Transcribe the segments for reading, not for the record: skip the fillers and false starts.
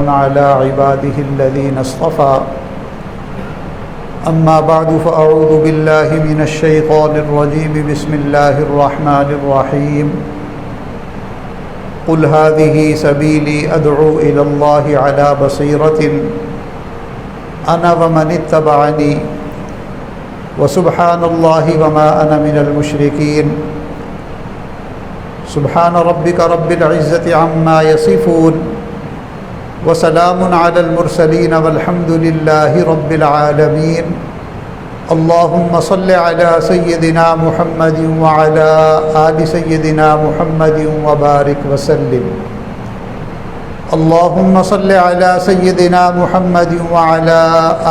على عباده الذين اصطفى أما بعد فأعوذ بالله من الشيطان الرجيم بسم الله الرحمن الرحيم قل هذه سبيلي أدعو إلى الله على بصيرة أنا ومن اتبعني وسبحان الله وما أنا من المشركين سبحان ربك رب العزة عما يصفون وسلام على المرسلين والحمد لله رب العالمين اللهم صل على سيدنا محمد وعلى آل سيدنا محمد وبارك وسلم اللهم صل على سيدنا محمد وعلى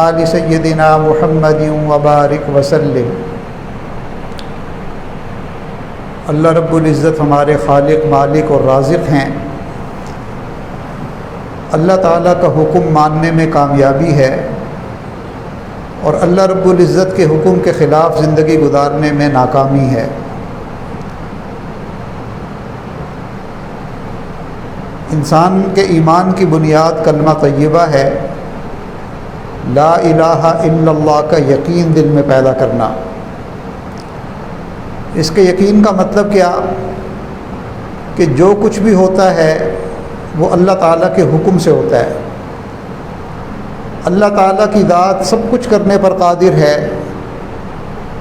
آل سيدنا محمد وبارك وسلم۔ اللہ رب العزت ہمارے خالق، مالک اور رازق ہیں۔ اللہ تعالیٰ کا حکم ماننے میں کامیابی ہے اور اللہ رب العزت کے حکم کے خلاف زندگی گزارنے میں ناکامی ہے۔ انسان کے ایمان کی بنیاد کلمہ طیبہ ہے، لا الہ الا اللہ کا یقین دل میں پیدا کرنا۔ اس کے یقین کا مطلب کیا کہ جو کچھ بھی ہوتا ہے وہ اللہ تعالیٰ کے حکم سے ہوتا ہے۔ اللہ تعالیٰ کی ذات سب کچھ کرنے پر قادر ہے۔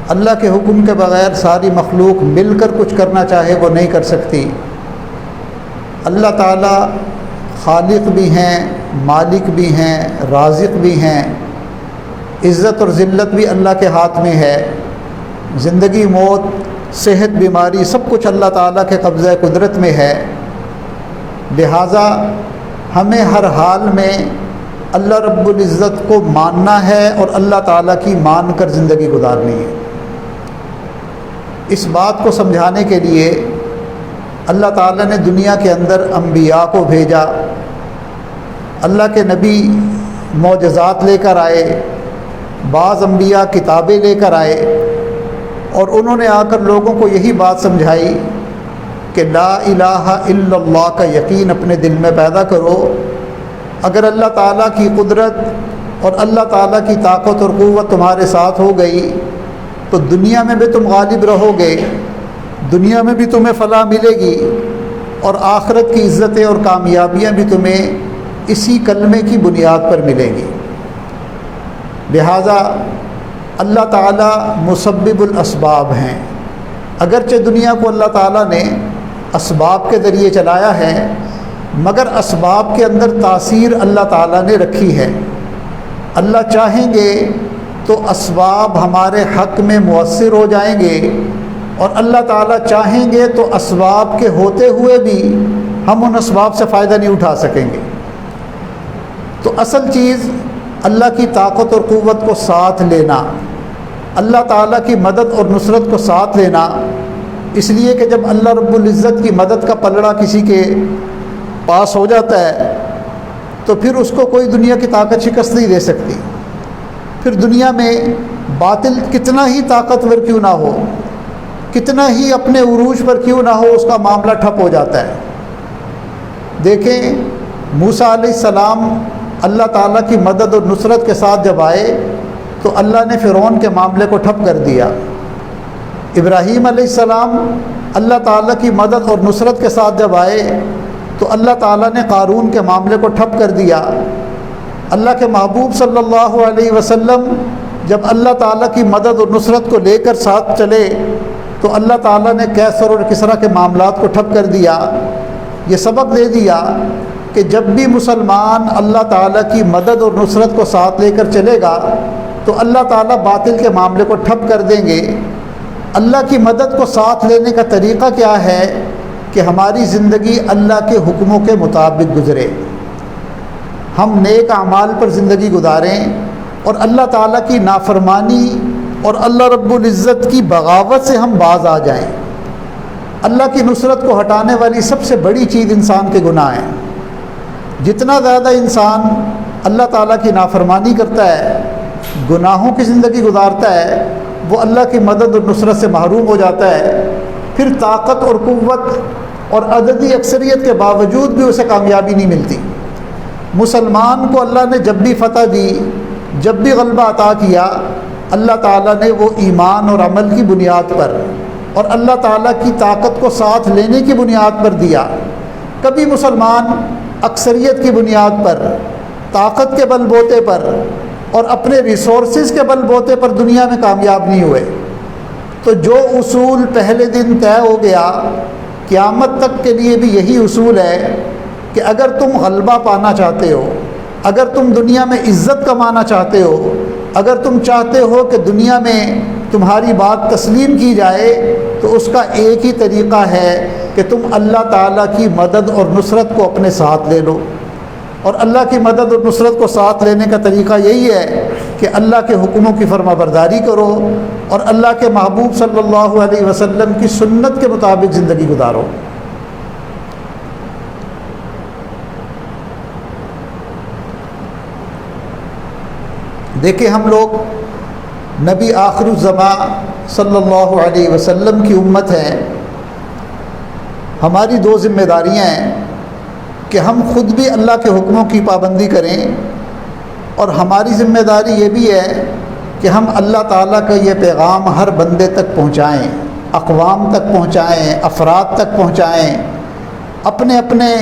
اللہ کے حکم کے بغیر ساری مخلوق مل کر کچھ کرنا چاہے وہ نہیں کر سکتی۔ اللہ تعالیٰ خالق بھی ہیں، مالک بھی ہیں، رازق بھی ہیں۔ عزت اور ذلت بھی اللہ کے ہاتھ میں ہے۔ زندگی، موت، صحت، بیماری سب کچھ اللہ تعالیٰ کے قبضہ قدرت میں ہے۔ لہٰذا ہمیں ہر حال میں اللہ رب العزت کو ماننا ہے اور اللہ تعالیٰ کی مان کر زندگی گزارنی ہے۔ اس بات کو سمجھانے کے لیے اللہ تعالیٰ نے دنیا کے اندر انبیاء کو بھیجا۔ اللہ کے نبی معجزات لے کر آئے، بعض انبیاء کتابیں لے کر آئے اور انہوں نے آ کر لوگوں کو یہی بات سمجھائی کہ لا الہ الا اللہ کا یقین اپنے دل میں پیدا کرو۔ اگر اللہ تعالیٰ کی قدرت اور اللہ تعالیٰ کی طاقت اور قوت تمہارے ساتھ ہو گئی تو دنیا میں بھی تم غالب رہو گے، دنیا میں بھی تمہیں فلاح ملے گی اور آخرت کی عزتیں اور کامیابیاں بھی تمہیں اسی کلمے کی بنیاد پر ملیں گی۔ لہٰذا اللہ تعالیٰ مسبب الاسباب ہیں۔ اگرچہ دنیا کو اللہ تعالیٰ نے اسباب کے ذریعے چلایا ہے مگر اسباب کے اندر تاثیر اللہ تعالیٰ نے رکھی ہے۔ اللہ چاہیں گے تو اسباب ہمارے حق میں مؤثر ہو جائیں گے اور اللہ تعالیٰ چاہیں گے تو اسباب کے ہوتے ہوئے بھی ہم ان اسباب سے فائدہ نہیں اٹھا سکیں گے۔ تو اصل چیز اللہ کی طاقت اور قوت کو ساتھ لینا، اللہ تعالیٰ کی مدد اور نصرت کو ساتھ لینا، اس لیے کہ جب اللہ رب العزت کی مدد کا پلڑا کسی کے پاس ہو جاتا ہے تو پھر اس کو کوئی دنیا کی طاقت شکست نہیں دے سکتی۔ پھر دنیا میں باطل کتنا ہی طاقتور کیوں نہ ہو، کتنا ہی اپنے عروج پر کیوں نہ ہو، اس کا معاملہ ٹھپ ہو جاتا ہے۔ دیکھیں موسیٰ علیہ السلام اللہ تعالیٰ کی مدد اور نصرت کے ساتھ جب آئے تو اللہ نے فرعون کے معاملے کو ٹھپ کر دیا۔ ابراہیم علیہ السلام اللہ تعالیٰ کی مدد اور نصرت کے ساتھ جب آئے تو اللہ تعالیٰ نے قارون کے معاملے کو ٹھپ کر دیا۔ اللہ کے محبوب صلی اللہ علیہ وسلم جب اللہ تعالیٰ کی مدد اور نصرت کو لے کر ساتھ چلے تو اللہ تعالیٰ نے کیسر اور کسریٰ کے معاملات کو ٹھپ کر دیا۔ یہ سبق دے دیا کہ جب بھی مسلمان اللہ تعالیٰ کی مدد اور نصرت کو ساتھ لے کر چلے گا تو اللہ تعالیٰ باطل کے معاملے کو ٹھپ کر دیں گے۔ اللہ کی مدد کو ساتھ لینے کا طریقہ کیا ہے کہ ہماری زندگی اللہ کے حکموں کے مطابق گزرے، ہم نیک اعمال پر زندگی گزاریں اور اللہ تعالیٰ کی نافرمانی اور اللہ رب العزت کی بغاوت سے ہم باز آ جائیں۔ اللہ کی نصرت کو ہٹانے والی سب سے بڑی چیز انسان کے گناہ ہیں۔ جتنا زیادہ انسان اللہ تعالیٰ کی نافرمانی کرتا ہے، گناہوں کی زندگی گزارتا ہے، وہ اللہ کی مدد اور نصرت سے محروم ہو جاتا ہے۔ پھر طاقت اور قوت اور عددی اکثریت کے باوجود بھی اسے کامیابی نہیں ملتی۔ مسلمان کو اللہ نے جب بھی فتح دی، جب بھی غلبہ عطا کیا، اللہ تعالیٰ نے وہ ایمان اور عمل کی بنیاد پر اور اللہ تعالیٰ کی طاقت کو ساتھ لینے کی بنیاد پر دیا۔ کبھی مسلمان اکثریت کی بنیاد پر، طاقت کے بل بوتے پر اور اپنے ریسورسز کے بل بوتے پر دنیا میں کامیاب نہیں ہوئے۔ تو جو اصول پہلے دن طے ہو گیا، قیامت تک کے لیے بھی یہی اصول ہے کہ اگر تم غلبہ پانا چاہتے ہو، اگر تم دنیا میں عزت کمانا چاہتے ہو، اگر تم چاہتے ہو کہ دنیا میں تمہاری بات تسلیم کی جائے، تو اس کا ایک ہی طریقہ ہے کہ تم اللہ تعالیٰ کی مدد اور نصرت کو اپنے ساتھ لے لو۔ اور اللہ کی مدد اور نصرت کو ساتھ لینے کا طریقہ یہی ہے کہ اللہ کے حکموں کی فرما برداری کرو اور اللہ کے محبوب صلی اللہ علیہ وسلم کی سنت کے مطابق زندگی گزارو۔ دیکھیں، ہم لوگ نبی آخر الزمان صلی اللہ علیہ وسلم کی امت ہیں۔ ہماری دو ذمہ داریاں ہیں کہ ہم خود بھی اللہ کے حکموں کی پابندی کریں، اور ہماری ذمہ داری یہ بھی ہے کہ ہم اللہ تعالیٰ کا یہ پیغام ہر بندے تک پہنچائیں، اقوام تک پہنچائیں، افراد تک پہنچائیں۔ اپنے اپنے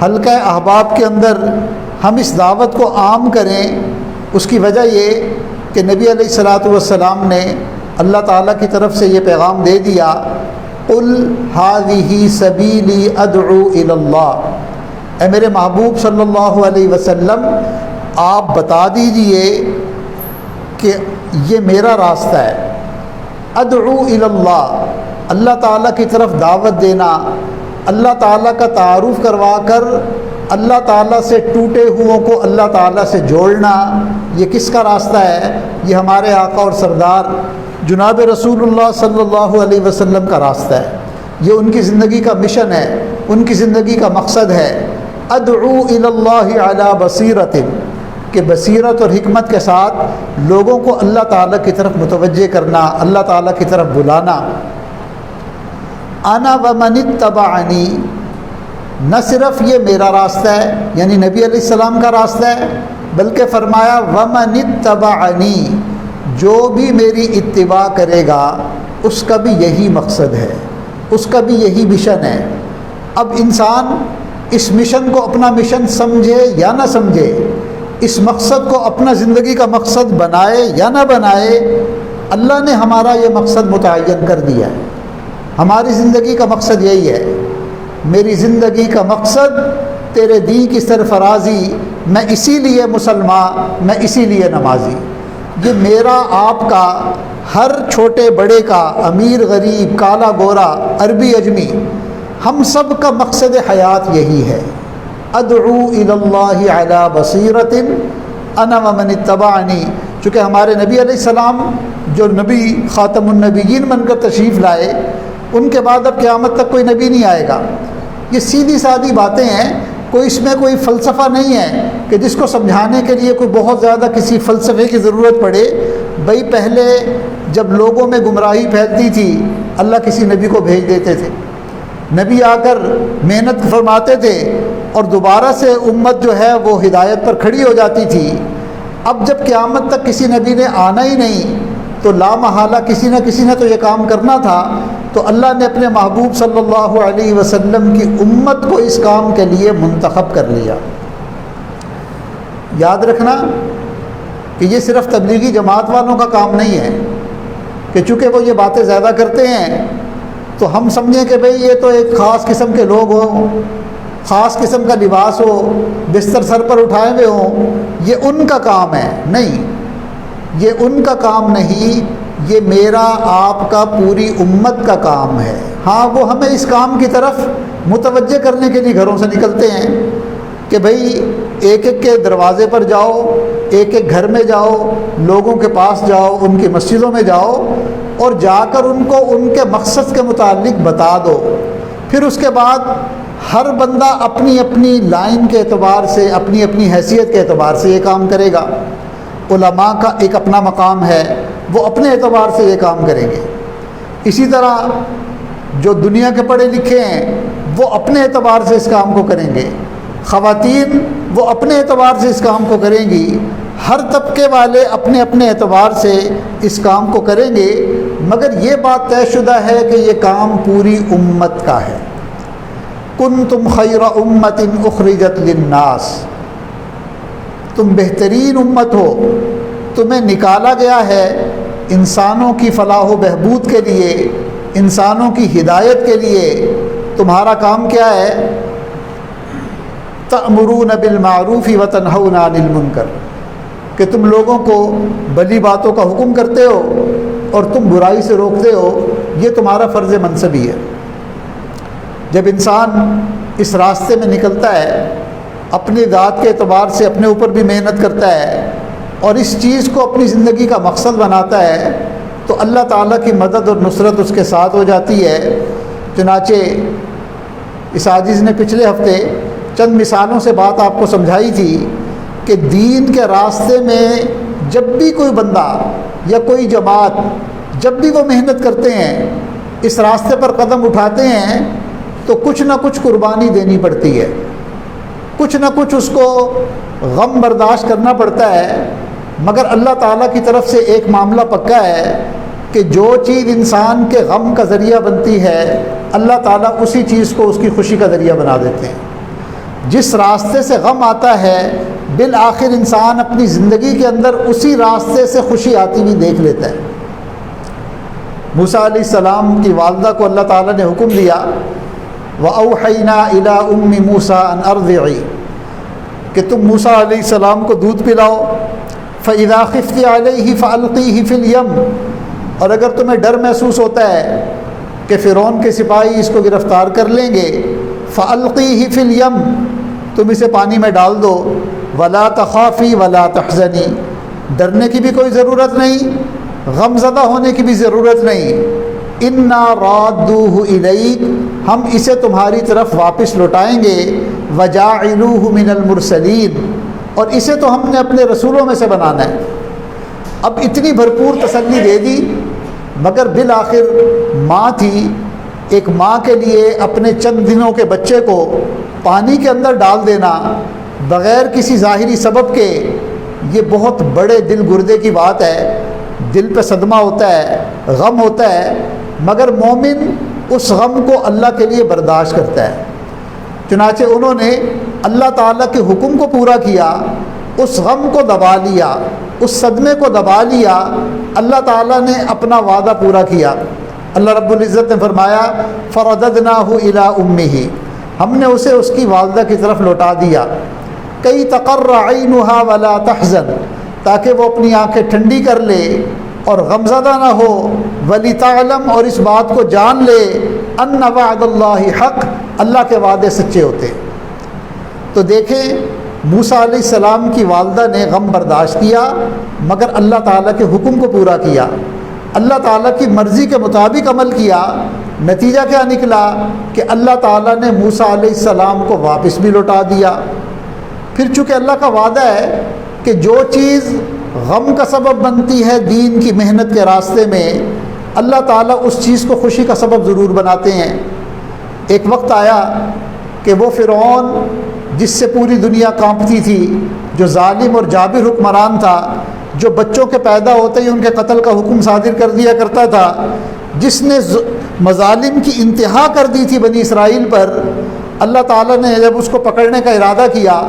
حلقہ احباب کے اندر ہم اس دعوت کو عام کریں۔ اس کی وجہ یہ کہ نبی علیہ الصلاۃ والسلام نے اللہ تعالیٰ کی طرف سے یہ پیغام دے دیا، قل ھذہ سبیلی ادعو الی اللہ۔ اے میرے محبوب صلی اللہ علیہ وسلم، آپ بتا دیجئے کہ یہ میرا راستہ ہے۔ ادعو الی اللہ، اللہ تعالیٰ کی طرف دعوت دینا، اللہ تعالیٰ کا تعارف کروا کر اللہ تعالیٰ سے ٹوٹے ہوئوں کو اللہ تعالیٰ سے جوڑنا، یہ کس کا راستہ ہے؟ یہ ہمارے آقا اور سردار جناب رسول اللہ صلی اللہ علیہ وسلم کا راستہ ہے۔ یہ ان کی زندگی کا مشن ہے، ان کی زندگی کا مقصد ہے۔ ادعو الی اللہ علی بصیرۃ، کہ بصیرت اور حکمت کے ساتھ لوگوں کو اللہ تعالیٰ کی طرف متوجہ کرنا، اللہ تعالیٰ کی طرف بلانا۔ انا ومن اتبعنی، نہ صرف یہ میرا راستہ ہے یعنی نبی علیہ السلام کا راستہ ہے، بلکہ فرمایا ومن اتبعنی، جو بھی میری اتباع کرے گا اس کا بھی یہی مقصد ہے، اس کا بھی یہی مشن ہے۔ اب انسان اس مشن کو اپنا مشن سمجھے یا نہ سمجھے، اس مقصد کو اپنا زندگی کا مقصد بنائے یا نہ بنائے، اللہ نے ہمارا یہ مقصد متعین کر دیا ہے۔ ہماری زندگی کا مقصد یہی ہے، میری زندگی کا مقصد تیرے دین کی سرفرازی، میں اسی لیے مسلمان، میں اسی لیے نمازی۔ یہ میرا آپ کا، ہر چھوٹے بڑے کا، امیر غریب، کالا گورا، عربی اجمی، ہم سب کا مقصد حیات یہی ہے۔ ادعو الی اللہ علی بصیرۃ انا ومن اتبعنی، چونکہ ہمارے نبی علیہ السلام جو نبی خاتم النبیین بن کر تشریف لائے، ان کے بعد اب قیامت تک کوئی نبی نہیں آئے گا۔ یہ سیدھی سادی باتیں ہیں، کوئی اس میں کوئی فلسفہ نہیں ہے کہ جس کو سمجھانے کے لیے کوئی بہت زیادہ کسی فلسفے کی ضرورت پڑے۔ بھئی پہلے جب لوگوں میں گمراہی پھیلتی تھی، اللہ کسی نبی کو بھیج دیتے تھے، نبی آ کر محنت فرماتے تھے اور دوبارہ سے امت جو ہے وہ ہدایت پر کھڑی ہو جاتی تھی۔ اب جب قیامت تک کسی نبی نے آنا ہی نہیں، تو لا محالہ کسی نہ کسی نے تو یہ کام کرنا تھا، تو اللہ نے اپنے محبوب صلی اللہ علیہ وسلم کی امت کو اس کام کے لیے منتخب کر لیا۔ یاد رکھنا کہ یہ صرف تبلیغی جماعت والوں کا کام نہیں ہے کہ چونکہ وہ یہ باتیں زیادہ کرتے ہیں تو ہم سمجھیں کہ بھئی یہ تو ایک خاص قسم کے لوگ ہوں، خاص قسم کا لباس ہو، بستر سر پر اٹھائے ہوئے ہوں، یہ ان کا کام ہے۔ نہیں، یہ ان کا کام نہیں، یہ میرا آپ کا پوری امت کا کام ہے۔ ہاں، وہ ہمیں اس کام کی طرف متوجہ کرنے کے لیے گھروں سے نکلتے ہیں کہ بھئی ایک ایک کے دروازے پر جاؤ، ایک ایک گھر میں جاؤ، لوگوں کے پاس جاؤ، ان کی مسجدوں میں جاؤ اور جا کر ان کو ان کے مقصد کے متعلق بتا دو۔ پھر اس کے بعد ہر بندہ اپنی اپنی لائن کے اعتبار سے، اپنی اپنی حیثیت کے اعتبار سے یہ کام کرے گا۔ علماء کا ایک اپنا مقام ہے، وہ اپنے اعتبار سے یہ کام کریں گے۔ اسی طرح جو دنیا کے پڑھے لکھے ہیں وہ اپنے اعتبار سے اس کام کو کریں گے۔ خواتین وہ اپنے اعتبار سے اس کام کو کریں گی، ہر طبقے والے اپنے اپنے اعتبار سے اس کام کو کریں گے، مگر یہ بات طے شدہ ہے کہ یہ کام پوری امت کا ہے۔ کنتم خیر امت اخرجت للناس، تم بہترین امت ہو، تمہیں نکالا گیا ہے انسانوں کی فلاح و بہبود کے لیے، انسانوں کی ہدایت کے لیے۔ تمہارا کام کیا ہے؟ تأمرون بالمعروف وتنہون عن المنکر، کہ تم لوگوں کو بھلی باتوں کا حکم کرتے ہو اور تم برائی سے روکتے ہو، یہ تمہارا فرض منصبی ہے۔ جب انسان اس راستے میں نکلتا ہے، اپنی ذات کے اعتبار سے اپنے اوپر بھی محنت کرتا ہے اور اس چیز کو اپنی زندگی کا مقصد بناتا ہے، تو اللہ تعالیٰ کی مدد اور نصرت اس کے ساتھ ہو جاتی ہے۔ چنانچہ اس عاجز نے پچھلے ہفتے چند مثالوں سے بات آپ کو سمجھائی تھی کہ دین کے راستے میں جب بھی کوئی بندہ یا کوئی جماعت جب بھی وہ محنت کرتے ہیں، اس راستے پر قدم اٹھاتے ہیں، تو کچھ نہ کچھ قربانی دینی پڑتی ہے، کچھ نہ کچھ اس کو غم برداشت کرنا پڑتا ہے، مگر اللہ تعالیٰ کی طرف سے ایک معاملہ پکا ہے کہ جو چیز انسان کے غم کا ذریعہ بنتی ہے، اللہ تعالیٰ اسی چیز کو اس کی خوشی کا ذریعہ بنا دیتے ہیں۔ جس راستے سے غم آتا ہے، بالآخر انسان اپنی زندگی کے اندر اسی راستے سے خوشی آتی ہوئی دیکھ لیتا ہے۔ موسیٰ علیہ السلام کی والدہ کو اللہ تعالیٰ نے حکم دیا، وَأَوْحَيْنَا إِلَىٰ أُمِّ مُوسَىٰ أَنْ أَرْضِعِي، کہ تم موسیٰ علیہ السلام کو دودھ پلاؤ۔ فَإِذَا خِفْتِ عَلَيْهِ فَأَلْقِيهِ فِي الْيَمِّ، اور اگر تمہیں ڈر محسوس ہوتا ہے کہ فرعون کے سپاہی اس کو گرفتار کر لیں گے، فَأَلْقِيهِ فِي الْيَمِّ، تم اسے پانی میں ڈال دو۔ وَلَا تَخَافِي وَلَا تَحْزَنِي، ڈرنے کی بھی کوئی ضرورت نہیں، غم زدہ ہونے کی بھی ضرورت نہیں۔ اِنَّا رَادُّوهُ إِلَيْكَ، ہم اسے تمہاری طرف واپس لوٹائیں گے۔ وَجَاعِلُوهُ مِنَ الْمُرْسَلِينَ، اور اسے تو ہم نے اپنے رسولوں میں سے بنانا ہے۔ اب اتنی بھرپور تسلی دے دی، مگر بالآخر ماں تھی، ایک ماں کے لیے اپنے چند دنوں کے بچے کو پانی کے اندر ڈال دینا بغیر کسی ظاہری سبب کے، یہ بہت بڑے دل گردے کی بات ہے۔ دل پہ صدمہ ہوتا ہے، غم ہوتا ہے، مگر مومن اس غم کو اللہ کے لیے برداشت کرتا ہے۔ چنانچہ انہوں نے اللہ تعالیٰ کے حکم کو پورا کیا، اس غم کو دبا لیا، اس صدمے کو دبا لیا، اللہ تعالیٰ نے اپنا وعدہ پورا کیا۔ اللہ رب العزت نے فرمایا فَرَدَدْنَاهُ إِلَىٰ أُمِّهِ، ہم نے اسے اس کی والدہ کی طرف لوٹا دیا۔ کئی تقر عینها ولا تحزن، تاکہ وہ اپنی آنکھیں ٹھنڈی کر لے اور غمزدہ نہ ہو۔ وَلِتَعْلَمْ، اور اس بات کو جان لے، أَنَّ وَعْدَ اللَّهِ حق، اللہ کے وعدے سچے ہوتے۔ تو دیکھیں موسیٰ علیہ السلام کی والدہ نے غم برداشت کیا، مگر اللہ تعالیٰ کے حکم کو پورا کیا، اللہ تعالیٰ کی مرضی کے مطابق عمل کیا۔ نتیجہ کیا نکلا کہ اللہ تعالیٰ نے موسیٰ علیہ السلام کو واپس بھی لوٹا دیا۔ پھر چونکہ اللہ کا وعدہ ہے کہ جو چیز غم کا سبب بنتی ہے دین کی محنت کے راستے میں، اللہ تعالیٰ اس چیز کو خوشی کا سبب ضرور بناتے ہیں۔ ایک وقت آیا کہ وہ فرعون جس سے پوری دنیا کانپتی تھی، جو ظالم اور جابر حکمران تھا، جو بچوں کے پیدا ہوتے ہی ان کے قتل کا حکم صادر کر دیا کرتا تھا، جس نے مظالم کی انتہا کر دی تھی بنی اسرائیل پر، اللہ تعالیٰ نے جب اس کو پکڑنے کا ارادہ کیا،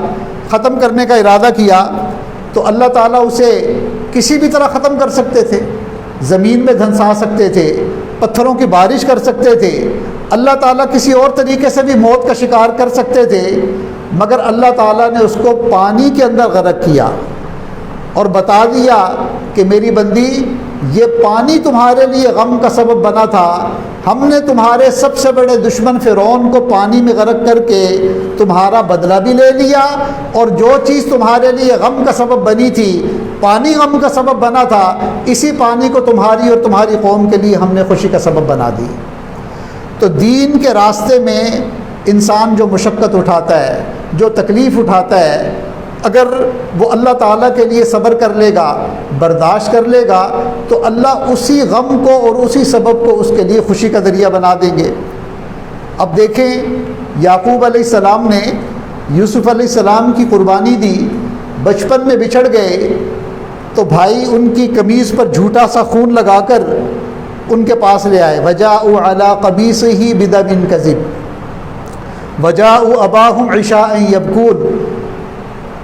ختم کرنے کا ارادہ کیا، تو اللہ تعالیٰ اسے کسی بھی طرح ختم کر سکتے تھے، زمین میں دھنسا سکتے تھے، پتھروں کی بارش کر سکتے تھے، اللہ تعالیٰ کسی اور طریقے سے بھی موت کا شکار کر سکتے تھے، مگر اللہ تعالیٰ نے اس کو پانی کے اندر غرق کیا اور بتا دیا کہ میری بندی، یہ پانی تمہارے لیے غم کا سبب بنا تھا، ہم نے تمہارے سب سے بڑے دشمن فرعون کو پانی میں غرق کر کے تمہارا بدلہ بھی لے لیا، اور جو چیز تمہارے لیے غم کا سبب بنی تھی، پانی غم کا سبب بنا تھا، اسی پانی کو تمہاری اور تمہاری قوم کے لیے ہم نے خوشی کا سبب بنا دی۔ تو دین کے راستے میں انسان جو مشقت اٹھاتا ہے، جو تکلیف اٹھاتا ہے، اگر وہ اللہ تعالیٰ کے لیے صبر کر لے گا، برداشت کر لے گا، تو اللہ اسی غم کو اور اسی سبب کو اس کے لیے خوشی کا ذریعہ بنا دیں گے۔ اب دیکھیں یعقوب علیہ السلام نے یوسف علیہ السلام کی قربانی دی، بچپن میں بچھڑ گئے تو بھائی ان کی قمیض پر جھوٹا سا خون لگا کر ان کے پاس لے آئے. وجاءوا علی قمیصہ بدم کذب وجاءوا اباہم عشاء یبکون.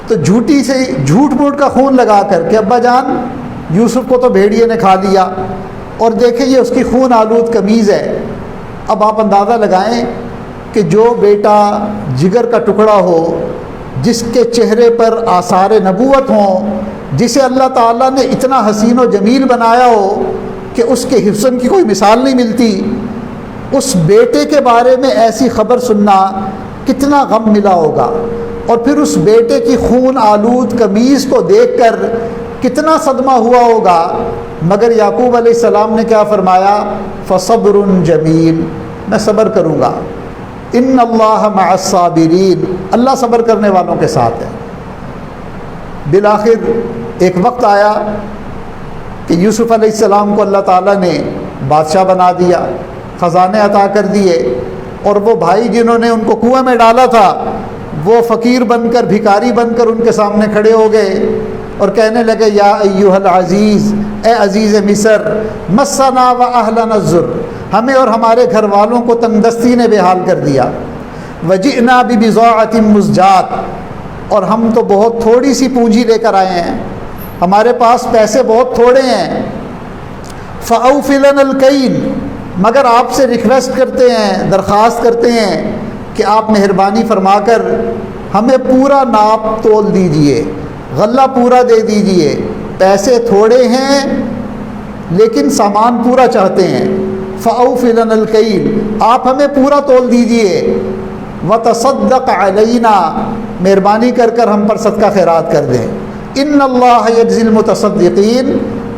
تو جھوٹ موٹ کا خون لگا کر کہ ابا جان یوسف کو تو بھیڑیے نے کھا لیا، اور دیکھیں یہ اس کی خون آلود قمیض ہے. اب آپ اندازہ لگائیں کہ جو بیٹا جگر کا ٹکڑا ہو، جس کے چہرے پر آثار نبوت ہوں، جسے اللہ تعالیٰ نے اتنا حسین و جمیل بنایا ہو کہ اس کے حسن کی کوئی مثال نہیں ملتی، اس بیٹے کے بارے میں ایسی خبر سننا کتنا غم ملا ہوگا. اور پھر اس بیٹے کی خون آلود قمیض کو دیکھ کر کتنا صدمہ ہوا ہوگا. مگر یعقوب علیہ السلام نے کیا فرمایا؟ فصبر جمیل، میں صبر کروں گا. ان اللہ مع الصابرین، اللہ صبر کرنے والوں کے ساتھ ہے. بالآخر ایک وقت آیا کہ یوسف علیہ السلام کو اللہ تعالیٰ نے بادشاہ بنا دیا، خزانے عطا کر دیے، اور وہ بھائی جنہوں نے ان کو کنویں میں ڈالا تھا وہ فقیر بن کر، بھکاری بن کر ان کے سامنے کھڑے ہو گئے اور کہنے لگے یا ایھا العزیز، اے عزیز مصر، مسنا و اہلنا الضر، ہمیں اور ہمارے گھر والوں کو تنگ دستی نے بے حال کر دیا. وجئنا ببضاعۃ مزجاۃ، اور ہم تو بہت تھوڑی سی پونجی لے کر آئے ہیں، ہمارے پاس پیسے بہت تھوڑے ہیں. فاوف لنا الکیل، مگر آپ سے ریکویسٹ کرتے ہیں، درخواست کرتے ہیں کہ آپ مہربانی فرما کر ہمیں پورا ناپ تول دیجئے، غلہ پورا دے دیجئے. پیسے تھوڑے ہیں لیکن سامان پورا چاہتے ہیں. فاوف لنا الکیل، آپ ہمیں پورا تول دیجئے. وتصدق علینا، مہربانی کر ہم پر صدقہ خیرات کر دیں. ان اللہ یجزی المتصدقین،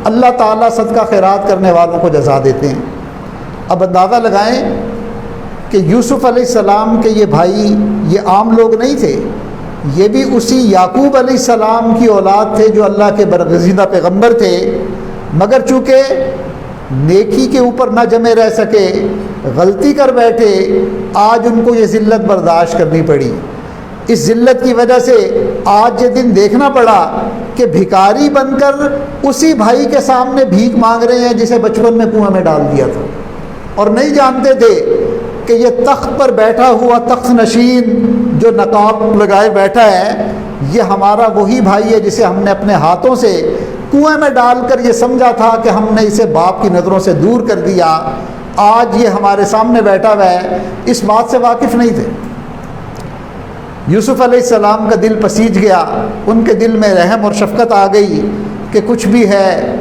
اللہ تعالیٰ صدقہ خیرات کرنے والوں کو جزا دیتے ہیں. اب اندازہ لگائیں کہ یوسف علیہ السلام کے یہ بھائی یہ عام لوگ نہیں تھے، یہ بھی اسی یعقوب علیہ السلام کی اولاد تھے جو اللہ کے برگزیدہ پیغمبر تھے. مگر چونکہ نیکی کے اوپر نہ جمے رہ سکے، غلطی کر بیٹھے، آج ان کو یہ ذلت برداشت کرنی پڑی. اس ذلت کی وجہ سے آج یہ دن دیکھنا پڑا کہ بھکاری بن کر اسی بھائی کے سامنے بھیک مانگ رہے ہیں جسے بچپن میں کنویں میں ڈال دیا تھا، اور نہیں جانتے تھے کہ یہ تخت پر بیٹھا ہوا تخت نشین جو نقاب لگائے بیٹھا ہے، یہ ہمارا وہی بھائی ہے جسے ہم نے اپنے ہاتھوں سے کنویں میں ڈال کر یہ سمجھا تھا کہ ہم نے اسے باپ کی نظروں سے دور کر دیا. آج یہ ہمارے سامنے بیٹھا ہوا ہے، اس بات سے واقف نہیں تھے. یوسف علیہ السلام کا دل پسیج گیا، ان کے دل میں رحم اور شفقت آ گئی کہ کچھ بھی ہے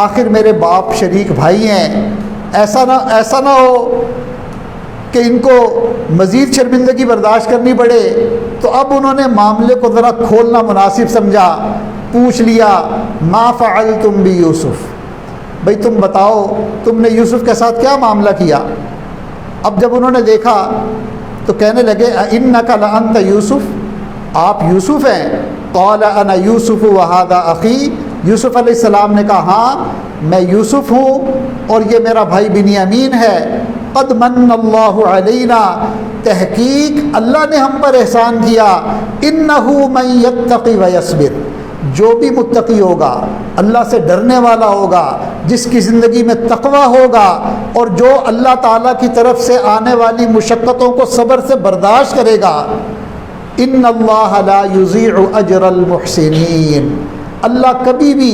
آخر میرے باپ شریک بھائی ہیں، ایسا نہ ہو کہ ان کو مزید شرمندگی برداشت کرنی پڑے. تو اب انہوں نے معاملے کو ذرا کھولنا مناسب سمجھا، پوچھ لیا ما فعلتم بیوسف، بھئی تم بتاؤ تم نے یوسف کے ساتھ کیا معاملہ کیا. اب جب انہوں نے دیکھا تو کہنے لگے انک لانت یوسف، آپ یوسف ہیں. قال انا یوسف وہذا اخی، یوسف علیہ السلام نے کہا ہاں میں یوسف ہوں اور یہ میرا بھائی بنیامین ہے. قد من اللہ علینا، تحقیق اللہ نے ہم پر احسان کیا. انہ من یتقی ویصبر، جو بھی متقی ہوگا، اللہ سے ڈرنے والا ہوگا، جس کی زندگی میں تقوی ہوگا، اور جو اللہ تعالیٰ کی طرف سے آنے والی مشقتوں کو صبر سے برداشت کرے گا، ان اللہ لا یضیع اجر المحسنین، اللہ کبھی بھی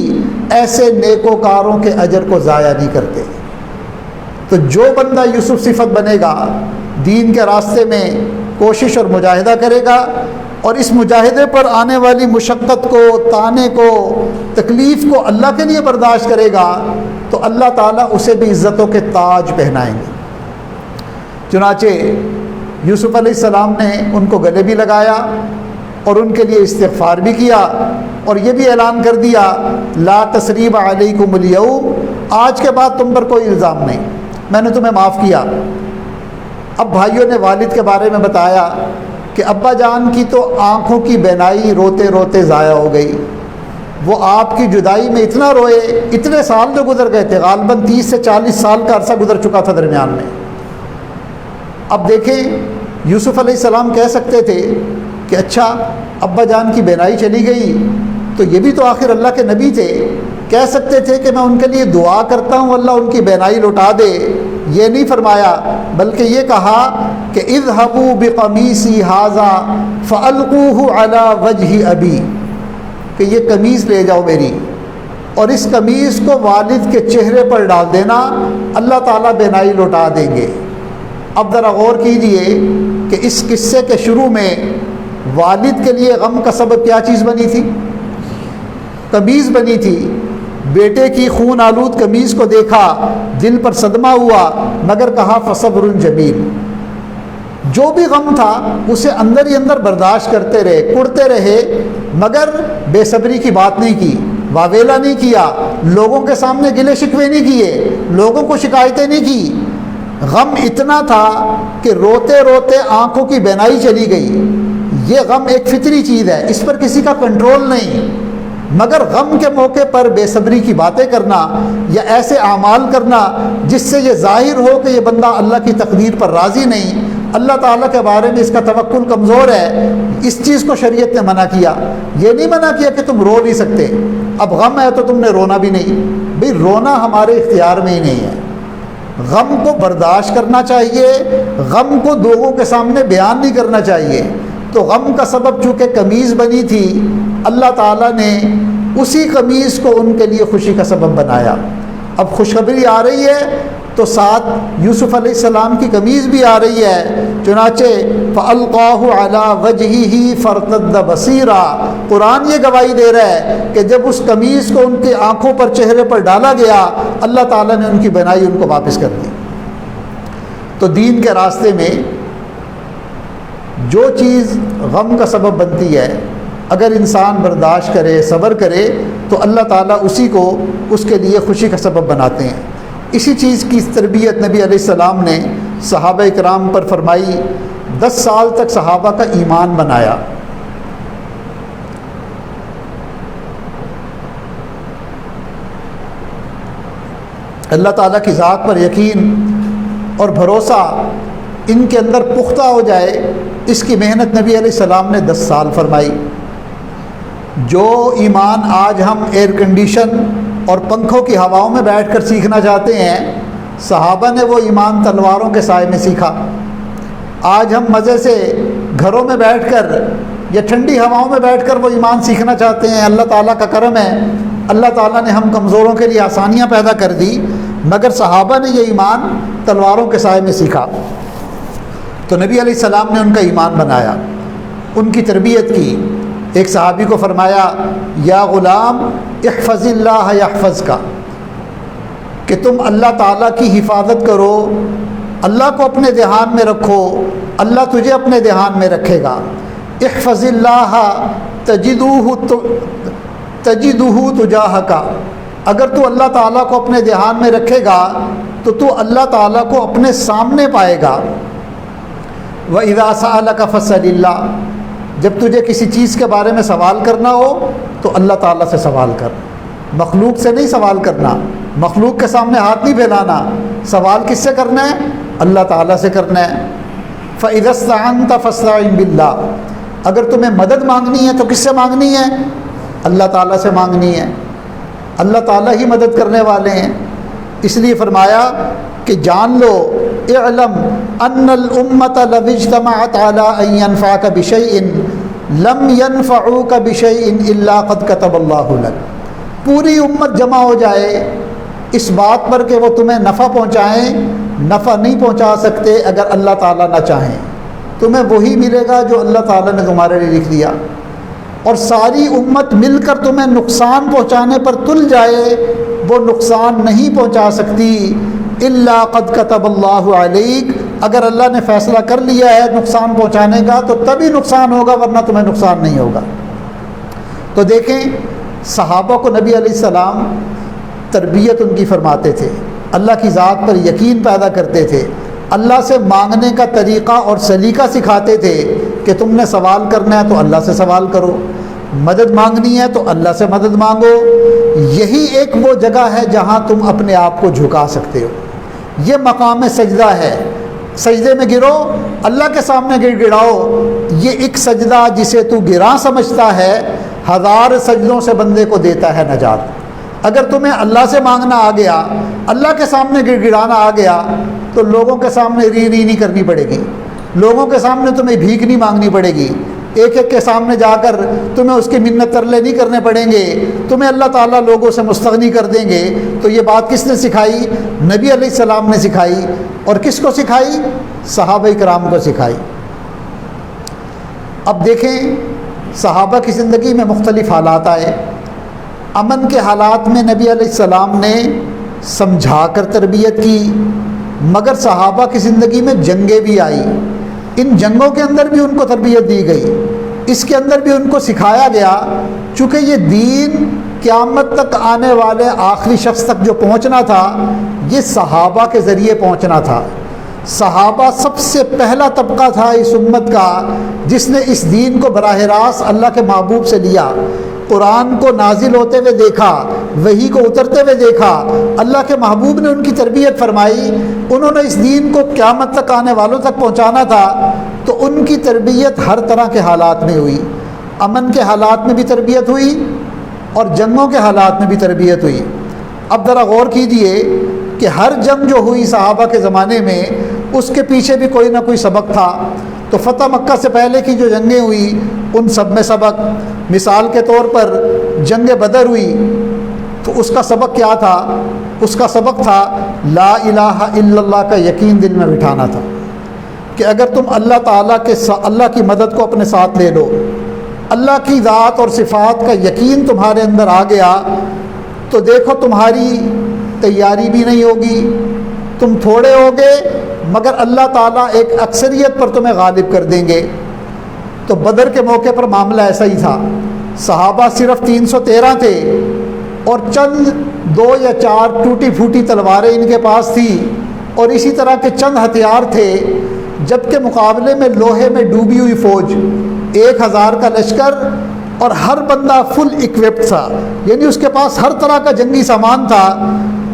ایسے نیکوکاروں کے اجر کو ضائع نہیں کرتے. تو جو بندہ یوسف صفت بنے گا، دین کے راستے میں کوشش اور مجاہدہ کرے گا، اور اس مجاہدے پر آنے والی مشقت کو، تانے کو، تکلیف کو اللہ کے لیے برداشت کرے گا، تو اللہ تعالیٰ اسے بھی عزتوں کے تاج پہنائیں گے. چنانچہ یوسف علیہ السلام نے ان کو گلے بھی لگایا اور ان کے لیے استغفار بھی کیا، اور یہ بھی اعلان کر دیا لا تثریب علیکم الیوم، آج کے بعد تم پر کوئی الزام نہیں، میں نے تمہیں معاف کیا. اب بھائیوں نے والد کے بارے میں بتایا کہ ابا جان کی تو آنکھوں کی بینائی روتے روتے ضائع ہو گئی، وہ آپ کی جدائی میں اتنا روئے، اتنے سال جو گزر گئے تھے، غالباً 30 سے 40 سال کا عرصہ گزر چکا تھا درمیان میں. اب دیکھیں یوسف علیہ السلام کہہ سکتے تھے کہ اچھا ابا جان کی بینائی چلی گئی تو یہ بھی تو آخر اللہ کے نبی تھے، کہہ سکتے تھے کہ میں ان کے لیے دعا کرتا ہوں اللہ ان کی بینائی لوٹا دے، یہ نہیں فرمایا، بلکہ یہ کہا کہ اذهبوا بقمیصی ھذا فالقوه علی وجہ ابی، کہ یہ قمیص لے جاؤ میری اور اس قمیص کو والد کے چہرے پر ڈال دینا، اللہ تعالیٰ بینائی لوٹا دیں گے۔ اب ذرا غور کیجئے کہ اس قصے کے شروع میں والد کے لیے غم کا سبب کیا چیز بنی تھی؟ قمیص بنی تھی۔ بیٹے کی خون آلود قمیص کو دیکھا، دل پر صدمہ ہوا، مگر کہا فصبر جمیل۔ جو بھی غم تھا اسے اندر ہی اندر برداشت کرتے رہے، کڑتے رہے، مگر بے صبری کی بات نہیں کی، واویلا نہیں کیا، لوگوں کے سامنے گلے شکوے نہیں کیے، لوگوں کو شکایتیں نہیں کی۔ غم اتنا تھا کہ روتے روتے آنکھوں کی بینائی چلی گئی۔ یہ غم ایک فطری چیز ہے، اس پر کسی کا کنٹرول نہیں، مگر غم کے موقع پر بے صبری کی باتیں کرنا یا ایسے اعمال کرنا جس سے یہ ظاہر ہو کہ یہ بندہ اللہ کی تقدیر پر راضی نہیں، اللہ تعالیٰ کے بارے میں اس کا توکل کمزور ہے، اس چیز کو شریعت نے منع کیا۔ یہ نہیں منع کیا کہ تم رو نہیں سکتے، اب غم ہے تو تم نے رونا بھی نہیں، بھئی رونا ہمارے اختیار میں ہی نہیں ہے۔ غم کو برداشت کرنا چاہیے، غم کو لوگوں کے سامنے بیان نہیں کرنا چاہیے۔ تو غم کا سبب چونکہ قمیص بنی تھی، اللہ تعالیٰ نے اسی قمیص کو ان کے لیے خوشی کا سبب بنایا۔ اب خوشخبری آ رہی ہے تو ساتھ یوسف علیہ السلام کی قمیص بھی آ رہی ہے، چنانچہ فَأَلْقَاهُ عَلَى وَجْهِهِ فَارْتَدَّ بَصِيرًا، قرآن یہ گواہی دے رہا ہے کہ جب اس قمیص کو ان کی آنکھوں پر چہرے پر ڈالا گیا، اللہ تعالیٰ نے ان کی بینائی ان کو واپس کر دی۔ تو دین کے راستے میں جو چیز غم کا سبب بنتی ہے، اگر انسان برداشت کرے، صبر کرے، تو اللہ تعالیٰ اسی کو اس کے لیے خوشی کا سبب بناتے ہیں۔ اسی چیز کی تربیت نبی علیہ السلام نے صحابہ کرام پر فرمائی، 10 سال تک صحابہ کا ایمان بنایا۔ اللہ تعالیٰ کی ذات پر یقین اور بھروسہ ان کے اندر پختہ ہو جائے، اس کی محنت نبی علیہ السلام نے 10 سال فرمائی۔ جو ایمان آج ہم ایئر کنڈیشن اور پنکھوں کی ہواؤں میں بیٹھ کر سیکھنا چاہتے ہیں، صحابہ نے وہ ایمان تلواروں کے سائے میں سیکھا۔ آج ہم مزے سے گھروں میں بیٹھ کر یا ٹھنڈی ہواؤں میں بیٹھ کر وہ ایمان سیکھنا چاہتے ہیں۔ اللہ تعالیٰ کا کرم ہے، اللہ تعالیٰ نے ہم کمزوروں کے لیے آسانیاں پیدا کر دی، مگر صحابہ نے یہ ایمان تلواروں کے سائے میں سیکھا۔ تو نبی علیہ السلام نے ان کا ایمان بنایا، ان کی تربیت کی۔ ایک صحابی کو فرمایا، یا غلام احفظ اللہ یحفظک، کہ تم اللہ تعالیٰ کی حفاظت کرو، اللہ کو اپنے دھیان میں رکھو، اللہ تجھے اپنے دھیان میں رکھے گا۔ احفظ اللہ تجدہ تجاہک، اگر تو اللہ تعالیٰ کو اپنے دھیان میں رکھے گا تو تو اللہ تعالیٰ کو اپنے سامنے پائے گا۔ وَإِذَا سَأَلَكَ فَاسْأَلِ اللَّهَ، جب تجھے کسی چیز کے بارے میں سوال کرنا ہو تو اللہ تعالیٰ سے سوال کر، مخلوق سے نہیں سوال کرنا، مخلوق کے سامنے ہاتھ نہیں پھیلانا۔ سوال کس سے کرنا ہے؟ اللہ تعالیٰ سے کرنا ہے۔ فَإِذَا اسْتَعَنْتَ فَاسْتَعِنْ بِاللَّهِ، اگر تمہیں مدد مانگنی ہے تو کس سے مانگنی ہے؟ اللہ تعالیٰ سے مانگنی ہے۔ اللہ تعالیٰ ہی مدد کرنے والے ہیں، اس لیے فرمایا کہ جان لو، اعلم ان الامت لو اجتمعت على ان ينفعك بشيء لم ينفعوك بشيء الا قد كتب الله لك، پوری امت جمع ہو جائے اس بات پر کہ وہ تمہیں نفع پہنچائیں، نفع نہیں پہنچا سکتے اگر اللہ تعالیٰ نہ چاہیں۔ تمہیں وہی ملے گا جو اللہ تعالیٰ نے تمہارے لیے لکھ دیا، اور ساری امت مل کر تمہیں نقصان پہنچانے پر تل جائے، وہ نقصان نہیں پہنچا سکتی الا قد کتب اللہ علیک، اگر اللہ نے فیصلہ کر لیا ہے نقصان پہنچانے کا تو تبھی نقصان ہوگا، ورنہ تمہیں نقصان نہیں ہوگا۔ تو دیکھیں صحابہ کو نبی علیہ السلام تربیت ان کی فرماتے تھے، اللہ کی ذات پر یقین پیدا کرتے تھے، اللہ سے مانگنے کا طریقہ اور سلیقہ سکھاتے تھے کہ تم نے سوال کرنا ہے تو اللہ سے سوال کرو، مدد مانگنی ہے تو اللہ سے مدد مانگو۔ یہی ایک وہ جگہ ہے جہاں تم اپنے آپ کو جھکا سکتے ہو، یہ مقام سجدہ ہے، سجدے میں گرو، اللہ کے سامنے گڑ گڑاؤ، یہ ایک سجدہ جسے تو گراں سمجھتا ہے 1000 سجدوں سے بندے کو دیتا ہے نجات۔ اگر تمہیں اللہ سے مانگنا آ گیا، اللہ کے سامنے گڑ گڑانا آ گیا، تو لوگوں کے سامنے ری ری نہیں کرنی پڑے گی، لوگوں کے سامنے تمہیں بھیک نہیں مانگنی پڑے گی، ایک ایک کے سامنے جا کر تمہیں اس کی منت ترلے نہیں کرنے پڑیں گے، تمہیں اللہ تعالیٰ لوگوں سے مستغنی کر دیں گے۔ تو یہ بات کس نے سکھائی؟ نبی علیہ السلام نے سکھائی۔ اور کس کو سکھائی؟ صحابہ کرام کو سکھائی۔ اب دیکھیں صحابہ کی زندگی میں مختلف حالات آئے۔ امن کے حالات میں نبی علیہ السلام نے سمجھا کر تربیت کی، مگر صحابہ کی زندگی میں جنگیں بھی آئی، ان جنگوں کے اندر بھی ان کو تربیت دی گئی، اس کے اندر بھی ان کو سکھایا گیا۔ چونکہ یہ دین قیامت تک آنے والے آخری شخص تک جو پہنچنا تھا، یہ صحابہ کے ذریعے پہنچنا تھا۔ صحابہ سب سے پہلا طبقہ تھا اس امت کا جس نے اس دین کو براہ راست اللہ کے محبوب سے لیا، قرآن کو نازل ہوتے ہوئے دیکھا، وحی کو اترتے ہوئے دیکھا، اللہ کے محبوب نے ان کی تربیت فرمائی، انہوں نے اس دین کو قیامت تک آنے والوں تک پہنچانا تھا، تو ان کی تربیت ہر طرح کے حالات میں ہوئی۔ امن کے حالات میں بھی تربیت ہوئی اور جنگوں کے حالات میں بھی تربیت ہوئی۔ اب ذرا غور کیجئے کہ ہر جنگ جو ہوئی صحابہ کے زمانے میں، اس کے پیچھے بھی کوئی نہ کوئی سبق تھا۔ تو فتح مکہ سے پہلے کی جو جنگیں ہوئی ان سب میں سبق، مثال کے طور پر جنگ بدر ہوئی تو اس کا سبق کیا تھا؟ اس کا سبق تھا لا الہ الا اللہ کا یقین دل میں بٹھانا تھا، کہ اگر تم اللہ تعالیٰ کے اللہ کی مدد کو اپنے ساتھ لے لو، اللہ کی ذات اور صفات کا یقین تمہارے اندر آ گیا، تو دیکھو تمہاری تیاری بھی نہیں ہوگی، تم تھوڑے ہوگے مگر اللہ تعالیٰ ایک اکثریت پر تمہیں غالب کر دیں گے۔ تو بدر کے موقع پر معاملہ ایسا ہی تھا، صحابہ صرف 313 تھے اور چند 2 یا 4 ٹوٹی پھوٹی تلواریں ان کے پاس تھی، اور اسی طرح کے چند ہتھیار تھے، جبکہ مقابلے میں لوہے میں ڈوبی ہوئی فوج 1000 کا لشکر، اور ہر بندہ فل اکوپڈ تھا، یعنی اس کے پاس ہر طرح کا جنگی سامان تھا۔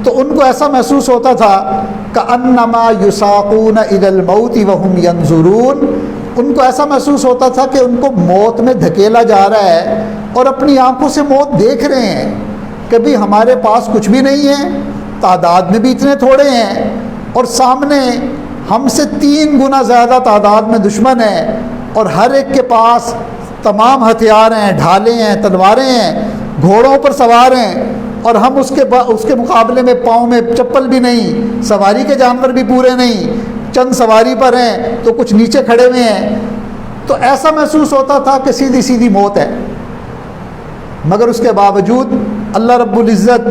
تو ان کو ایسا محسوس ہوتا تھا کأنما یساقون الی الموت وہم ینظرون، ان کو ایسا محسوس ہوتا تھا کہ ان کو موت میں دھکیلا جا رہا ہے اور اپنی آنکھوں سے موت دیکھ رہے ہیں۔ کبھی ہمارے پاس کچھ بھی نہیں ہے، تعداد میں بھی اتنے تھوڑے ہیں، اور سامنے ہم سے 3 گنا زیادہ تعداد میں دشمن ہیں، اور ہر ایک کے پاس تمام ہتھیار ہیں، ڈھالیں ہیں، تلواریں ہیں، گھوڑوں پر سوار ہیں، اور ہم اس کے مقابلے میں پاؤں میں چپل بھی نہیں، سواری کے جانور بھی پورے نہیں، چند سواری پر ہیں تو کچھ نیچے کھڑے ہوئے ہیں۔ تو ایسا محسوس ہوتا تھا کہ سیدھی سیدھی موت ہے، مگر اس کے باوجود اللہ رب العزت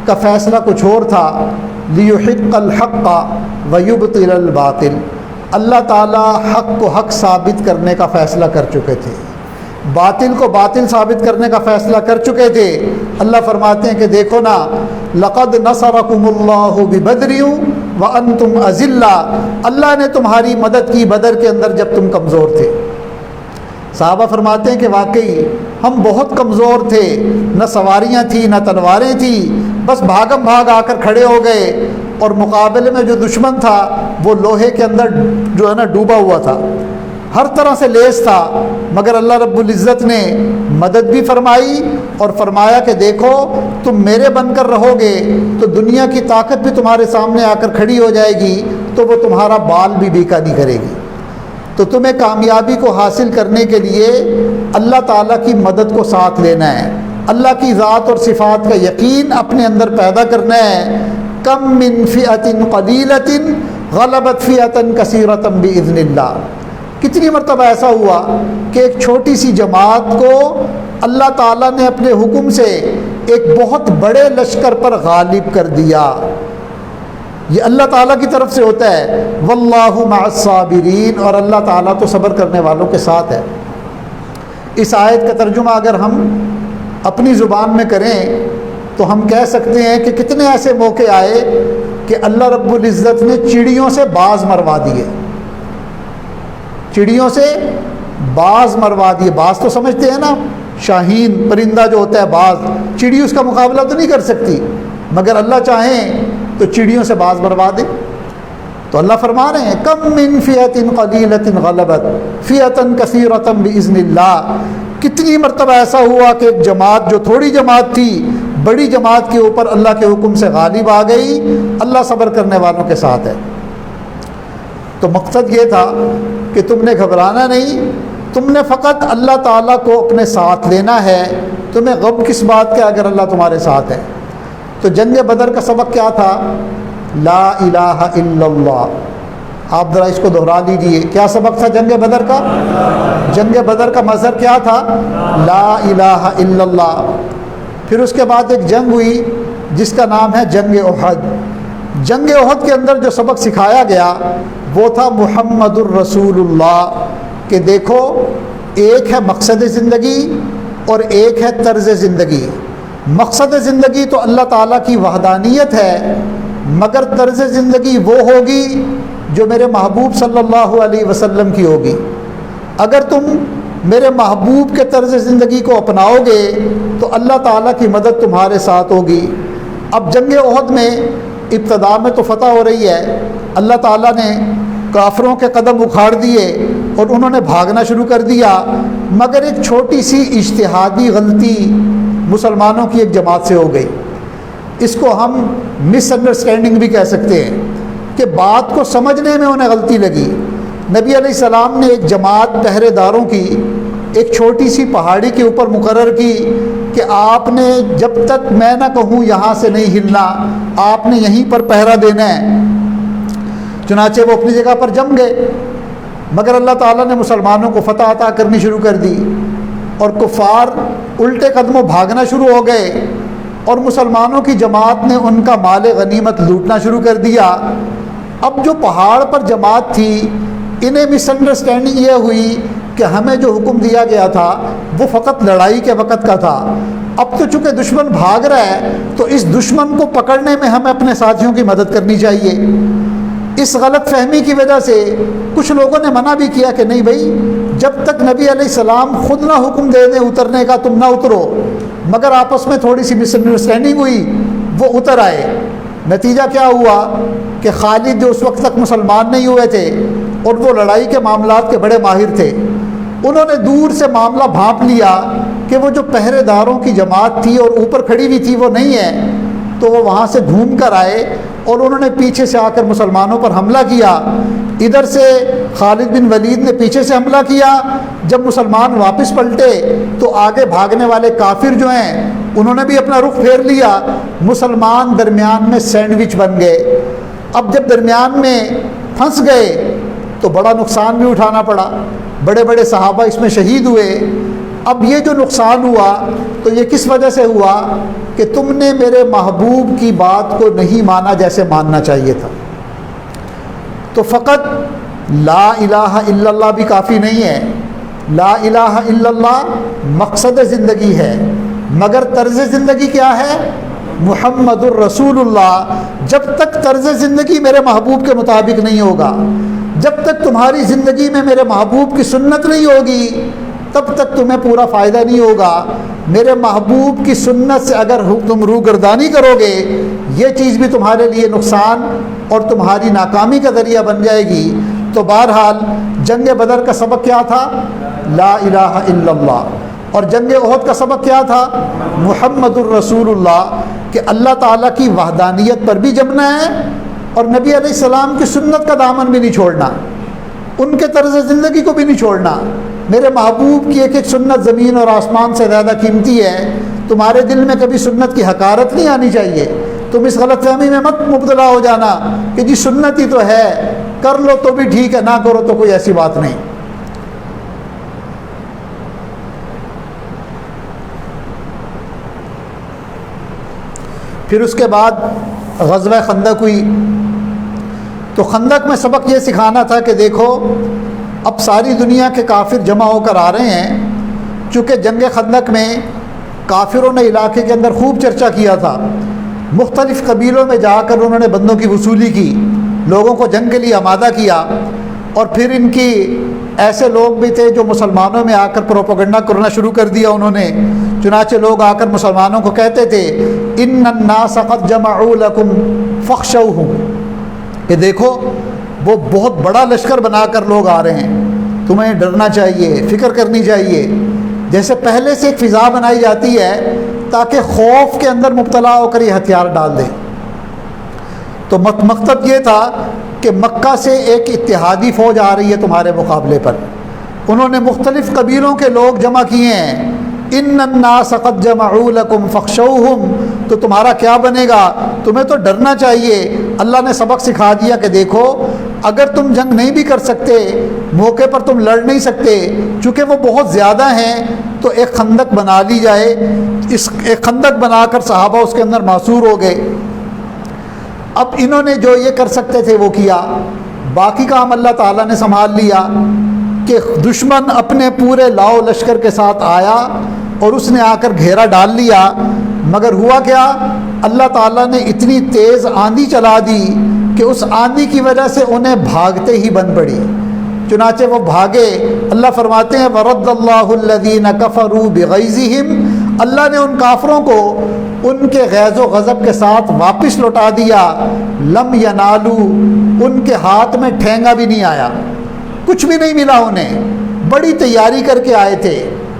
کا فیصلہ کچھ اور تھا، لیحق الحق ویبطل الباطل، اللہ تعالیٰ حق کو حق ثابت کرنے کا فیصلہ کر چکے تھے، باطل کو باطل ثابت کرنے کا فیصلہ کر چکے تھے۔ اللہ فرماتے ہیں کہ دیکھو نا، لقد نصرکم اللہ ببدر وانتم اذلہ، اللہ نے تمہاری مدد کی بدر کے اندر جب تم کمزور تھے۔ صحابہ فرماتے ہیں کہ واقعی ہم بہت کمزور تھے، نہ سواریاں تھیں نہ تلواریں تھیں، بس بھاگم بھاگ آ کر کھڑے ہو گئے، اور مقابلے میں جو دشمن تھا وہ لوہے کے اندر جو ہے نا ڈوبا ہوا تھا، ہر طرح سے لیس تھا، مگر اللہ رب العزت نے مدد بھی فرمائی اور فرمایا کہ دیکھو تم میرے بن کر رہو گے تو دنیا کی طاقت بھی تمہارے سامنے آ کر کھڑی ہو جائے گی، تو وہ تمہارا بال بھی بیکا نہیں کرے گی۔ تو تمہیں کامیابی کو حاصل کرنے کے لیے اللہ تعالیٰ کی مدد کو ساتھ لینا ہے، اللہ کی ذات اور صفات کا یقین اپنے اندر پیدا کرنا ہے۔ کم من فئۃ قلیلۃ غلبت فئۃ کثیرۃ باذن اللہ، کتنی مرتبہ ایسا ہوا کہ ایک چھوٹی سی جماعت کو اللہ تعالیٰ نے اپنے حکم سے ایک بہت بڑے لشکر پر غالب کر دیا۔ یہ اللہ تعالیٰ کی طرف سے ہوتا ہے، واللہ مع الصابرین، اور اللہ تعالیٰ تو صبر کرنے والوں کے ساتھ ہے۔ اس آیت کا ترجمہ اگر ہم اپنی زبان میں کریں تو ہم کہہ سکتے ہیں کہ کتنے ایسے موقع آئے کہ اللہ رب العزت نے چڑیوں سے باز مروا دیے، چڑیوں سے باز مروا دیے۔ باز تو سمجھتے ہیں نا، شاہین پرندہ جو ہوتا ہے باز، چڑی اس کا مقابلہ تو نہیں کر سکتی، مگر اللہ چاہیں تو چڑیوں سے باز مروا دے۔ تو اللہ فرما رہے ہیں کم من فئۃ قلیلۃ غلبت فئۃ کثیرۃ باذن اللہ، کتنی مرتبہ ایسا ہوا کہ ایک جماعت جو تھوڑی جماعت تھی بڑی جماعت کے اوپر اللہ کے حکم سے غالب آ گئی۔ اللہ صبر کرنے والوں کے ساتھ ہے۔ تو مقصد یہ تھا کہ تم نے گھبرانا نہیں، تم نے فقط اللہ تعالیٰ کو اپنے ساتھ لینا ہے۔ تمہیں غم کس بات کا اگر اللہ تمہارے ساتھ ہے؟ تو جنگ بدر کا سبق کیا تھا؟ لا الہ الا اللہ۔ آپ ذرا اس کو دہرا لیجیے، کیا سبق تھا جنگ بدر کا؟ جنگ بدر کا مظہر کیا تھا؟ لا الہ الا اللہ۔ پھر اس کے بعد ایک جنگ ہوئی جس کا نام ہے جنگ احد۔ جنگ احد کے اندر جو سبق سکھایا گیا وہ تھا محمد الرسول اللہ، کہ دیکھو ایک ہے مقصد زندگی اور ایک ہے طرز زندگی۔ مقصد زندگی تو اللہ تعالیٰ کی وحدانیت ہے، مگر طرز زندگی وہ ہوگی جو میرے محبوب صلی اللہ علیہ وسلم کی ہوگی۔ اگر تم میرے محبوب کے طرز زندگی کو اپناؤ گے تو اللہ تعالیٰ کی مدد تمہارے ساتھ ہوگی۔ اب جنگ احد میں ابتدا میں تو فتح ہو رہی ہے، اللہ تعالیٰ نے کافروں کے قدم اکھاڑ دیے اور انہوں نے بھاگنا شروع کر دیا، مگر ایک چھوٹی سی اجتہادی غلطی مسلمانوں کی ایک جماعت سے ہو گئی۔ اس کو ہم مس انڈرسٹینڈنگ بھی کہہ سکتے ہیں کہ بات کو سمجھنے میں انہیں غلطی لگی۔ نبی علیہ السلام نے ایک جماعت پہرے داروں کی ایک چھوٹی سی پہاڑی کے اوپر مقرر کی کہ آپ نے جب تک میں نہ کہوں یہاں سے نہیں ہلنا، آپ نے یہیں پر پہرا دینا ہے۔ چنانچہ وہ اپنی جگہ پر جم گئے، مگر اللہ تعالیٰ نے مسلمانوں کو فتح عطا کرنی شروع کر دی اور کفار الٹے قدموں بھاگنا شروع ہو گئے، اور مسلمانوں کی جماعت نے ان کا مال غنیمت لوٹنا شروع کر دیا۔ اب جو پہاڑ پر جماعت تھی انہیں مس انڈرسٹینڈنگ یہ ہوئی کہ ہمیں جو حکم دیا گیا تھا وہ فقط لڑائی کے وقت کا تھا، اب تو چونکہ دشمن بھاگ رہا ہے تو اس دشمن کو پکڑنے میں ہمیں اپنے ساتھیوں کی مدد کرنی چاہیے۔ اس غلط فہمی کی وجہ سے کچھ لوگوں نے منع بھی کیا کہ نہیں بھائی، جب تک نبی علیہ السلام خود نہ حکم دے دیں اترنے کا تم نہ اترو، مگر آپس میں تھوڑی سی مس انڈرسٹینڈنگ ہوئی، وہ اتر آئے۔ نتیجہ کیا ہوا کہ خالد جو اس وقت تک مسلمان نہیں ہوئے تھے اور وہ لڑائی کے معاملات کے بڑے ماہر تھے، انہوں نے دور سے معاملہ بھانپ لیا کہ وہ جو پہرے داروں کی جماعت تھی اور اوپر کھڑی ہوئی تھی وہ نہیں ہے، تو وہ وہاں سے گھوم کر آئے اور انہوں نے پیچھے سے آ کر مسلمانوں پر حملہ کیا۔ ادھر سے خالد بن ولید نے پیچھے سے حملہ کیا۔ جب مسلمان واپس پلٹے تو آگے بھاگنے والے کافر جو ہیں انہوں نے بھی اپنا رخ پھیر لیا۔ مسلمان درمیان میں سینڈوچ بن گئے۔ اب جب درمیان میں پھنس گئے تو بڑا نقصان بھی اٹھانا پڑا، بڑے بڑے صحابہ اس میں شہید ہوئے۔ اب یہ جو نقصان ہوا تو یہ کس وجہ سے ہوا کہ تم نے میرے محبوب کی بات کو نہیں مانا جیسے ماننا چاہیے تھا۔ تو فقط لا الہ الا اللہ بھی کافی نہیں ہے۔ لا الہ الا اللہ مقصد زندگی ہے، مگر طرز زندگی کیا ہے؟ محمد الرسول اللہ۔ جب تک طرز زندگی میرے محبوب کے مطابق نہیں ہوگا، جب تک تمہاری زندگی میں میرے محبوب کی سنت نہیں ہوگی، تب تک تمہیں پورا فائدہ نہیں ہوگا۔ میرے محبوب کی سنت سے اگر تم روگردانی کرو گے، یہ چیز بھی تمہارے لیے نقصان اور تمہاری ناکامی کا ذریعہ بن جائے گی۔ تو بہرحال جنگ بدر کا سبق کیا تھا؟ لا الہ الا اللہ۔ اور جنگ احد کا سبق کیا تھا؟ محمد الرسول اللہ، کہ اللہ تعالیٰ کی وحدانیت پر بھی جمنا ہے اور نبی علیہ السلام کی سنت کا دامن بھی نہیں چھوڑنا، ان کے طرز زندگی کو بھی نہیں چھوڑنا۔ میرے محبوب کی ایک ایک سنت زمین اور آسمان سے زیادہ قیمتی ہے۔ تمہارے دل میں کبھی سنت کی حقارت نہیں آنی چاہیے۔ تم اس غلط فہمی میں مت مبتلا ہو جانا کہ جی سنت ہی تو ہے، کر لو تو بھی ٹھیک ہے، نہ کرو تو کوئی ایسی بات نہیں۔ پھر اس کے بعد غزوہ خندق ہوئی۔ تو خندق میں سبق یہ سکھانا تھا کہ دیکھو اب ساری دنیا کے کافر جمع ہو کر آ رہے ہیں، چونکہ جنگ خندق میں کافروں نے علاقے کے اندر خوب چرچا کیا تھا، مختلف قبیلوں میں جا کر انہوں نے بندوں کی وصولی کی، لوگوں کو جنگ کے لیے آمادہ کیا، اور پھر ان کی ایسے لوگ بھی تھے جو مسلمانوں میں آ کر پروپیگنڈا کرنا شروع کر دیا انہوں نے۔ چنانچہ لوگ آ کر مسلمانوں کو کہتے تھے ان الناس قد جمعوا لکم فاخشوہم، کہ دیکھو وہ بہت بڑا لشکر بنا کر لوگ آ رہے ہیں، تمہیں ڈرنا چاہیے، فکر کرنی چاہیے۔ جیسے پہلے سے ایک فضا بنائی جاتی ہے تاکہ خوف کے اندر مبتلا ہو کر یہ ہتھیار ڈال دیں۔ تو مقصد یہ تھا کہ مکہ سے ایک اتحادی فوج آ رہی ہے تمہارے مقابلے پر، انہوں نے مختلف قبیلوں کے لوگ جمع کیے ہیں۔ ان الناس قد جمعوا لكم فاخشوهم، تو تمہارا کیا بنے گا؟ تمہیں تو ڈرنا چاہیے۔ اللہ نے سبق سکھا دیا کہ دیکھو اگر تم جنگ نہیں بھی کر سکتے، موقع پر تم لڑ نہیں سکتے، چونکہ وہ بہت زیادہ ہیں، تو ایک خندق بنا لی جائے۔ اس ایک خندق بنا کر صحابہ اس کے اندر معصور ہو گئے۔ اب انہوں نے جو یہ کر سکتے تھے وہ کیا، باقی کام اللہ تعالیٰ نے سنبھال لیا کہ دشمن اپنے پورے لاؤ لشکر کے ساتھ آیا اور اس نے آ کر گھیرا ڈال لیا۔ مگر ہوا کیا؟ اللہ تعالیٰ نے اتنی تیز آندھی چلا دی کہ اس آندھی کی وجہ سے انہیں بھاگتے ہی بن پڑی، چنانچہ وہ بھاگے۔ اللہ فرماتے ہیں وَرَدَّ اللَّهُ الَّذِينَ كَفَرُوا بِغَيْظِهِمْ، اللہ نے ان کافروں کو ان کے غیظ و غضب کے ساتھ واپس لوٹا دیا۔ لم ینالو، ان کے ہاتھ میں ٹھینگا بھی نہیں آیا، کچھ بھی نہیں ملا انہیں۔ بڑی تیاری کر کے آئے تھے،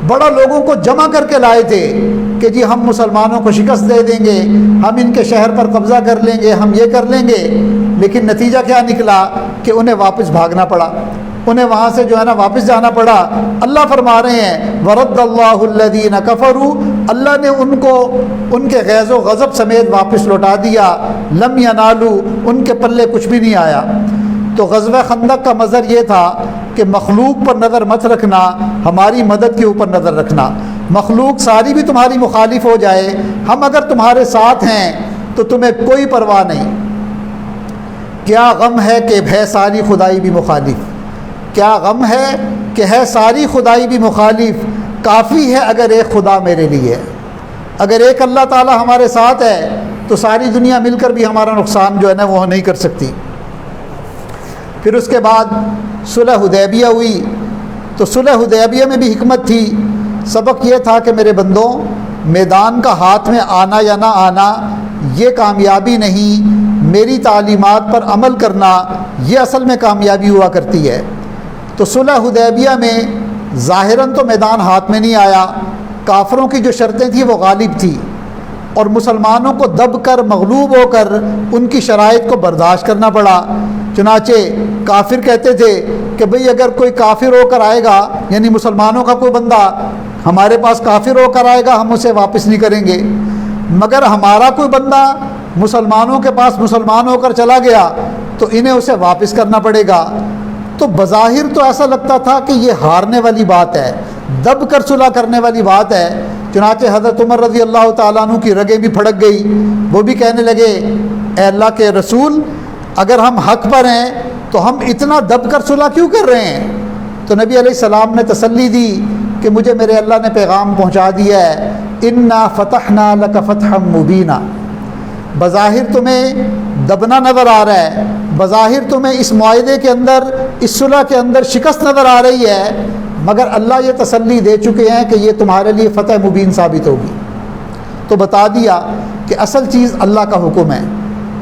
بڑا لوگوں کو جمع کر کے لائے تھے کہ جی ہم مسلمانوں کو شکست دے دیں گے، ہم ان کے شہر پر قبضہ کر لیں گے، ہم یہ کر لیں گے۔ لیکن نتیجہ کیا نکلا کہ انہیں واپس بھاگنا پڑا، انہیں وہاں سے جو ہے نا واپس جانا پڑا۔ اللہ فرما رہے ہیں وَرَدَّ اللَّهُ الَّذِينَ كَفَرُوا، اللہ نے ان کو ان کے غیظ و غضب سمیت واپس لوٹا دیا۔ لم ینالو، ان کے پلے کچھ بھی نہیں آیا۔ تو غزوہ خندق کا مظہر یہ تھا کہ مخلوق پر نظر مت رکھنا، ہماری مدد کے اوپر نظر رکھنا۔ مخلوق ساری بھی تمہاری مخالف ہو جائے، ہم اگر تمہارے ساتھ ہیں تو تمہیں کوئی پرواہ نہیں۔ کیا غم ہے کہ ہے ساری خدائی بھی مخالف، کیا غم ہے کہ ہے ساری خدائی بھی مخالف، کافی ہے اگر ایک خدا میرے لیے ہے۔ اگر ایک اللہ تعالی ہمارے ساتھ ہے تو ساری دنیا مل کر بھی ہمارا نقصان جو ہے نا وہ نہیں کر سکتی۔ پھر اس کے بعد صلح حدیبیہ ہوئی، تو صلح حدیبیہ میں بھی حکمت تھی۔ سبق یہ تھا کہ میرے بندوں، میدان کا ہاتھ میں آنا یا نہ آنا یہ کامیابی نہیں، میری تعلیمات پر عمل کرنا یہ اصل میں کامیابی ہوا کرتی ہے۔ تو صلح حدیبیہ میں ظاہراً تو میدان ہاتھ میں نہیں آیا، کافروں کی جو شرطیں تھیں وہ غالب تھی، اور مسلمانوں کو دب کر مغلوب ہو کر ان کی شرائط کو برداشت کرنا پڑا۔ چنانچہ کافر کہتے تھے کہ بھئی اگر کوئی کافر ہو کر آئے گا، یعنی مسلمانوں کا کوئی بندہ ہمارے پاس کافر ہو کر آئے گا ہم اسے واپس نہیں کریں گے، مگر ہمارا کوئی بندہ مسلمانوں کے پاس مسلمان ہو کر چلا گیا تو انہیں اسے واپس کرنا پڑے گا۔ تو بظاہر تو ایسا لگتا تھا کہ یہ ہارنے والی بات ہے، دب کر صلح کرنے والی بات ہے۔ چنانچہ حضرت عمر رضی اللہ تعالیٰ عنہ کی رگیں بھی پھڑک گئی، وہ بھی کہنے لگے اے اللہ کے رسول، اگر ہم حق پر ہیں تو ہم اتنا دب کر صلح کیوں کر رہے ہیں؟ تو نبی علیہ السلام نے تسلی دی کہ مجھے میرے اللہ نے پیغام پہنچا دیا ہے، انا فتحنا لک فتحا مبینا۔ بظاہر تمہیں دبنا نظر آ رہا ہے، بظاہر تمہیں اس معاہدے کے اندر، اس صلح کے اندر شکست نظر آ رہی ہے، مگر اللہ یہ تسلی دے چکے ہیں کہ یہ تمہارے لیے فتح مبین ثابت ہوگی۔ تو بتا دیا کہ اصل چیز اللہ کا حکم ہے،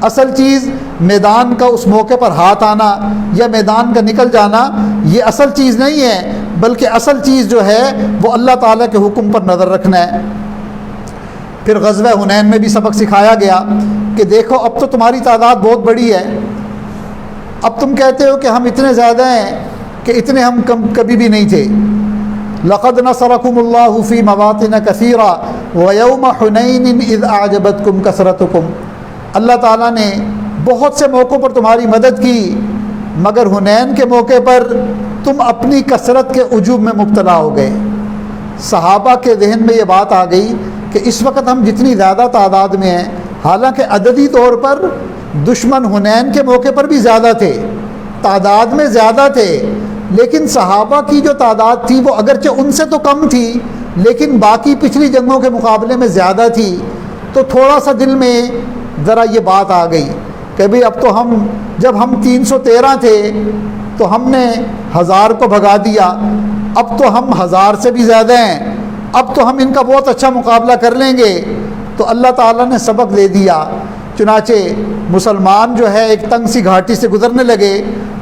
اصل چیز میدان کا اس موقع پر ہاتھ آنا یا میدان کا نکل جانا یہ اصل چیز نہیں ہے، بلکہ اصل چیز جو ہے وہ اللہ تعالیٰ کے حکم پر نظر رکھنا ہے۔ پھر غزوہ حنین میں بھی سبق سکھایا گیا کہ دیکھو اب تو تمہاری تعداد بہت بڑی ہے، اب تم کہتے ہو کہ ہم اتنے زیادہ ہیں کہ اتنے ہم کبھی بھی نہیں تھے۔ لقد نصرکم اللہ فی مواطن کثیرہ ویوم حنین اذ اعجبتکم کثرتکم، اللہ تعالیٰ نے بہت سے موقعوں پر تمہاری مدد کی، مگر حنین کے موقع پر تم اپنی کثرت کے عجوب میں مبتلا ہو گئے۔ صحابہ کے ذہن میں یہ بات آ گئی کہ اس وقت ہم جتنی زیادہ تعداد میں ہیں، حالانکہ عددی طور پر دشمن حنین کے موقع پر بھی زیادہ تھے، تعداد میں زیادہ تھے، لیکن صحابہ کی جو تعداد تھی وہ اگرچہ ان سے تو کم تھی لیکن باقی پچھلی جنگوں کے مقابلے میں زیادہ تھی۔ تو تھوڑا سا دل میں ذرا یہ بات آ گئی کہ بھئی اب تو جب ہم 313 تھے تو ہم نے 1000 کو بھگا دیا، اب تو ہم 1000 سے بھی زیادہ ہیں، اب تو ہم ان کا بہت اچھا مقابلہ کر لیں گے۔ تو اللہ تعالیٰ نے سبق دے دیا، چنانچہ مسلمان جو ہے ایک تنگ سی گھاٹی سے گزرنے لگے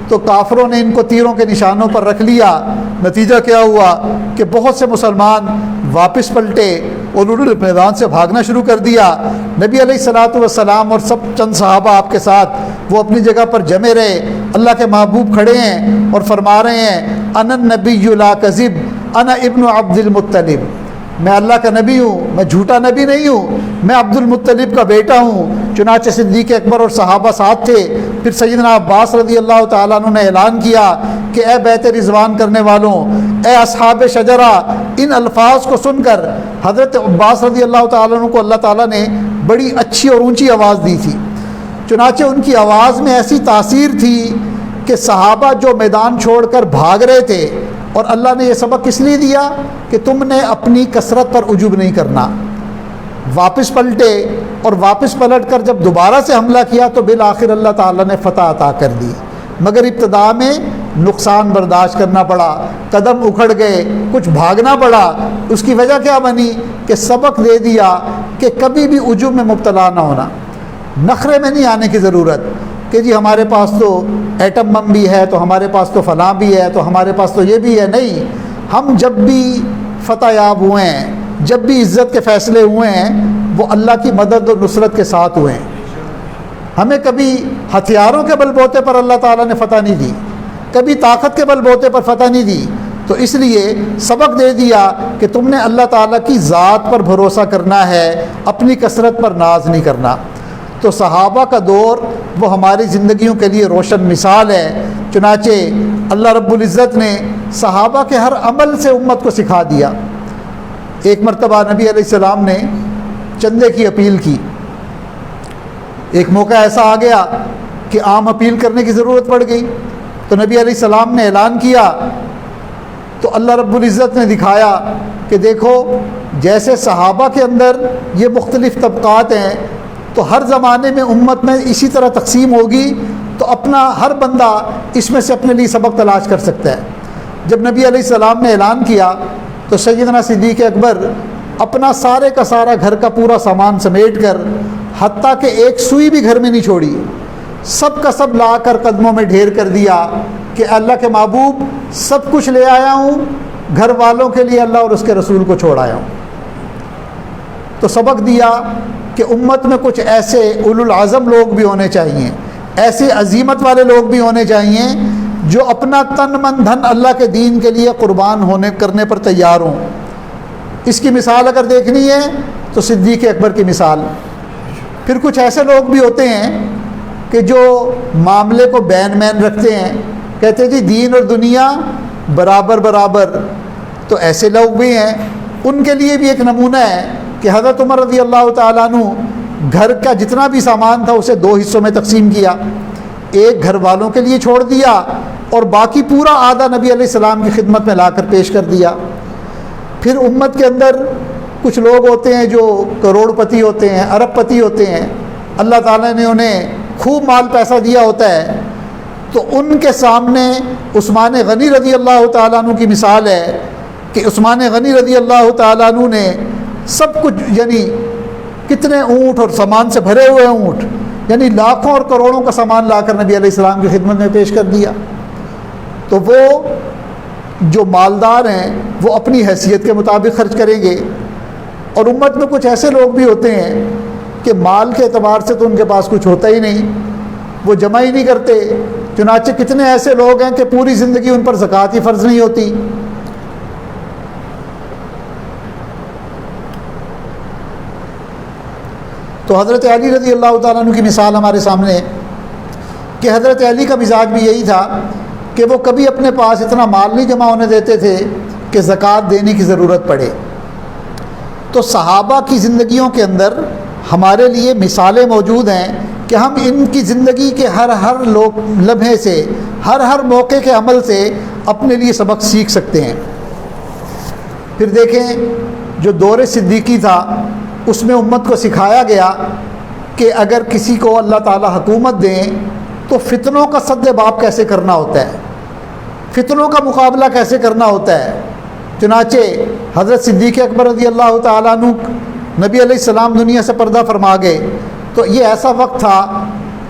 تو کافروں نے ان کو تیروں کے نشانوں پر رکھ لیا۔ نتیجہ کیا ہوا کہ بہت سے مسلمان واپس پلٹے اور انہوں نے میدان سے بھاگنا شروع کر دیا۔ نبی علیہ الصلوۃ والسلام اور سب چند صحابہ آپ کے ساتھ وہ اپنی جگہ پر جمے رہے۔ اللہ کے محبوب کھڑے ہیں اور فرما رہے ہیں انا النبی لا کذب انا ابن عبد المطلب، میں اللہ کا نبی ہوں، میں جھوٹا نبی نہیں ہوں، میں عبد المطلب کا بیٹا ہوں۔ چنانچہ صدیق اکبر اور صحابہ ساتھ تھے۔ پھر سیدنا عباس رضی اللہ تعالیٰ عنہ نے اعلان کیا کہ اے بیت رضوان کرنے والوں، اے اصحاب شجرہ، ان الفاظ کو سن کر حضرت عباس رضی اللہ تعالیٰ عنہ کو اللہ تعالیٰ نے بڑی اچھی اور اونچی آواز دی تھی۔ چنانچہ ان کی آواز میں ایسی تاثیر تھی کہ صحابہ جو میدان چھوڑ کر بھاگ رہے تھے، اور اللہ نے یہ سبق کس لیے دیا کہ تم نے اپنی کثرت پر عجب نہیں کرنا، واپس پلٹے، اور واپس پلٹ کر جب دوبارہ سے حملہ کیا تو بالآخر اللہ تعالیٰ نے فتح عطا کر دی، مگر ابتدا میں نقصان برداشت کرنا پڑا، قدم اکھڑ گئے، کچھ بھاگنا پڑا۔ اس کی وجہ کیا بنی کہ سبق دے دیا کہ کبھی بھی عجب میں مبتلا نہ ہونا، نخرے میں نہیں آنے کی ضرورت کہ جی ہمارے پاس تو ایٹم بم بھی ہے تو ہمارے پاس تو فلاں بھی ہے تو ہمارے پاس تو یہ بھی ہے۔ نہیں، ہم جب بھی فتح یاب ہوئے ہیں، جب بھی عزت کے فیصلے ہوئے ہیں، وہ اللہ کی مدد اور نصرت کے ساتھ ہوئے ہیں۔ ہمیں کبھی ہتھیاروں کے بل بوتے پر اللہ تعالیٰ نے فتح نہیں دی، کبھی طاقت کے بل بوتے پر فتح نہیں دی، تو اس لیے سبق دے دیا کہ تم نے اللہ تعالیٰ کی ذات پر بھروسہ کرنا ہے، اپنی کثرت پر ناز نہیں کرنا۔ تو صحابہ کا دور وہ ہماری زندگیوں کے لیے روشن مثال ہے۔ چنانچہ اللہ رب العزت نے صحابہ کے ہر عمل سے امت کو سکھا دیا۔ ایک مرتبہ نبی علیہ السلام نے چندے کی اپیل کی، ایک موقع ایسا آ گیا کہ عام اپیل کرنے کی ضرورت پڑ گئی، تو نبی علیہ السلام نے اعلان کیا، تو اللہ رب العزت نے دکھایا کہ دیکھو جیسے صحابہ کے اندر یہ مختلف طبقات ہیں، تو ہر زمانے میں امت میں اسی طرح تقسیم ہوگی، تو اپنا ہر بندہ اس میں سے اپنے لیے سبق تلاش کر سکتا ہے۔ جب نبی علیہ السلام نے اعلان کیا تو سیدنا صدیق اکبر اپنا سارے کا سارا گھر کا پورا سامان سمیٹ کر، حتیٰ کہ ایک سوئی بھی گھر میں نہیں چھوڑی، سب کا سب لا کر قدموں میں ڈھیر کر دیا کہ اللہ کے محبوب سب کچھ لے آیا ہوں، گھر والوں کے لیے اللہ اور اس کے رسول کو چھوڑ آیا ہوں۔ تو سبق دیا کہ امت میں کچھ ایسے اولو العزم لوگ بھی ہونے چاہیے، ایسے عزیمت والے لوگ بھی ہونے چاہیے جو اپنا تن من دھن اللہ کے دین کے لیے قربان کرنے پر تیار ہوں۔ اس کی مثال اگر دیکھنی ہے تو صدیق اکبر کی مثال۔ پھر کچھ ایسے لوگ بھی ہوتے ہیں کہ جو معاملے کو بین مین رکھتے ہیں، کہتے ہیں جی دین اور دنیا برابر برابر، تو ایسے لوگ بھی ہیں۔ ان کے لیے بھی ایک نمونہ ہے کہ حضرت عمر رضی اللہ تعالیٰ عنہ گھر کا جتنا بھی سامان تھا اسے 2 حصوں میں تقسیم کیا، ایک گھر والوں کے لیے چھوڑ دیا اور باقی پورا آدھا نبی علیہ السلام کی خدمت میں لا کر پیش کر دیا۔ پھر امت کے اندر کچھ لوگ ہوتے ہیں جو کروڑ پتی ہوتے ہیں، ارب پتی ہوتے ہیں، اللہ تعالیٰ نے انہیں خوب مال پیسہ دیا ہوتا ہے، تو ان کے سامنے عثمان غنی رضی اللہ تعالیٰ عنہ کی مثال ہے کہ عثمان غنی رضی اللہ تعالیٰ عنہ نے سب کچھ، یعنی کتنے اونٹ اور سامان سے بھرے ہوئے اونٹ، یعنی لاکھوں اور کروڑوں کا سامان لا کر نبی علیہ السلام کی خدمت میں پیش کر دیا۔ تو وہ جو مالدار ہیں وہ اپنی حیثیت کے مطابق خرچ کریں گے، اور امت میں کچھ ایسے لوگ بھی ہوتے ہیں کہ مال کے اعتبار سے تو ان کے پاس کچھ ہوتا ہی نہیں، وہ جمع ہی نہیں کرتے۔ چنانچہ کتنے ایسے لوگ ہیں کہ پوری زندگی ان پر زکوٰۃ ہی فرض نہیں ہوتی۔ تو حضرت علی رضی اللہ تعالیٰ عنہ کی مثال ہمارے سامنے ہے کہ حضرت علی کا مزاج بھی یہی تھا کہ وہ کبھی اپنے پاس اتنا مال نہیں جمع ہونے دیتے تھے کہ زکوٰۃ دینے کی ضرورت پڑے۔ تو صحابہ کی زندگیوں کے اندر ہمارے لیے مثالیں موجود ہیں کہ ہم ان کی زندگی کے ہر لمحے سے، ہر موقع کے عمل سے اپنے لیے سبق سیکھ سکتے ہیں۔ پھر دیکھیں جو دور صدیقی تھا اس میں امت کو سکھایا گیا کہ اگر کسی کو اللہ تعالیٰ حکومت دیں تو فتنوں کا سد باب کیسے کرنا ہوتا ہے، فتنوں کا مقابلہ کیسے کرنا ہوتا ہے۔ چنانچہ حضرت صدیق اکبر رضی اللہ تعالیٰ عنہ، نبی علیہ السلام دنیا سے پردہ فرما گئے، تو یہ ایسا وقت تھا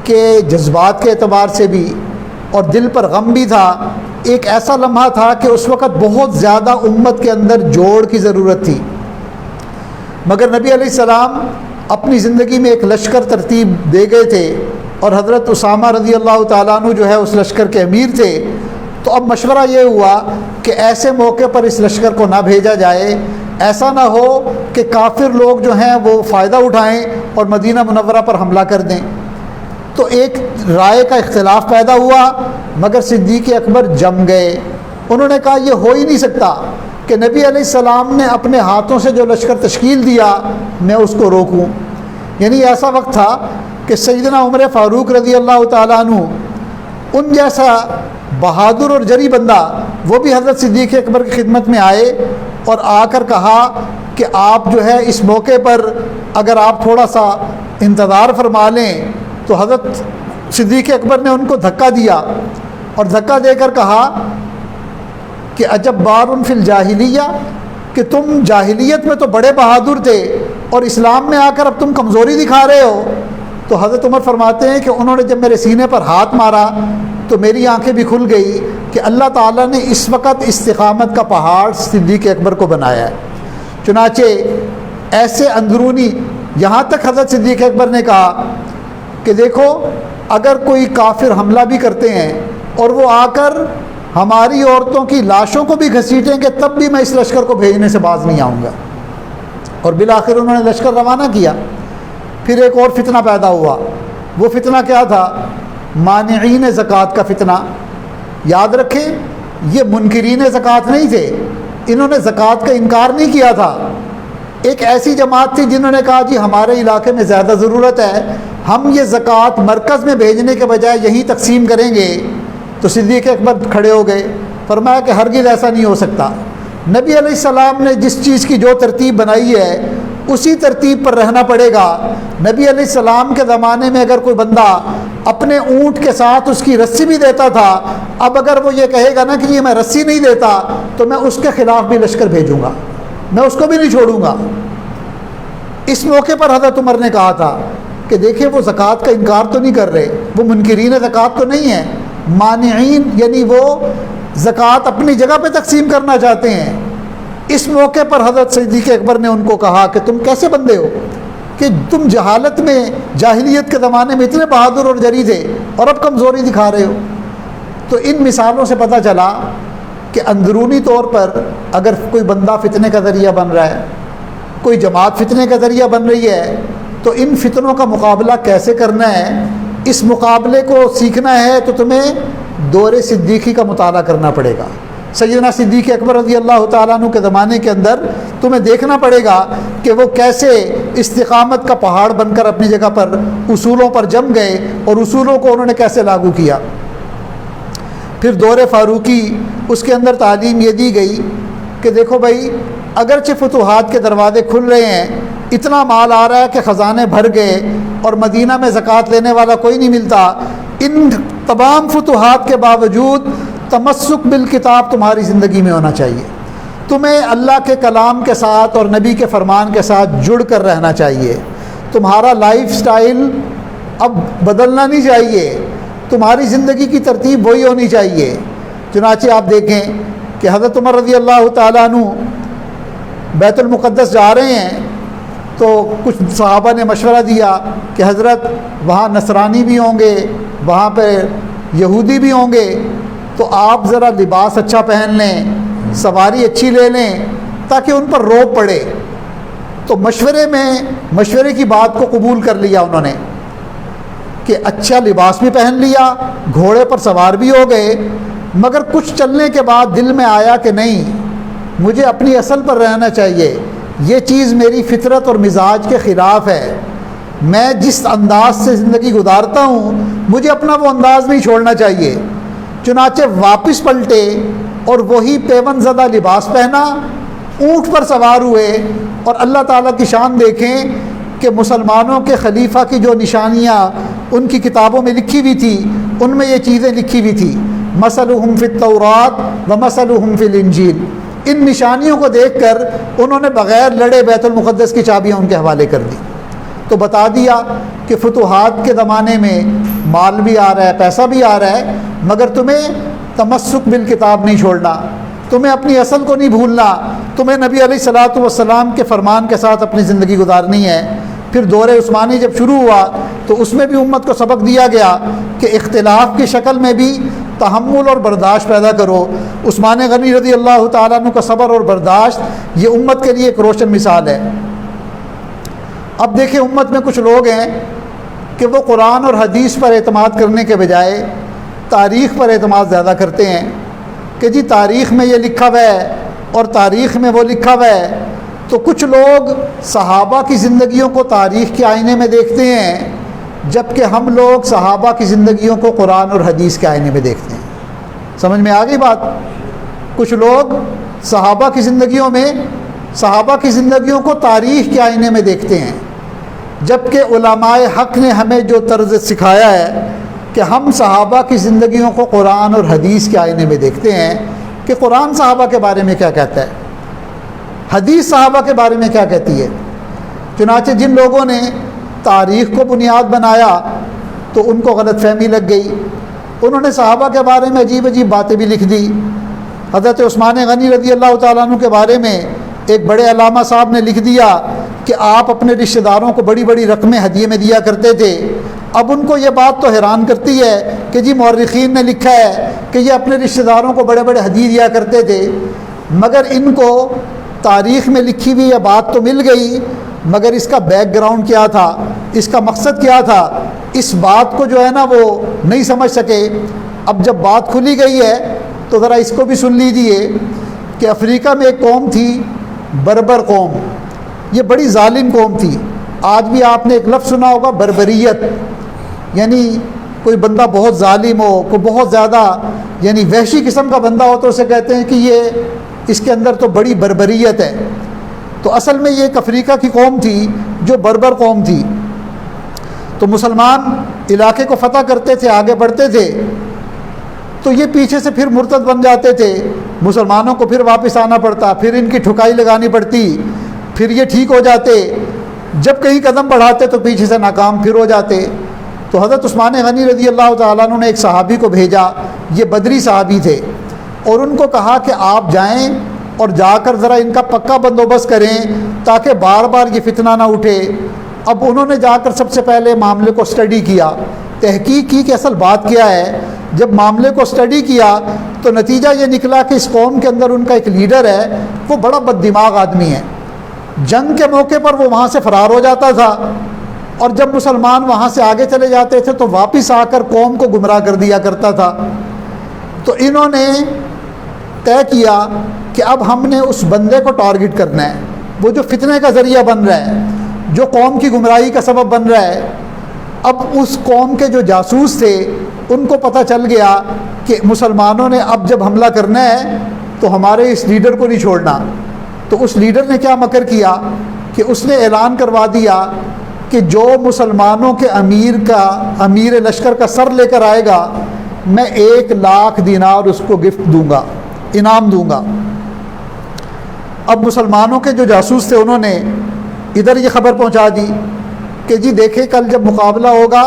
کہ جذبات کے اعتبار سے بھی اور دل پر غم بھی تھا. ایک ایسا لمحہ تھا کہ اس وقت بہت زیادہ امت کے اندر جوڑ کی ضرورت تھی، مگر نبی علیہ السلام اپنی زندگی میں ایک لشکر ترتیب دے گئے تھے اور حضرت اسامہ رضی اللہ تعالیٰ عنہ جو ہے اس لشکر کے امیر تھے. تو اب مشورہ یہ ہوا کہ ایسے موقع پر اس لشکر کو نہ بھیجا جائے، ایسا نہ ہو کہ کافر لوگ جو ہیں وہ فائدہ اٹھائیں اور مدینہ منورہ پر حملہ کر دیں. تو ایک رائے کا اختلاف پیدا ہوا، مگر صدیق اکبر جم گئے. انہوں نے کہا یہ ہو ہی نہیں سکتا کہ نبی علیہ السلام نے اپنے ہاتھوں سے جو لشکر تشکیل دیا میں اس کو روکوں. یعنی ایسا وقت تھا کہ سیدنا عمر فاروق رضی اللہ تعالیٰ عنہ، ان جیسا بہادر اور جری بندہ، وہ بھی حضرت صدیق اکبر کی خدمت میں آئے اور آ کر کہا کہ آپ جو ہے اس موقع پر اگر آپ تھوڑا سا انتظار فرما لیں. تو حضرت صدیق اکبر نے ان کو دھکا دیا اور دھکا دے کر کہا کہ عجب بار فی الجاہلیہ، کہ تم جاہلیت میں تو بڑے بہادر تھے اور اسلام میں آ کر اب تم کمزوری دکھا رہے ہو. تو حضرت عمر فرماتے ہیں کہ انہوں نے جب میرے سینے پر ہاتھ مارا تو میری آنکھیں بھی کھل گئی کہ اللہ تعالیٰ نے اس وقت استقامت کا پہاڑ صدیق اکبر کو بنایا ہے. چنانچہ ایسے اندرونی، یہاں تک حضرت صدیق اکبر نے کہا کہ دیکھو اگر کوئی کافر حملہ بھی کرتے ہیں اور وہ آ کر ہماری عورتوں کی لاشوں کو بھی گھسیٹیں گے تب بھی میں اس لشکر کو بھیجنے سے باز نہیں آؤں گا. اور بالآخر انہوں نے لشکر روانہ کیا. پھر ایک اور فتنہ پیدا ہوا. وہ فتنہ کیا تھا؟ مانعین زکوٰۃ کا فتنہ. یاد رکھیں یہ منکرین زکوٰۃ نہیں تھے، انہوں نے زکوٰۃ کا انکار نہیں کیا تھا. ایک ایسی جماعت تھی جنہوں نے کہا جی ہمارے علاقے میں زیادہ ضرورت ہے، ہم یہ زکوٰۃ مرکز میں بھیجنے کے بجائے یہیں تقسیم کریں گے. تو صدیق اکبر کھڑے ہو گئے، فرمایا کہ ہرگز ایسا نہیں ہو سکتا. نبی علیہ السلام نے جس چیز کی جو ترتیب بنائی ہے اسی ترتیب پر رہنا پڑے گا. نبی علیہ السلام کے زمانے میں اگر کوئی بندہ اپنے اونٹ کے ساتھ اس کی رسی بھی دیتا تھا، اب اگر وہ یہ کہے گا نا کہ یہ میں رسی نہیں دیتا تو میں اس کے خلاف بھی لشکر بھیجوں گا، میں اس کو بھی نہیں چھوڑوں گا. اس موقع پر حضرت عمر نے کہا تھا کہ دیکھیں وہ زکوٰۃ کا انکار تو نہیں کر رہے، وہ منکرین زکوٰۃ تو نہیں ہیں، مانعین یعنی وہ زکوٰۃ اپنی جگہ پہ تقسیم کرنا چاہتے ہیں. اس موقع پر حضرت صدیق اکبر نے ان کو کہا کہ تم کیسے بندے ہو کہ تم جہالت میں جاہلیت کے زمانے میں اتنے بہادر اور جری تھے اور اب کمزوری دکھا رہے ہو. تو ان مثالوں سے پتہ چلا کہ اندرونی طور پر اگر کوئی بندہ فتنے کا ذریعہ بن رہا ہے، کوئی جماعت فتنے کا ذریعہ بن رہی ہے، تو ان فتنوں کا مقابلہ کیسے کرنا ہے، اس مقابلے کو سیکھنا ہے تو تمہیں دور صدیقی کا مطالعہ کرنا پڑے گا. سیدنا صدیق اکبر رضی اللہ تعالیٰ عنہ کے زمانے کے اندر تمہیں دیکھنا پڑے گا کہ وہ کیسے استقامت کا پہاڑ بن کر اپنی جگہ پر اصولوں پر جم گئے اور اصولوں کو انہوں نے کیسے لاگو کیا. پھر دور فاروقی، اس کے اندر تعلیم یہ دی گئی کہ دیکھو بھائی اگرچہ فتوحات کے دروازے کھل رہے ہیں، اتنا مال آ رہا ہے کہ خزانے بھر گئے اور مدینہ میں زکوٰۃ لینے والا کوئی نہیں ملتا، ان تمام فتوحات کے باوجود تمسک بالکتاب تمہاری زندگی میں ہونا چاہیے. تمہیں اللہ کے کلام کے ساتھ اور نبی کے فرمان کے ساتھ جڑ کر رہنا چاہیے. تمہارا لائف سٹائل اب بدلنا نہیں چاہیے، تمہاری زندگی کی ترتیب وہی ہونی چاہیے. چنانچہ آپ دیکھیں کہ حضرت عمر رضی اللہ تعالیٰ عنہ بیت المقدس جا رہے ہیں تو کچھ صحابہ نے مشورہ دیا کہ حضرت وہاں نصرانی بھی ہوں گے، وہاں پہ یہودی بھی ہوں گے، تو آپ ذرا لباس اچھا پہن لیں، سواری اچھی لے لیں تاکہ ان پر روب پڑے. تو مشورے کی بات کو قبول کر لیا انہوں نے کہ اچھا لباس بھی پہن لیا، گھوڑے پر سوار بھی ہو گئے. مگر کچھ چلنے کے بعد دل میں آیا کہ نہیں، مجھے اپنی اصل پر رہنا چاہیے، یہ چیز میری فطرت اور مزاج کے خلاف ہے. میں جس انداز سے زندگی گزارتا ہوں مجھے اپنا وہ انداز نہیں چھوڑنا چاہیے. چنانچہ واپس پلٹے اور وہی پیون زدہ لباس پہنا، اونٹ پر سوار ہوئے. اور اللہ تعالیٰ کی شان دیکھیں کہ مسلمانوں کے خلیفہ کی جو نشانیاں ان کی کتابوں میں لکھی ہوئی تھی ان میں یہ چیزیں لکھی ہوئی تھی، مثلہم فی التوراۃ ومثلہم فی الانجیل. ان نشانیوں کو دیکھ کر انہوں نے بغیر لڑے بیت المقدس کی چابیاں ان کے حوالے کر دی. تو بتا دیا کہ فتوحات کے زمانے میں مال بھی آ رہا ہے، پیسہ بھی آ رہا ہے، مگر تمہیں تمسک بالکتاب نہیں چھوڑنا، تمہیں اپنی اصل کو نہیں بھولنا، تمہیں نبی علیہ الصلوۃ والسلام کے فرمان کے ساتھ اپنی زندگی گزارنی ہے۔ پھر دور عثمانی جب شروع ہوا تو اس میں بھی امت کو سبق دیا گیا کہ اختلاف کی شکل میں بھی تحمل اور برداشت پیدا کرو۔ عثمان غنی رضی اللہ تعالیٰ عنہ کا صبر اور برداشت یہ امت کے لیے ایک روشن مثال ہے۔ اب دیکھیں امت میں کچھ لوگ ہیں کہ وہ قرآن اور حدیث پر اعتماد کرنے کے بجائے تاریخ پر اعتماد زیادہ کرتے ہیں کہ جی تاریخ میں یہ لکھا ہوا ہے اور تاریخ میں وہ لکھا ہوا ہے۔ تو کچھ لوگ صحابہ کی زندگیوں کو تاریخ کے آئینے میں دیکھتے ہیں، جبکہ ہم لوگ صحابہ کی زندگیوں کو قرآن اور حدیث کے آئینے میں دیکھتے ہیں۔ سمجھ میں آ گئی بات؟ کچھ لوگ صحابہ کی زندگیوں کو تاریخ کے آئینے میں دیکھتے ہیں، جبکہ علماء حق نے ہمیں جو طرز سکھایا ہے کہ ہم صحابہ کی زندگیوں کو قرآن اور حدیث کے آئینے میں دیکھتے ہیں کہ قرآن صحابہ کے بارے میں کیا کہتا ہے، حدیث صحابہ کے بارے میں کیا کہتی ہے۔ چنانچہ جن لوگوں نے تاریخ کو بنیاد بنایا تو ان کو غلط فہمی لگ گئی، انہوں نے صحابہ کے بارے میں عجیب عجیب باتیں بھی لکھ دی۔ حضرت عثمان غنی رضی اللہ تعالیٰ عنہ کے بارے میں ایک بڑے علامہ صاحب نے لکھ دیا کہ آپ اپنے رشتہ داروں کو بڑی بڑی رقمیں ہدیے میں دیا کرتے تھے۔ اب ان کو یہ بات تو حیران کرتی ہے کہ جی مورخین نے لکھا ہے کہ یہ اپنے رشتہ داروں کو بڑے بڑے ہدیے دیا کرتے تھے، مگر ان کو تاریخ میں لکھی ہوئی یہ بات تو مل گئی، مگر اس کا بیک گراؤنڈ کیا تھا، اس کا مقصد کیا تھا، اس بات کو جو ہے نا وہ نہیں سمجھ سکے۔ اب جب بات کھلی گئی ہے تو ذرا اس کو بھی سن لیجئے کہ افریقہ میں ایک قوم تھی بربر قوم، یہ بڑی ظالم قوم تھی۔ آج بھی آپ نے ایک لفظ سنا ہوگا بربریت، یعنی کوئی بندہ بہت ظالم ہو، کوئی بہت زیادہ یعنی وحشی قسم کا بندہ ہو تو اسے کہتے ہیں کہ یہ اس کے اندر تو بڑی بربریت ہے۔ تو اصل میں یہ ایک افریقہ کی قوم تھی جو بربر قوم تھی۔ تو مسلمان علاقے کو فتح کرتے تھے، آگے بڑھتے تھے، تو یہ پیچھے سے پھر مرتد بن جاتے تھے، مسلمانوں کو پھر واپس آنا پڑتا، پھر ان کی ٹھکائی لگانی پڑتی، پھر یہ ٹھیک ہو جاتے، جب کہیں قدم بڑھاتے تو پیچھے سے ناکام پھر ہو جاتے۔ تو حضرت عثمان غنی رضی اللہ تعالیٰ عنہ نے ایک صحابی کو بھیجا، یہ بدری صحابی تھے، اور ان کو کہا کہ آپ جائیں اور جا کر ذرا ان کا پکا بندوبست کریں تاکہ بار بار یہ فتنہ نہ اٹھے۔ اب انہوں نے جا کر سب سے پہلے معاملے کو اسٹڈی کیا، تحقیق کی کہ اصل بات کیا ہے۔ جب معاملے کو اسٹڈی کیا تو نتیجہ یہ نکلا کہ اس قوم کے اندر ان کا ایک لیڈر ہے، وہ بڑا بد دماغ آدمی ہے۔ جنگ کے موقع پر وہ وہاں سے فرار ہو جاتا تھا، اور جب مسلمان وہاں سے آگے چلے جاتے تھے تو واپس آ کر قوم کو گمراہ کر دیا کرتا تھا۔ تو انہوں نے طے کیا کہ اب ہم نے اس بندے کو ٹارگٹ کرنا ہے، وہ جو فتنے کا ذریعہ بن رہا ہے، جو قوم کی گمراہی کا سبب بن رہا ہے۔ اب اس قوم کے جو جاسوس تھے ان کو پتہ چل گیا کہ مسلمانوں نے اب جب حملہ کرنا ہے تو ہمارے اس لیڈر کو نہیں چھوڑنا۔ تو اس لیڈر نے کیا مکر کیا کہ اس نے اعلان کروا دیا کہ جو مسلمانوں کے امیر لشکر کا سر لے کر آئے گا میں 1,00,000 دینار اس کو گفٹ دوں گا، انعام دوں گا۔ اب مسلمانوں کے جو جاسوس تھے انہوں نے ادھر یہ خبر پہنچا دی کہ جی دیکھیں کل جب مقابلہ ہوگا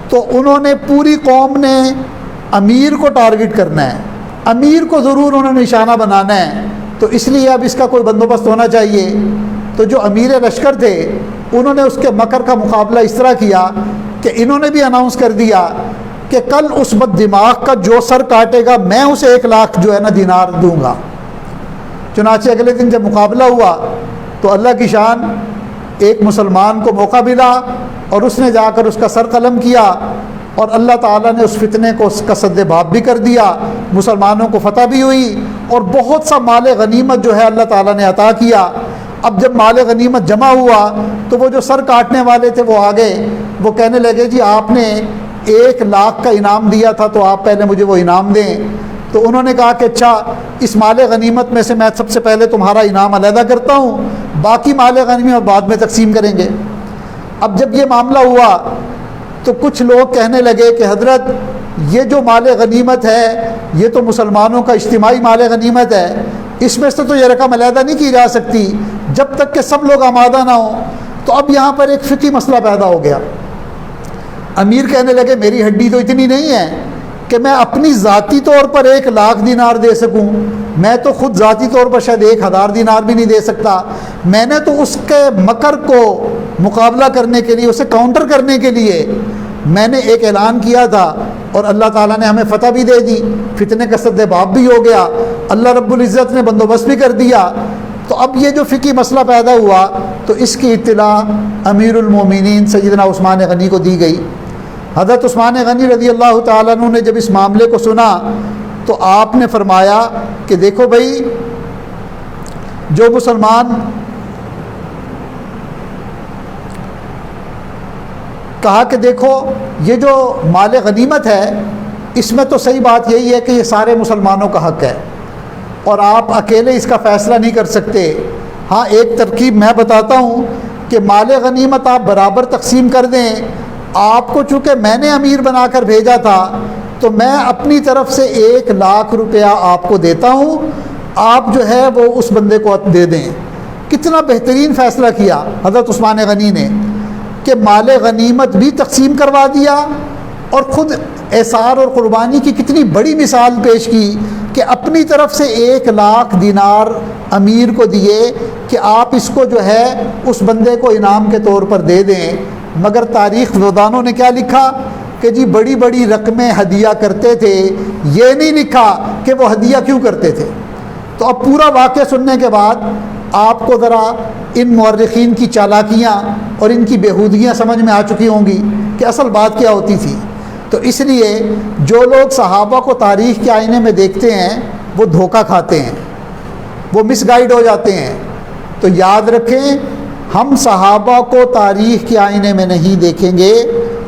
تو انہوں نے پوری قوم نے امیر کو ٹارگٹ کرنا ہے، امیر کو ضرور انہوں نے نشانہ بنانا ہے، تو اس لیے اب اس کا کوئی بندوبست ہونا چاہیے۔ تو جو امیر لشکر تھے انہوں نے اس کے مکر کا مقابلہ اس طرح کیا کہ انہوں نے بھی اناؤنس کر دیا کہ کل اس بد دماغ کا جو سر کاٹے گا میں اسے 1,00,000 جو ہے نا دینار دوں گا۔ چنانچہ اگلے دن جب مقابلہ ہوا تو اللہ کی شان ایک مسلمان کو موقع ملا اور اس نے جا کر اس کا سر قلم کیا، اور اللہ تعالیٰ نے اس فتنے کو اس کا سد باب بھی کر دیا، مسلمانوں کو فتح بھی ہوئی، اور بہت سا مال غنیمت جو ہے اللہ تعالیٰ نے عطا کیا۔ اب جب مال غنیمت جمع ہوا تو وہ جو سر کاٹنے والے تھے وہ آگے، وہ کہنے لگے جی آپ نے 1,00,000 کا انعام دیا تھا تو آپ پہلے مجھے وہ انعام دیں۔ تو انہوں نے کہا کہ اچھا اس مال غنیمت میں سے میں سب سے پہلے تمہارا انعام علیحدہ کرتا ہوں، باقی مال غنیمت بعد میں تقسیم کریں گے۔ اب جب یہ معاملہ ہوا تو کچھ لوگ کہنے لگے کہ حضرت یہ جو مال غنیمت ہے یہ تو مسلمانوں کا اجتماعی مال غنیمت ہے، اس میں سے تو یہ رقم علیحدہ نہیں کی جا سکتی جب تک کہ سب لوگ آمادہ نہ ہوں۔ تو اب یہاں پر ایک فقہی مسئلہ پیدا ہو گیا امیر کہنے لگے میری ہڈی تو اتنی نہیں ہے کہ میں اپنی ذاتی طور پر 1,00,000 دینار دے سکوں، میں تو خود ذاتی طور پر شاید 1,000 دینار بھی نہیں دے سکتا، میں نے تو اس کے مکر کو مقابلہ کرنے کے لیے، اسے کاؤنٹر کرنے کے لیے میں نے ایک اعلان کیا تھا، اور اللہ تعالیٰ نے ہمیں فتح بھی دے دی، فتنے کا سدباب بھی ہو گیا، اللہ رب العزت نے بندوبست بھی کر دیا۔ تو اب یہ جو فقہی مسئلہ پیدا ہوا تو اس کی اطلاع امیر المومنین سیدنا عثمان غنی کو دی گئی۔ حضرت عثمان غنی رضی اللہ تعالیٰ عنہ نے جب اس معاملے کو سنا تو آپ نے فرمایا کہ دیکھو بھائی، جو مسلمان، کہا کہ دیکھو یہ جو مال غنیمت ہے اس میں تو صحیح بات یہی ہے کہ یہ سارے مسلمانوں کا حق ہے اور آپ اکیلے اس کا فیصلہ نہیں کر سکتے۔ ہاں ایک ترکیب میں بتاتا ہوں کہ مال غنیمت آپ برابر تقسیم کر دیں، آپ کو چونکہ میں نے امیر بنا کر بھیجا تھا تو میں اپنی طرف سے 1,00,000 روپیہ آپ کو دیتا ہوں، آپ جو ہے وہ اس بندے کو دے دیں۔ کتنا بہترین فیصلہ کیا حضرت عثمان غنی نے کہ مال غنیمت بھی تقسیم کروا دیا، اور خود احسار اور قربانی کی کتنی بڑی مثال پیش کی کہ اپنی طرف سے 1,00,000 دینار امیر کو دیے کہ آپ اس کو جو ہے اس بندے کو انعام کے طور پر دے دیں۔ مگر تاریخ دانوں نے کیا لکھا کہ جی بڑی بڑی رقمیں ہدیہ کرتے تھے، یہ نہیں لکھا کہ وہ ہدیہ کیوں کرتے تھے۔ تو اب پورا واقعہ سننے کے بعد آپ کو ذرا ان مورخین کی چالاکیاں اور ان کی بےہودگیاں سمجھ میں آ چکی ہوں گی کہ اصل بات کیا ہوتی تھی۔ تو اس لیے جو لوگ صحابہ کو تاریخ کے آئینے میں دیکھتے ہیں وہ دھوکہ کھاتے ہیں، وہ مس گائیڈ ہو جاتے ہیں۔ تو یاد رکھیں، ہم صحابہ کو تاریخ کے آئینے میں نہیں دیکھیں گے،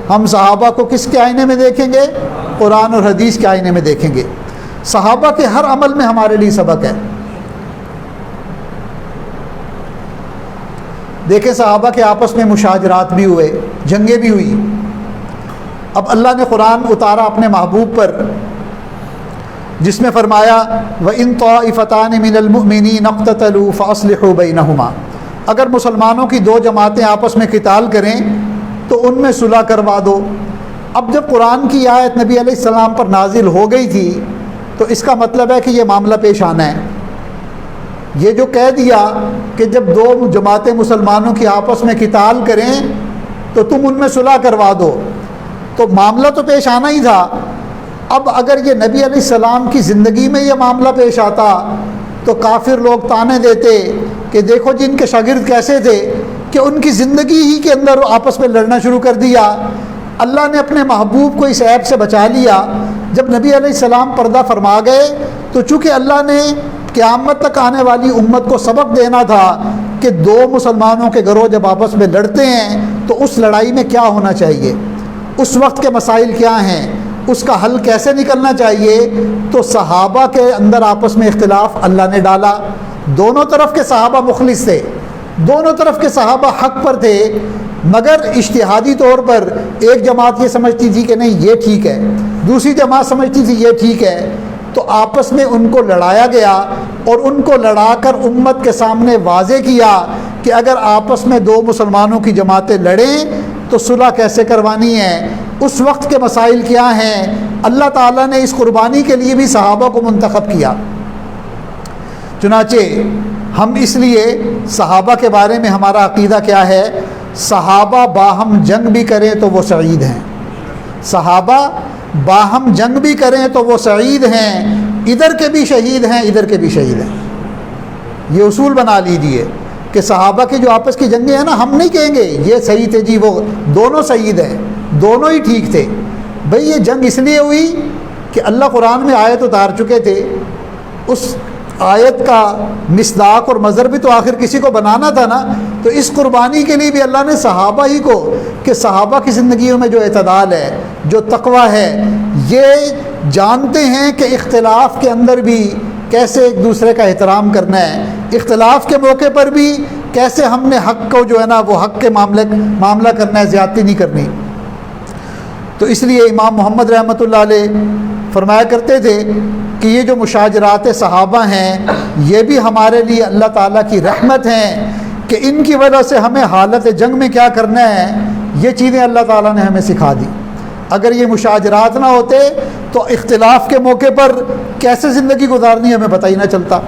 ہم صحابہ کو کس کے آئینے میں دیکھیں گے؟ قرآن اور حدیث کے آئینے میں دیکھیں گے۔ صحابہ کے ہر عمل میں ہمارے لیے سبق ہے۔ دیکھیں صحابہ کے آپس میں مشاجرات بھی ہوئے، جنگیں بھی ہوئی۔ اب اللہ نے قرآن اتارا اپنے محبوب پر جس میں فرمایا وَإِن طَائِفَتَانِ مِنَ الْمُؤْمِنِينَ اقْتَتَلُوا فَأَصْلِحُوا بَيْنَهُمَا، اگر مسلمانوں کی دو جماعتیں آپس میں قتال کریں تو ان میں صلح کروا دو۔ اب جب قرآن کی آیت نبی علیہ السلام پر نازل ہو گئی تھی تو اس کا مطلب ہے کہ یہ معاملہ پیش آنا ہے۔ یہ جو کہہ دیا کہ جب دو جماعتیں مسلمانوں کی آپس میں قتال کریں تو تم ان میں صلح کروا دو، تو معاملہ تو پیش آنا ہی تھا۔ اب اگر یہ نبی علیہ السلام کی زندگی میں یہ معاملہ پیش آتا تو کافر لوگ طعنے دیتے کہ دیکھو جن کے شاگرد کیسے تھے کہ ان کی زندگی ہی کے اندر آپس میں لڑنا شروع کر دیا۔ اللہ نے اپنے محبوب کو اس عیب سے بچا لیا۔ جب نبی علیہ السلام پردہ فرما گئے تو چونکہ اللہ نے قیامت تک آنے والی امت کو سبق دینا تھا کہ دو مسلمانوں کے گروہ جب آپس میں لڑتے ہیں تو اس لڑائی میں کیا ہونا چاہیے، اس وقت کے مسائل کیا ہیں، اس کا حل کیسے نکلنا چاہیے، تو صحابہ کے اندر آپس میں اختلاف اللہ نے ڈالا۔ دونوں طرف کے صحابہ مخلص تھے، دونوں طرف کے صحابہ حق پر تھے، مگر اجتہادی طور پر ایک جماعت یہ سمجھتی تھی کہ نہیں یہ ٹھیک ہے، دوسری جماعت سمجھتی تھی یہ ٹھیک ہے، تو آپس میں ان کو لڑایا گیا اور ان کو لڑا کر امت کے سامنے واضح کیا کہ اگر آپس میں دو مسلمانوں کی جماعتیں لڑیں تو صلح کیسے کروانی ہے، اس وقت کے مسائل کیا ہیں۔ اللہ تعالیٰ نے اس قربانی کے لیے بھی صحابہ کو منتخب کیا۔ چنانچہ ہم اس لیے صحابہ کے بارے میں ہمارا عقیدہ کیا ہے، صحابہ باہم جنگ بھی کریں تو وہ سعید ہیں، صحابہ باہم جنگ بھی کریں تو وہ سعید ہیں، ادھر کے بھی شہید ہیں ادھر کے بھی شہید ہیں۔ یہ اصول بنا لیجئے کہ صحابہ کی جو آپس کی جنگیں ہیں نا، ہم نہیں کہیں گے یہ صحیح تھے جی، وہ دونوں سعید ہیں، دونوں ہی ٹھیک تھے۔ بھئی یہ جنگ اس لیے ہوئی کہ اللہ قرآن میں آیت اتار چکے تھے، اس آیت کا مصداق اور مظہر بھی تو آخر کسی کو بنانا تھا نا، تو اس قربانی کے لیے بھی اللہ نے صحابہ ہی کو، کہ صحابہ کی زندگیوں میں جو اعتدال ہے، جو تقویٰ ہے، یہ جانتے ہیں کہ اختلاف کے اندر بھی کیسے ایک دوسرے کا احترام کرنا ہے، اختلاف کے موقع پر بھی کیسے ہم نے حق کو جو ہے نا وہ حق کے معاملہ کرنا ہے، زیادتی نہیں کرنی۔ تو اس لیے امام محمد رحمۃ اللہ علیہ فرمایا کرتے تھے کہ یہ جو مشاجرات صحابہ ہیں یہ بھی ہمارے لیے اللہ تعالیٰ کی رحمت ہیں کہ ان کی وجہ سے ہمیں حالت جنگ میں کیا کرنا ہے، یہ چیزیں اللہ تعالیٰ نے ہمیں سکھا دی۔ اگر یہ مشاجرات نہ ہوتے تو اختلاف کے موقع پر کیسے زندگی گزارنی ہمیں پتہ ہی نہ چلتا۔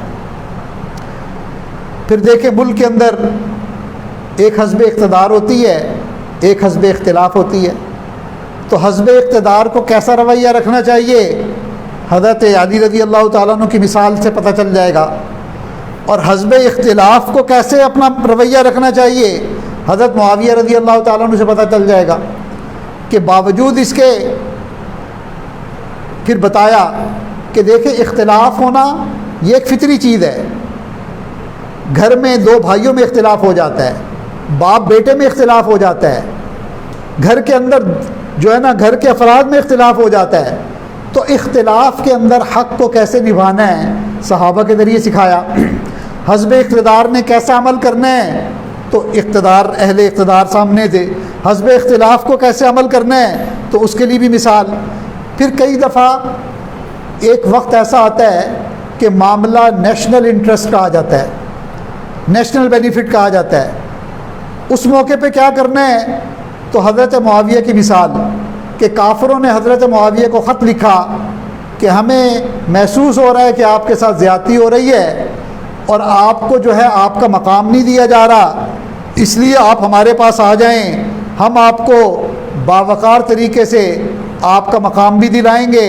پھر دیکھیں ملک کے اندر ایک حزب اقتدار ہوتی ہے، ایک حزب اختلاف ہوتی ہے، تو حزب اقتدار کو کیسا رویہ رکھنا چاہیے حضرت علی رضی اللہ تعالیٰ عنہ کی مثال سے پتہ چل جائے گا، اور حزب اختلاف کو کیسے اپنا رویہ رکھنا چاہیے حضرت معاویہ رضی اللہ تعالیٰ عنہ سے پتہ چل جائے گا کہ باوجود اس کے پھر بتایا کہ دیکھیں اختلاف ہونا یہ ایک فطری چیز ہے۔ گھر میں دو بھائیوں میں اختلاف ہو جاتا ہے، باپ بیٹے میں اختلاف ہو جاتا ہے، گھر کے اندر جو ہے نا گھر کے افراد میں اختلاف ہو جاتا ہے، تو اختلاف کے اندر حق کو کیسے نبھانا ہے صحابہ کے ذریعے سکھایا۔ حزب اقتدار نے کیسا عمل کرنا ہے تو اہل اقتدار سامنے تھے، حزب اختلاف کو کیسے عمل کرنا ہے تو اس کے لیے بھی مثال۔ پھر کئی دفعہ ایک وقت ایسا آتا ہے کہ معاملہ نیشنل انٹرسٹ کا آ جاتا ہے، نیشنل بینیفٹ کا آ جاتا ہے، اس موقع پہ کیا کرنا ہے تو حضرت معاویہ کی مثال کہ کافروں نے حضرت معاویہ کو خط لکھا کہ ہمیں محسوس ہو رہا ہے کہ آپ کے ساتھ زیادتی ہو رہی ہے اور آپ کو جو ہے آپ کا مقام نہیں دیا جا رہا، اس لیے آپ ہمارے پاس آ جائیں، ہم آپ کو باوقار طریقے سے آپ کا مقام بھی دلائیں گے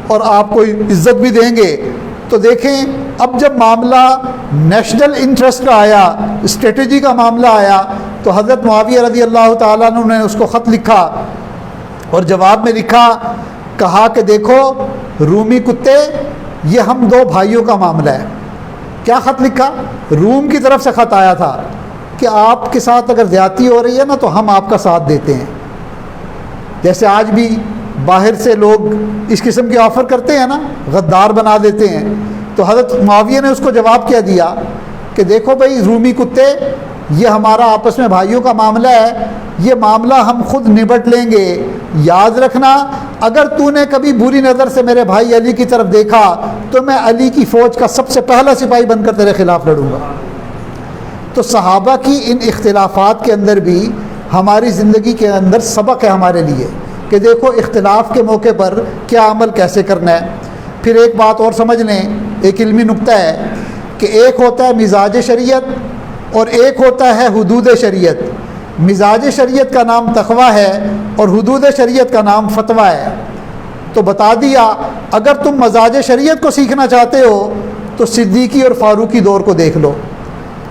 اور آپ کو عزت بھی دیں گے۔ تو دیکھیں اب جب معاملہ نیشنل انٹرسٹ کا آیا، اسٹریٹجی کا معاملہ آیا، تو حضرت معاویہ رضی اللہ تعالیٰ عنہ نے اس کو خط لکھا اور جواب میں لکھا، کہا کہ دیکھو رومی کتے یہ ہم دو بھائیوں کا معاملہ ہے۔ کیا خط لکھا؟ روم کی طرف سے خط آیا تھا کہ آپ کے ساتھ اگر زیادتی ہو رہی ہے نا تو ہم آپ کا ساتھ دیتے ہیں۔ جیسے آج بھی باہر سے لوگ اس قسم کے آفر کرتے ہیں نا، غدار بنا دیتے ہیں، تو حضرت معاویہ نے اس کو جواب کیا دیا کہ دیکھو بھائی رومی کتے یہ ہمارا آپس میں بھائیوں کا معاملہ ہے، یہ معاملہ ہم خود نبٹ لیں گے، یاد رکھنا اگر تو نے کبھی بری نظر سے میرے بھائی علی کی طرف دیکھا تو میں علی کی فوج کا سب سے پہلا سپاہی بن کر تیرے خلاف لڑوں گا۔ تو صحابہ کی ان اختلافات کے اندر بھی ہماری زندگی کے اندر سبق ہے ہمارے لیے کہ دیکھو اختلاف کے موقع پر کیا عمل کیسے کرنا ہے۔ پھر ایک بات اور سمجھ لیں، ایک علمی نکتہ ہے کہ ایک ہوتا ہے مزاج شریعت اور ایک ہوتا ہے حدود شریعت۔ مزاج شریعت کا نام تقویٰ ہے اور حدود شریعت کا نام فتویٰ ہے۔ تو بتا دیا اگر تم مزاج شریعت کو سیکھنا چاہتے ہو تو صدیقی اور فاروقی دور کو دیکھ لو،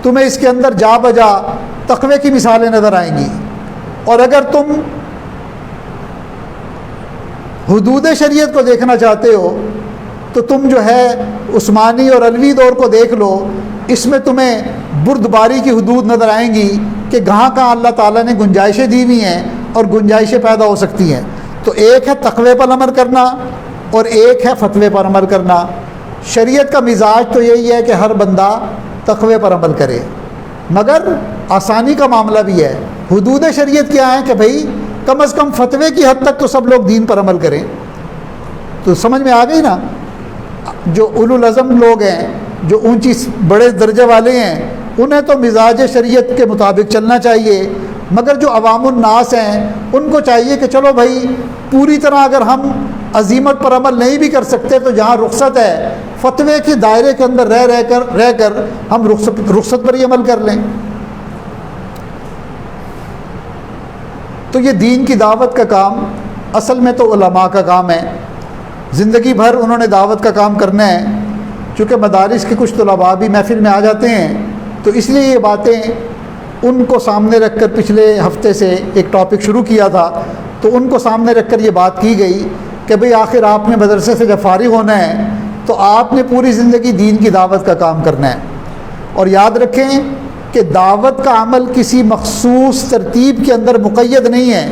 تمہیں اس کے اندر جا بجا تقوی کی مثالیں نظر آئیں گی، اور اگر تم حدود شریعت کو دیکھنا چاہتے ہو تو تم جو ہے عثمانی اور علوی دور کو دیکھ لو، اس میں تمہیں بردباری کی حدود نظر آئیں گی کہ کہاں اللہ تعالیٰ نے گنجائشیں دی ہوئی ہیں اور گنجائشیں پیدا ہو سکتی ہیں۔ تو ایک ہے تقوی پر عمل کرنا اور ایک ہے فتوے پر عمل کرنا۔ شریعت کا مزاج تو یہی ہے کہ ہر بندہ تقوی پر عمل کرے، مگر آسانی کا معاملہ بھی ہے۔ حدود شریعت کیا ہے کہ بھائی کم از کم فتوے کی حد تک تو سب لوگ دین پر عمل کریں۔ تو سمجھ میں آ گئی نا، جو اولو العزم لوگ ہیں، جو اونچی بڑے درجے والے ہیں، انہیں تو مزاج شریعت کے مطابق چلنا چاہیے، مگر جو عوام الناس ہیں ان کو چاہیے کہ چلو بھائی پوری طرح اگر ہم عزیمت پر عمل نہیں بھی کر سکتے تو جہاں رخصت ہے فتوے کے دائرے کے اندر رہ کر ہم رخصت پر ہی عمل کر لیں۔ تو یہ دین کی دعوت کا کام اصل میں تو علماء کا کام ہے، زندگی بھر انہوں نے دعوت کا کام کرنا ہے۔ چونکہ مدارس کے کچھ طلباء بھی محفل میں آ جاتے ہیں تو اس لیے یہ باتیں ان کو سامنے رکھ کر پچھلے ہفتے سے ایک ٹاپک شروع کیا تھا، تو ان کو سامنے رکھ کر یہ بات کی گئی کہ بھئی آخر آپ نے مدرسے سے جب فارغ ہونا ہے تو آپ نے پوری زندگی دین کی دعوت کا کام کرنا ہے۔ اور یاد رکھیں کہ دعوت کا عمل کسی مخصوص ترتیب کے اندر مقید نہیں ہے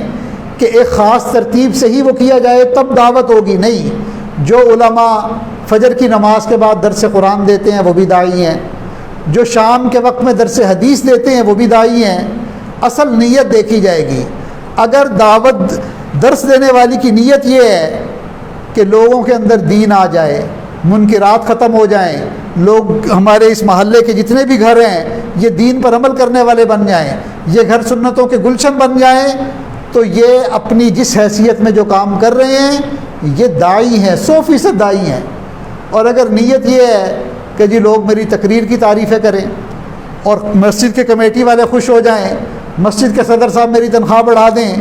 کہ ایک خاص ترتیب سے ہی وہ کیا جائے تب دعوت ہوگی، نہیں۔ جو علماء فجر کی نماز کے بعد درس قرآن دیتے ہیں وہ بھی داعی ہیں، جو شام کے وقت میں درس حدیث دیتے ہیں وہ بھی داعی ہیں۔ اصل نیت دیکھی جائے گی۔ اگر دعوت درس دینے والی کی نیت یہ ہے کہ لوگوں کے اندر دین آ جائے، منکرات ختم ہو جائیں، لوگ ہمارے اس محلے کے جتنے بھی گھر ہیں یہ دین پر عمل کرنے والے بن جائیں، یہ گھر سنتوں کے گلشن بن جائیں، تو یہ اپنی جس حیثیت میں جو کام کر رہے ہیں یہ داعی ہیں، 100% داعی ہیں۔ اور اگر نیت یہ ہے کہ جی لوگ میری تقریر کی تعریفیں کریں اور مسجد کے کمیٹی والے خوش ہو جائیں، مسجد کے صدر صاحب میری تنخواہ بڑھا دیں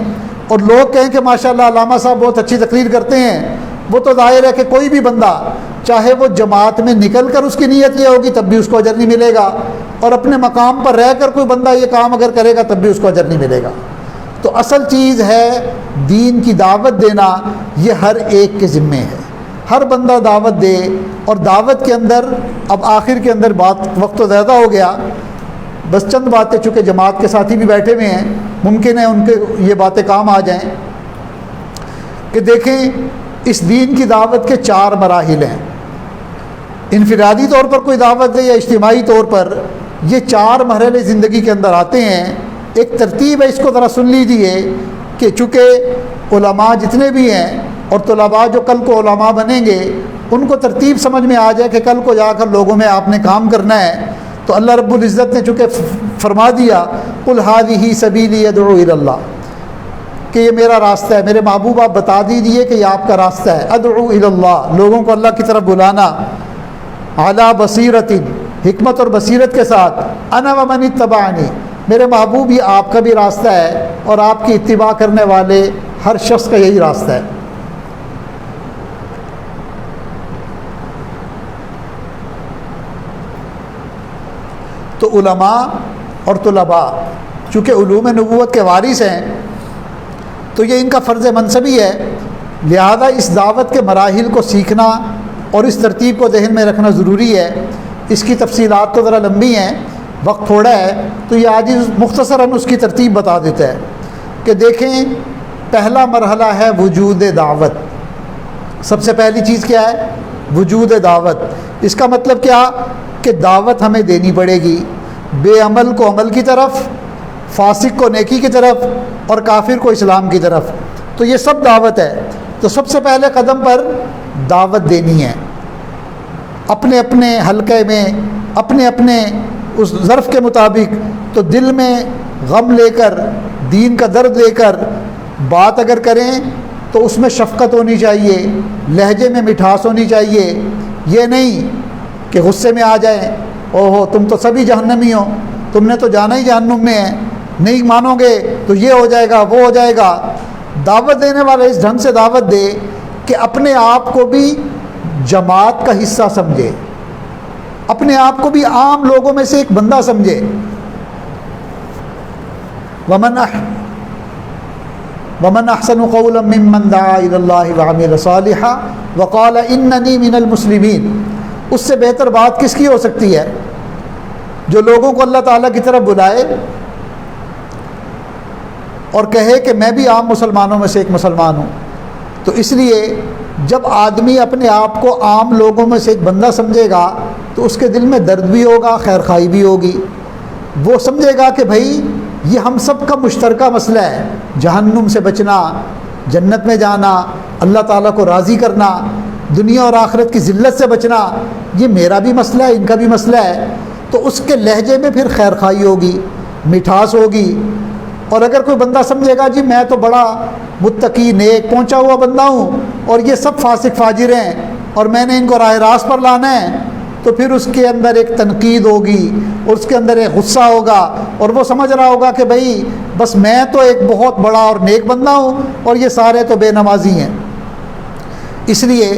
اور لوگ کہیں کہ ماشاءاللہ علامہ صاحب بہت اچھی تقریر کرتے ہیں، وہ تو ظاہر ہے کہ کوئی بھی بندہ چاہے وہ جماعت میں نکل کر اس کی نیت یہ ہوگی تب بھی اس کو اجر نہیں ملے گا، اور اپنے مقام پر رہ کر کوئی بندہ یہ کام اگر کرے گا تب بھی اس کو اجر نہیں ملے گا۔ تو اصل چیز ہے دین کی دعوت دینا، یہ ہر ایک کے ذمے ہے، ہر بندہ دعوت دے۔ اور دعوت کے اندر اب آخر کے اندر وقت تو زیادہ ہو گیا، بس چند باتیں، چونکہ جماعت کے ساتھی بھی بیٹھے ہوئے ہیں، ممکن ہے ان کے یہ باتیں کام آ جائیں کہ دیکھیں اس دین کی دعوت کے 4 مراحل ہیں۔ انفرادی طور پر کوئی دعوت دے یا اجتماعی طور پر، یہ 4 مرحلے زندگی کے اندر آتے ہیں۔ ایک ترتیب ہے، اس کو ذرا سن لیجئے کہ چونکہ علماء جتنے بھی ہیں اور طلباء جو کل کو علماء بنیں گے ان کو ترتیب سمجھ میں آ جائے کہ کل کو جا کر لوگوں میں آپ نے کام کرنا ہے۔ تو اللہ رب العزت نے چونکہ فرما دیا قل ھذہ سبیلی ادعو الی اللہ، کہ یہ میرا راستہ ہے، میرے محبوب آپ بتا دیجئے کہ یہ آپ کا راستہ ہے، ادعو الی اللہ، لوگوں کو اللہ کی طرف بلانا، علی بصیرۃ، حکمت اور بصیرت کے ساتھ، انا ومن اتبعنی، میرے محبوب یہ آپ کا بھی راستہ ہے اور آپ کی اتباع کرنے والے ہر شخص کا یہی راستہ ہے۔ تو علماء اور طلباء چونکہ علوم نبوت کے وارث ہیں تو یہ ان کا فرض منصبی ہے، لہذا اس دعوت کے مراحل کو سیکھنا اور اس ترتیب کو ذہن میں رکھنا ضروری ہے۔ اس کی تفصیلات تو ذرا لمبی ہیں، وقت تھوڑا ہے، تو یہ آج مختصراً اس کی ترتیب بتا دیتا ہے کہ دیکھیں پہلا مرحلہ ہے وجود دعوت۔ سب سے پہلی چیز کیا ہے؟ وجود دعوت۔ اس کا مطلب کیا کہ دعوت ہمیں دینی پڑے گی، بے عمل کو عمل کی طرف، فاسق کو نیکی کی طرف اور کافر کو اسلام کی طرف، تو یہ سب دعوت ہے۔ تو سب سے پہلے قدم پر دعوت دینی ہے، اپنے اپنے حلقے میں، اپنے اپنے اس ظرف کے مطابق۔ تو دل میں غم لے کر، دین کا درد لے کر بات اگر کریں تو اس میں شفقت ہونی چاہیے، لہجے میں مٹھاس ہونی چاہیے، یہ نہیں کہ غصے میں آ جائیں، اوہو تم تو سبھی جہنمی ہو، تم نے تو جانا ہی جہنم میں ہے، نہیں مانو گے تو یہ ہو جائے گا وہ ہو جائے گا۔ دعوت دینے والا اس ڈھنگ سے دعوت دے کہ اپنے آپ کو بھی جماعت کا حصہ سمجھے، اپنے آپ کو بھی عام لوگوں میں سے ایک بندہ سمجھے۔ ومن احسن قولا ممن دعا الی اللہ وعمل صالحا وقال اننی من المسلمین، اس سے بہتر بات کس کی ہو سکتی ہے جو لوگوں کو اللہ تعالیٰ کی طرف بلائے اور کہے کہ میں بھی عام مسلمانوں میں سے ایک مسلمان ہوں۔ تو اس لیے جب آدمی اپنے آپ کو عام لوگوں میں سے ایک بندہ سمجھے گا تو اس کے دل میں درد بھی ہوگا، خیر خواہی بھی ہوگی، وہ سمجھے گا کہ بھائی یہ ہم سب کا مشترکہ مسئلہ ہے، جہنم سے بچنا، جنت میں جانا، اللہ تعالیٰ کو راضی کرنا، دنیا اور آخرت کی ذلت سے بچنا، یہ میرا بھی مسئلہ ہے، ان کا بھی مسئلہ ہے۔ تو اس کے لہجے میں پھر خیر خواہی ہوگی، مٹھاس ہوگی۔ اور اگر کوئی بندہ سمجھے گا جی میں تو بڑا متقی نیک پہنچا ہوا بندہ ہوں اور یہ سب فاسق فاجر ہیں اور میں نے ان کو راہ راست پر لانا ہے، تو پھر اس کے اندر ایک تنقید ہوگی اور اس کے اندر ایک غصہ ہوگا اور وہ سمجھ رہا ہوگا کہ بھائی بس میں تو ایک بہت بڑا اور نیک بندہ ہوں اور یہ سارے تو بے نمازی ہیں۔ اس لیے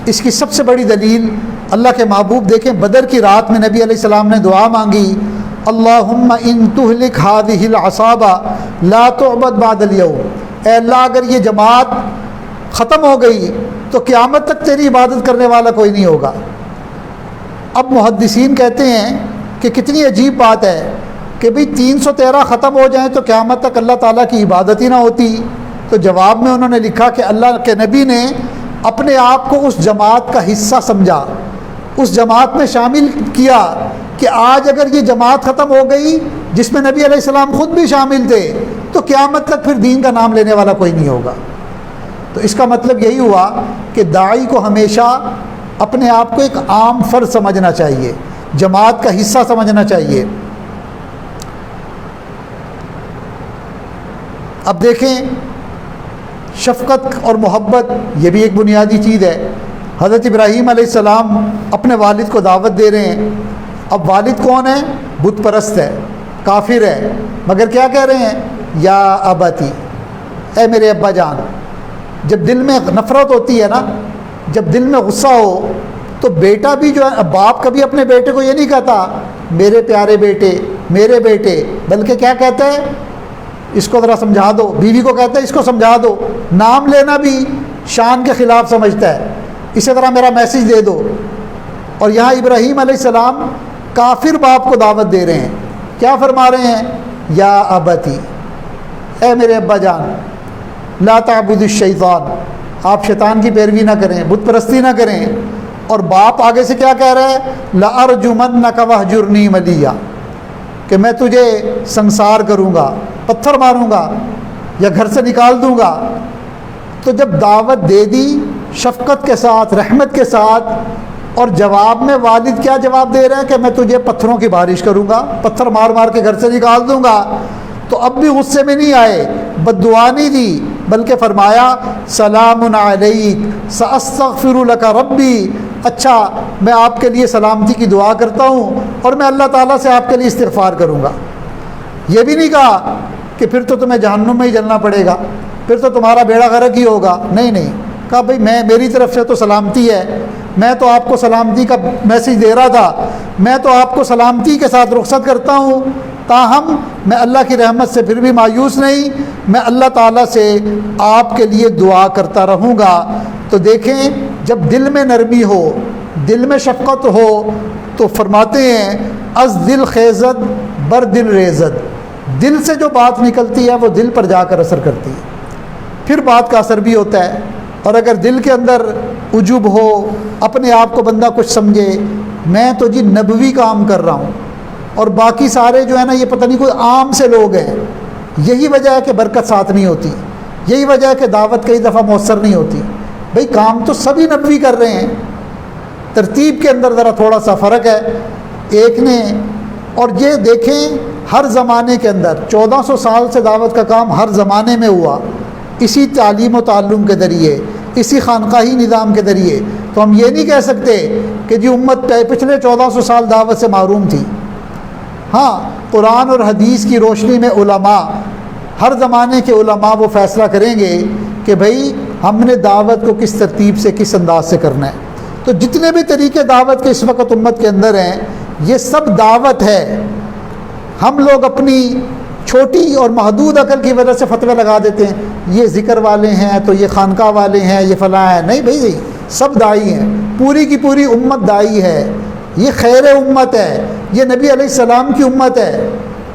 اس کی سب سے بڑی دلیل اللہ کے محبوب دیکھیں، بدر کی رات میں نبی علیہ السلام نے دعا مانگی، اللہم ان تہلک ہذہ العصابہ لا تعبد بعد اليوم، اے اللہ اگر یہ جماعت ختم ہو گئی تو قیامت تک تیری عبادت کرنے والا کوئی نہیں ہوگا۔ اب محدثین کہتے ہیں کہ کتنی عجیب بات ہے کہ بھئی 313 ختم ہو جائیں تو قیامت تک اللہ تعالیٰ کی عبادت ہی نہ ہوتی۔ تو جواب میں انہوں نے لکھا کہ اللہ کے نبی نے اپنے آپ کو اس جماعت کا حصہ سمجھا، اس جماعت میں شامل کیا کہ آج اگر یہ جماعت ختم ہو گئی جس میں نبی علیہ السلام خود بھی شامل تھے تو قیامت تک پھر دین کا نام لینے والا کوئی نہیں ہوگا۔ تو اس کا مطلب یہی ہوا کہ داعی کو ہمیشہ اپنے آپ کو ایک عام فرد سمجھنا چاہیے، جماعت کا حصہ سمجھنا چاہیے۔ اب دیکھیں شفقت اور محبت یہ بھی ایک بنیادی چیز ہے۔ حضرت ابراہیم علیہ السلام اپنے والد کو دعوت دے رہے ہیں۔ اب والد کون ہے؟ بت پرست ہے، کافر ہے، مگر کیا کہہ رہے ہیں؟ یا اباتی، اے میرے ابا جان۔ جب دل میں نفرت ہوتی ہے نا، جب دل میں غصہ ہو تو بیٹا بھی جو ہے، باپ کبھی اپنے بیٹے کو یہ نہیں کہتا میرے پیارے بیٹے، میرے بیٹے، بلکہ کیا کہتا ہے؟ اس کو ذرا سمجھا دو۔ بیوی کو کہتا ہے اس کو سمجھا دو۔ نام لینا بھی شان کے خلاف سمجھتا ہے، اسی طرح میرا میسج دے دو۔ اور یہاں ابراہیم علیہ السلام کافر باپ کو دعوت دے رہے ہیں، کیا فرما رہے ہیں؟ یا ابتی، اے میرے ابا جان، لا تعبد الشیطان، آپ شیطان کی پیروی نہ کریں، بت پرستی نہ کریں۔ اور باپ آگے سے کیا کہہ رہا ہے؟ لأرجمنک وہجرنی ملیہ، کہ میں تجھے سنسار کروں گا، پتھر ماروں گا یا گھر سے نکال دوں گا۔ تو جب دعوت دے دی شفقت کے ساتھ، رحمت کے ساتھ، اور جواب میں والد کیا جواب دے رہا ہے کہ میں تجھے پتھروں کی بارش کروں گا، پتھر مار مار کے گھر سے نکال دوں گا، تو اب بھی غصے میں نہیں آئے، بد دعا نہیں دی، بلکہ فرمایا سلام علیک ساستغفر لک ربی، اچھا میں آپ کے لیے سلامتی کی دعا کرتا ہوں اور میں اللہ تعالیٰ سے آپ کے لیے استغفار کروں گا۔ یہ بھی نہیں کہا کہ پھر تو تمہیں جہنم میں ہی جلنا پڑے گا، پھر تو تمہارا بیڑا غرق ہی ہوگا، نہیں نہیں، کہا بھئی میری طرف سے تو سلامتی ہے، میں تو آپ کو سلامتی کا میسج دے رہا تھا، میں تو آپ کو سلامتی کے ساتھ رخصت کرتا ہوں، تاہم میں اللہ کی رحمت سے پھر بھی مایوس نہیں، میں اللہ تعالیٰ سے آپ کے لیے دعا کرتا رہوں گا۔ تو دیکھیں جب دل میں نرمی ہو، دل میں شفقت ہو، تو فرماتے ہیں از دل خیزت بر دل ریزت، دل سے جو بات نکلتی ہے وہ دل پر جا کر اثر کرتی ہے، پھر بات کا اثر بھی ہوتا ہے۔ اور اگر دل کے اندر عجب ہو، اپنے آپ کو بندہ کچھ سمجھے، میں تو جی نبوی کام کر رہا ہوں اور باقی سارے جو ہے نا یہ پتہ نہیں کوئی عام سے لوگ ہیں، یہی وجہ ہے کہ برکت ساتھ نہیں ہوتی، یہی وجہ ہے کہ دعوت کئی دفعہ مؤثر نہیں ہوتی۔ بھئی کام تو سبھی نبوی کر رہے ہیں، ترتیب کے اندر ذرا تھوڑا سا فرق ہے ایک نے۔ اور یہ دیکھیں ہر زمانے کے اندر 1400 سال سے دعوت کا کام ہر زمانے میں ہوا، اسی تعلیم و تعلم کے ذریعے، اسی خانقاہی نظام کے ذریعے۔ تو ہم یہ نہیں کہہ سکتے کہ جی امت پچھلے 1400 سال دعوت سے محروم تھی۔ ہاں، قرآن اور حدیث کی روشنی میں علماء، ہر زمانے کے علماء وہ فیصلہ کریں گے کہ بھئی ہم نے دعوت کو کس ترتیب سے، کس انداز سے کرنا ہے۔ تو جتنے بھی طریقے دعوت کے اس وقت امت کے اندر ہیں، یہ سب دعوت ہے۔ ہم لوگ اپنی چھوٹی اور محدود عقل کی وجہ سے فتوے لگا دیتے ہیں، یہ ذکر والے ہیں تو یہ خانقاہ والے ہیں، یہ فلاں ہیں۔ نہیں بھئی، سب داعی ہیں، پوری کی پوری امت داعی ہے، یہ خیر امت ہے، یہ نبی علیہ السلام کی امت ہے۔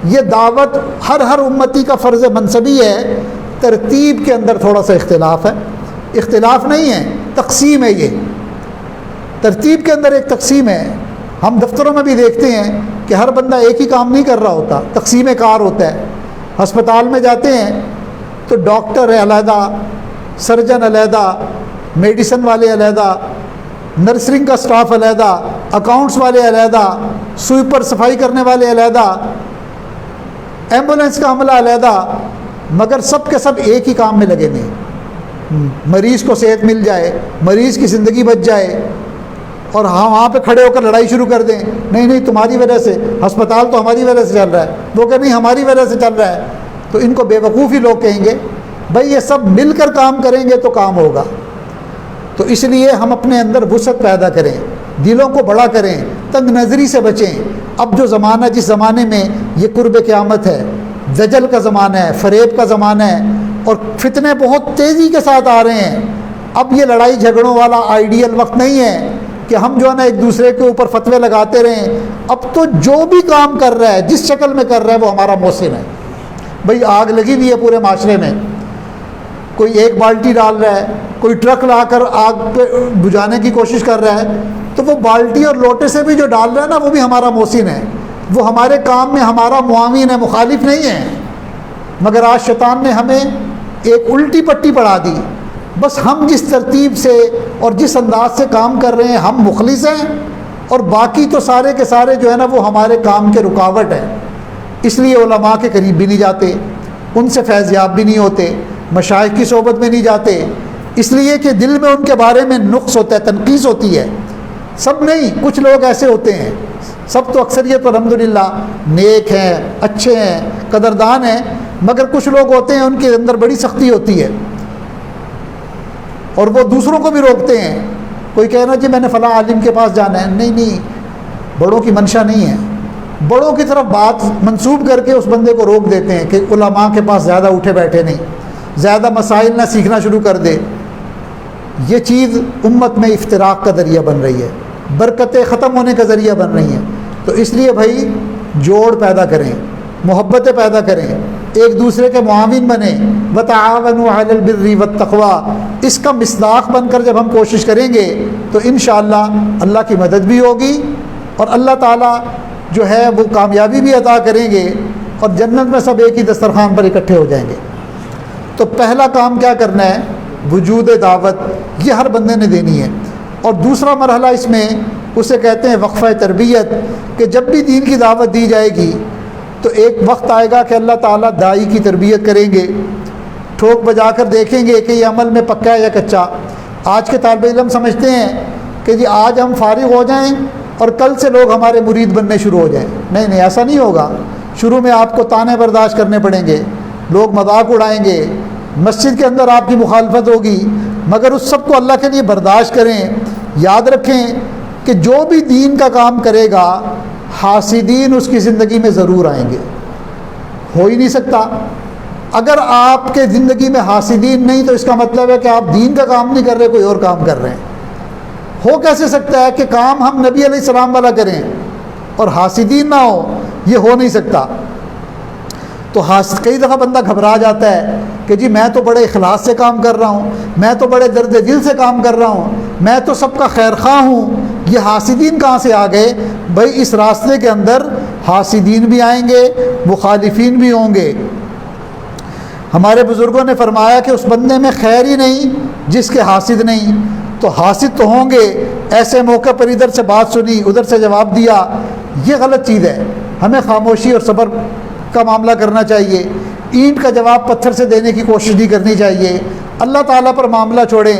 یہ دعوت ہر امتی کا فرض منصبی ہے، ترتیب کے اندر تھوڑا سا اختلاف ہے، اختلاف نہیں ہے، تقسیم ہے۔ یہ ترتیب کے اندر ایک تقسیم ہے۔ ہم دفتروں میں بھی دیکھتے ہیں کہ ہر بندہ ایک ہی کام نہیں کر رہا ہوتا، تقسیم کار ہوتا ہے۔ ہسپتال میں جاتے ہیں تو ڈاکٹر ہے علیحدہ، سرجن علیحدہ، میڈیسن والے علیحدہ، نرسنگ کا سٹاف علیحدہ، اکاؤنٹس والے علیحدہ، سوئپر صفائی کرنے والے علیحدہ، ایمبولینس کا عملہ علیحدہ، مگر سب کے سب ایک ہی کام میں لگے نہیں۔ مریض کو صحت مل جائے، مریض کی زندگی بچ جائے، اور ہاں وہاں پہ کھڑے ہو کر لڑائی شروع کر دیں، نہیں تمہاری وجہ سے ہسپتال تو ہماری وجہ سے چل رہا ہے، وہ کہ نہیں ہماری وجہ سے چل رہا ہے، تو ان کو بے وقوف ہی لوگ کہیں گے۔ بھائی یہ سب مل کر کام کریں گے تو کام ہوگا۔ تو اس لیے ہم اپنے اندر وسعت پیدا کریں، دلوں کو بڑا کریں، تنگ نظری سے بچیں۔ اب جو زمانہ، جس زمانے میں یہ قرب قیامت ہے، دجل کا زمانہ ہے، فریب کا زمانہ ہے، اور فتنے بہت تیزی کے ساتھ آ رہے ہیں۔ اب یہ لڑائی جھگڑوں والا آئیڈیل وقت نہیں ہے کہ ہم جو ہے نا ایک دوسرے کے اوپر فتوے لگاتے رہیں۔ اب تو جو بھی کام کر رہا ہے، جس شکل میں کر رہا ہے، وہ ہمارا محسن ہے۔ بھئی آگ لگی ہوئی ہے پورے معاشرے میں، کوئی ایک بالٹی ڈال رہا ہے، کوئی ٹرک لا کر آگ پہ بجھانے کی کوشش کر رہا ہے، تو وہ بالٹی اور لوٹے سے بھی جو ڈال رہا ہے نا، وہ بھی ہمارا محسن ہے، وہ ہمارے کام میں ہمارا معاون ہے، مخالف نہیں ہے۔ مگر آج شیطان نے ہمیں ایک الٹی پٹی پڑھا دی۔ بس ہم جس ترتیب سے اور جس انداز سے کام کر رہے ہیں، ہم مخلص ہیں، اور باقی تو سارے کے سارے جو ہے نا وہ ہمارے کام کے رکاوٹ ہیں۔ اس لیے علماء کے قریب بھی نہیں جاتے، ان سے فیض یاب بھی نہیں ہوتے، مشائخ کی صحبت میں نہیں جاتے، اس لیے کہ دل میں ان کے بارے میں نقص ہوتا ہے، تنقیص ہوتی ہے۔ سب نہیں، کچھ لوگ ایسے ہوتے ہیں، سب تو اکثریت الحمدللہ نیک ہیں، اچھے ہیں، قدردان ہیں، مگر کچھ لوگ ہوتے ہیں ان کے اندر بڑی سختی ہوتی ہے اور وہ دوسروں کو بھی روکتے ہیں۔ کوئی کہنا جی میں نے فلاں عالم کے پاس جانا ہے، نہیں نہیں، بڑوں کی منشا نہیں ہے، بڑوں کی طرف بات منسوب کر کے اس بندے کو روک دیتے ہیں کہ علماء کے پاس زیادہ اٹھے بیٹھے نہیں، زیادہ مسائل نہ سیکھنا شروع کر دے۔ یہ چیز امت میں افتراق کا ذریعہ بن رہی ہے، برکتیں ختم ہونے کا ذریعہ بن رہی ہیں۔ تو اس لیے بھائی جوڑ پیدا کریں، محبتیں پیدا کریں، ایک دوسرے کے معاون بنیں، وتعاونوا علی البر والتقوی، اس کا مصداق بن کر جب ہم کوشش کریں گے تو انشاءاللہ اللہ کی مدد بھی ہوگی اور اللہ تعالیٰ جو ہے وہ کامیابی بھی عطا کریں گے اور جنت میں سب ایک ہی دسترخوان پر اکٹھے ہو جائیں گے۔ تو پہلا کام کیا کرنا ہے؟ وجود دعوت، یہ ہر بندے نے دینی ہے۔ اور دوسرا مرحلہ اس میں اسے کہتے ہیں وقفہ تربیت، کہ جب بھی دین کی دعوت دی جائے گی تو ایک وقت آئے گا کہ اللہ تعالیٰ داعی کی تربیت کریں گے، ٹھوک بجا کر دیکھیں گے کہ یہ عمل میں پکا ہے یا کچا۔ آج کے طالب علم سمجھتے ہیں کہ جی آج ہم فارغ ہو جائیں اور کل سے لوگ ہمارے مرید بننے شروع ہو جائیں۔ نہیں نہیں، ایسا نہیں ہوگا۔ شروع میں آپ کو طعنے برداشت کرنے پڑیں گے، لوگ مذاق اڑائیں گے، مسجد کے اندر آپ کی مخالفت ہوگی، مگر اس سب کو اللہ کے لیے برداشت کریں۔ یاد رکھیں کہ جو بھی دین کا کام کرے گا حاسدین اس کی زندگی میں ضرور آئیں گے، ہو ہی نہیں سکتا۔ اگر آپ کے زندگی میں حاسدین نہیں تو اس کا مطلب ہے کہ آپ دین کا کام نہیں کر رہے، کوئی اور کام کر رہے ہیں۔ ہو کیسے سکتا ہے کہ کام ہم نبی علیہ السلام والا کریں اور حاسدین نہ ہو؟ یہ ہو نہیں سکتا۔ تو کئی دفعہ بندہ گھبرا جاتا ہے کہ جی میں تو بڑے اخلاص سے کام کر رہا ہوں، میں تو بڑے درد دل سے کام کر رہا ہوں، میں تو سب کا خیر خواہ ہوں، یہ حاسدین کہاں سے آ گئے؟ بھائی اس راستے کے اندر حاسدین بھی آئیں گے، مخالفین بھی ہوں گے۔ ہمارے بزرگوں نے فرمایا کہ اس بندے میں خیر ہی نہیں جس کے حاسد نہیں۔ تو حاسد تو ہوں گے، ایسے موقع پر ادھر سے بات سنی، ادھر سے جواب دیا، یہ غلط چیز ہے۔ ہمیں خاموشی اور صبر کا معاملہ کرنا چاہیے، اینٹ کا جواب پتھر سے دینے کی کوشش نہیں کرنی چاہیے۔ اللہ تعالیٰ پر معاملہ چھوڑیں۔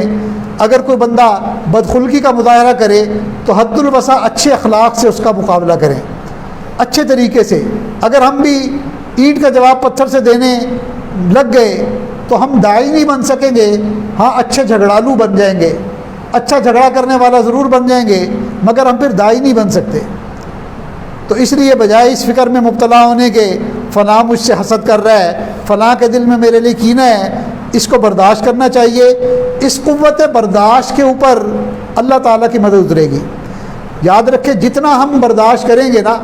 اگر کوئی بندہ بدخلقی کا مظاہرہ کرے تو حد الوسع اچھے اخلاق سے اس کا مقابلہ کریں، اچھے طریقے سے۔ اگر ہم بھی اینٹ کا جواب پتھر سے دینے لگ گئے تو ہم داعی نہیں بن سکیں گے، ہاں اچھے جھگڑالو بن جائیں گے، اچھا جھگڑا کرنے والا ضرور بن جائیں گے، مگر ہم پھر داعی نہیں بن سکتے۔ تو اس لیے بجائے اس فکر میں مبتلا ہونے کے فلاں مجھ سے حسد کر رہا ہے، فلاں کے دل میں میرے لیے کینہ ہے، اس کو برداشت کرنا چاہیے۔ اس قوت برداشت کے اوپر اللہ تعالیٰ کی مدد اترے گی۔ یاد رکھیں جتنا ہم برداشت کریں گے نا،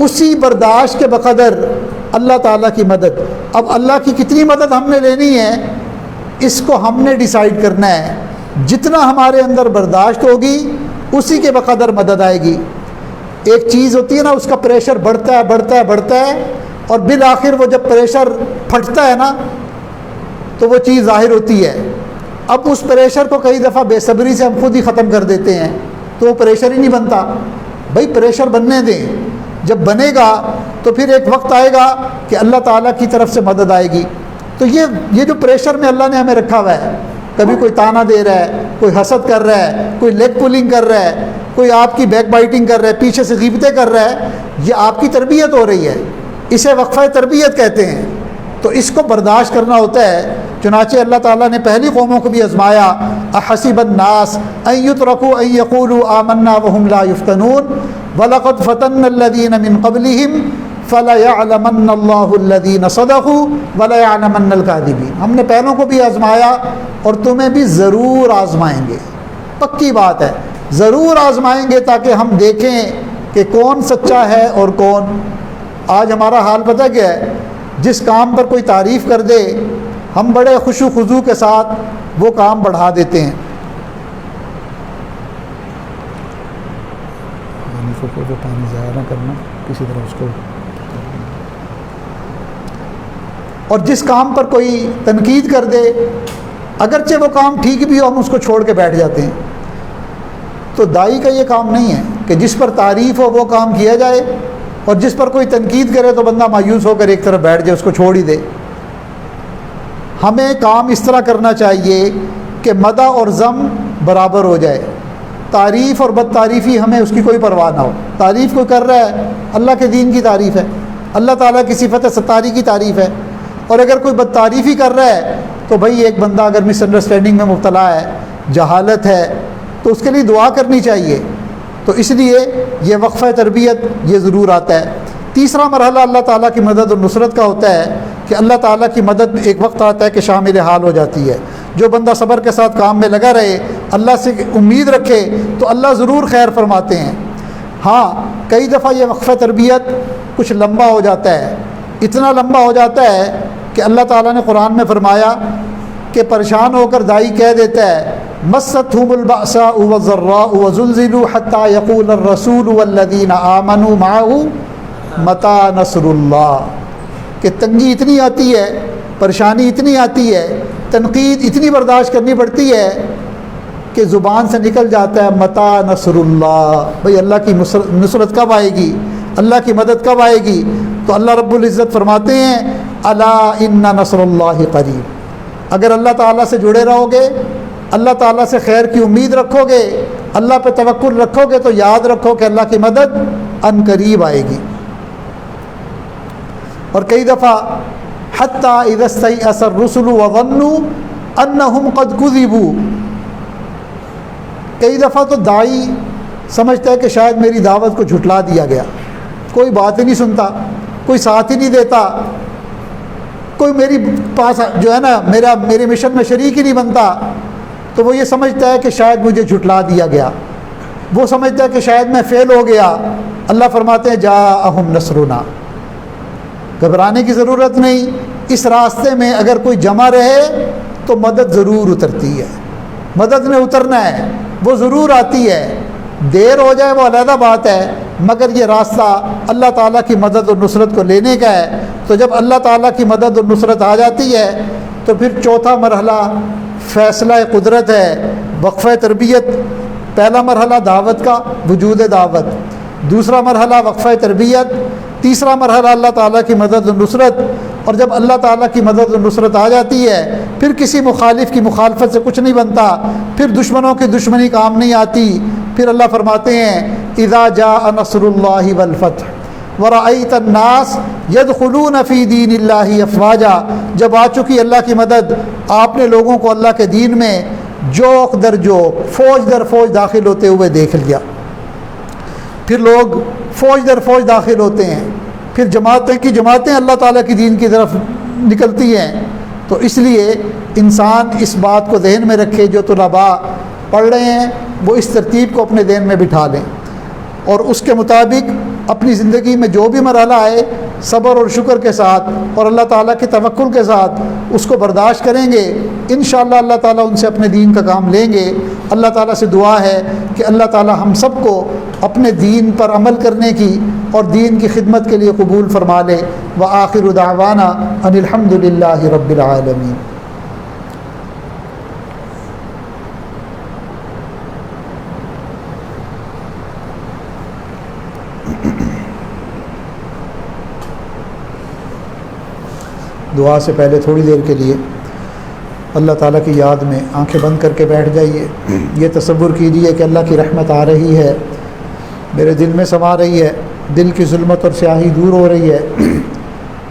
اسی برداشت کے بقدر اللہ تعالیٰ کی مدد۔ اب اللہ کی کتنی مدد ہم نے لینی ہے اس کو ہم نے ڈیسائیڈ کرنا ہے۔ جتنا ہمارے اندر برداشت ہوگی اسی کے بقدر مدد آئے گی۔ ایک چیز ہوتی ہے نا، اس کا پریشر بڑھتا ہے بڑھتا ہے بڑھتا ہے اور بالآخر وہ جب پریشر پھٹتا ہے نا تو وہ چیز ظاہر ہوتی ہے۔ اب اس پریشر کو کئی دفعہ بے صبری سے ہم خود ہی ختم کر دیتے ہیں تو وہ پریشر ہی نہیں بنتا۔ بھائی پریشر بننے دیں، جب بنے گا تو پھر ایک وقت آئے گا کہ اللہ تعالیٰ کی طرف سے مدد آئے گی۔ تو یہ جو پریشر میں اللہ نے ہمیں رکھا ہوا ہے، کبھی کوئی تانا دے رہا ہے، کوئی حسد کر رہا ہے، کوئی لیگ پولنگ کر رہا ہے، کوئی آپ کی بیک بائٹنگ کر رہا ہے، پیچھے سے غیبتیں کر رہا ہے، یہ آپ کی تربیت ہو رہی ہے، اسے وقفہ تربیت کہتے ہیں۔ تو اس کو برداشت کرنا ہوتا ہے۔ چنانچہ اللہ تعالیٰ نے پہلی قوموں کو بھی آزمایا، احسب الناس ان یترکوا ان یقولوا آمنا وهم لا یفتنون ولقد فتنا الذین من قبلهم فلیعلمن اللہ الذین صدقوا ولیعلمن الکاذبین۔ ہم نے پہلوں کو بھی آزمایا اور تمہیں بھی ضرور آزمائیں گے، پکی بات ہے، ضرور آزمائیں گے تاکہ ہم دیکھیں کہ کون سچا ہے اور کون۔ آج ہمارا حال پتہ کیا ہے؟ جس کام پر کوئی تعریف کر دے ہم بڑے خوش و خضوع کے ساتھ وہ کام بڑھا دیتے ہیں۔ پانی ضائع نہ کرنا کسی طرح اس کو، اور جس کام پر کوئی تنقید کر دے اگرچہ وہ کام ٹھیک بھی ہو ہم اس کو چھوڑ کے بیٹھ جاتے ہیں۔ تو داعی کا یہ کام نہیں ہے کہ جس پر تعریف ہو وہ کام کیا جائے اور جس پر کوئی تنقید کرے تو بندہ مایوس ہو کر ایک طرف بیٹھ جائے، اس کو چھوڑ ہی دے۔ ہمیں کام اس طرح کرنا چاہیے کہ مدح اور ذم برابر ہو جائے، تعریف اور بد تعریفی ہمیں اس کی کوئی پرواہ نہ ہو۔ تعریف کوئی کر رہا ہے، اللہ کے دین کی تعریف ہے، اللہ تعالیٰ کی صفت ستاری کی تعریف ہے، اور اگر کوئی بد تعریفی کر رہا ہے تو بھائی ایک بندہ اگر مس انڈرسٹینڈنگ میں مبتلا ہے، جہالت ہے، تو اس کے لیے دعا کرنی چاہیے۔ تو اس لیے یہ وقفہ تربیت یہ ضرور آتا ہے۔ تیسرا مرحلہ اللہ تعالیٰ کی مدد اور نصرت کا ہوتا ہے کہ اللہ تعالیٰ کی مدد ایک وقت آتا ہے کہ شامل حال ہو جاتی ہے۔ جو بندہ صبر کے ساتھ کام میں لگا رہے، اللہ سے امید رکھے، تو اللہ ضرور خیر فرماتے ہیں۔ ہاں کئی دفعہ یہ وقفہ تربیت کچھ لمبا ہو جاتا ہے، اتنا لمبا ہو جاتا ہے کہ اللہ تعالیٰ نے قرآن میں فرمایا کہ پریشان ہو کر دائی کہہ دیتا ہے مستھم البأساء والضراء وزلزلوا حتى يقول الرسول والذین آمنوا معه متى نصر اللہ، کہ تنگی اتنی آتی ہے، پریشانی اتنی آتی ہے، تنقید اتنی برداشت کرنی پڑتی ہے کہ زبان سے نکل جاتا ہے متى نصر اللہ، بھئی اللہ کی نصرت کب آئے گی، اللہ کی مدد کب آئے گی؟ تو اللہ رب العزت فرماتے ہیں الا ان نصر اللہ قریب۔ اگر اللہ تعالیٰ سے جڑے رہو گے، اللہ تعالیٰ سے خیر کی امید رکھو گے، اللہ پہ توکل رکھو گے، تو یاد رکھو کہ اللہ کی مدد ان قریب آئے گی۔ اور کئی دفعہ حتی اذا استیأس الرسل وظنوا انہم قد کذبوا، کئی دفعہ تو داعی سمجھتا ہے کہ شاید میری دعوت کو جھٹلا دیا گیا، کوئی بات ہی نہیں سنتا، کوئی ساتھ ہی نہیں دیتا، کوئی میری پاس جو ہے نا میرے مشن میں شریک ہی نہیں بنتا، تو وہ یہ سمجھتا ہے کہ شاید مجھے جھٹلا دیا گیا، وہ سمجھتا ہے کہ شاید میں فیل ہو گیا۔ اللہ فرماتے ہیں جاءہم نصرنا، گھبرانے کی ضرورت نہیں، اس راستے میں اگر کوئی جمع رہے تو مدد ضرور اترتی ہے، مدد نے اترنا ہے، وہ ضرور آتی ہے، دیر ہو جائے وہ علیحدہ بات ہے، مگر یہ راستہ اللہ تعالیٰ کی مدد اور نصرت کو لینے کا ہے۔ تو جب اللہ تعالیٰ کی مدد اور نصرت آ جاتی ہے تو پھر چوتھا مرحلہ فیصلہ قدرت ہے، وقفہ تربیت۔ پہلا مرحلہ دعوت کا، وجود دعوت، دوسرا مرحلہ وقفہ تربیت، تیسرا مرحلہ اللہ تعالیٰ کی مدد اور نصرت۔ اور جب اللہ تعالیٰ کی مدد اور نصرت آ جاتی ہے پھر کسی مخالف کی مخالفت سے کچھ نہیں بنتا، پھر دشمنوں کی دشمنی کام نہیں آتی۔ پھر اللہ فرماتے ہیں اذا جاء نصر اللہ والفتح ورأیت الناس یدخلون فی دین اللہ افواجا، جب آ چکی اللہ کی مدد، آپ نے لوگوں کو اللہ کے دین میں جوق در جوق، فوج در فوج داخل ہوتے ہوئے دیکھ لیا۔ پھر لوگ فوج در فوج داخل ہوتے ہیں، پھر جماعتیں کی جماعتیں اللہ تعالیٰ کی دین کی طرف نکلتی ہیں۔ تو اس لیے انسان اس بات کو ذہن میں رکھے، جو طلباء پڑھ رہے ہیں وہ اس ترتیب کو اپنے ذہن میں بٹھا لیں، اور اس کے مطابق اپنی زندگی میں جو بھی مرحلہ آئے صبر اور شکر کے ساتھ اور اللہ تعالیٰ کے توکل کے ساتھ اس کو برداشت کریں گے، انشاءاللہ اللہ تعالیٰ ان سے اپنے دین کا کام لیں گے۔ اللہ تعالیٰ سے دعا ہے کہ اللہ تعالیٰ ہم سب کو اپنے دین پر عمل کرنے کی اور دین کی خدمت کے لیے قبول فرما لے۔ وآخر دعوانا ان الحمد للہ رب العالمین۔ دعا سے پہلے تھوڑی دیر کے لیے اللہ تعالیٰ کی یاد میں آنکھیں بند کر کے بیٹھ جائیے۔ یہ تصور کیجیے کہ اللہ کی رحمت آ رہی ہے، میرے دل میں سما رہی ہے، دل کی ظلمت اور سیاہی دور ہو رہی ہے،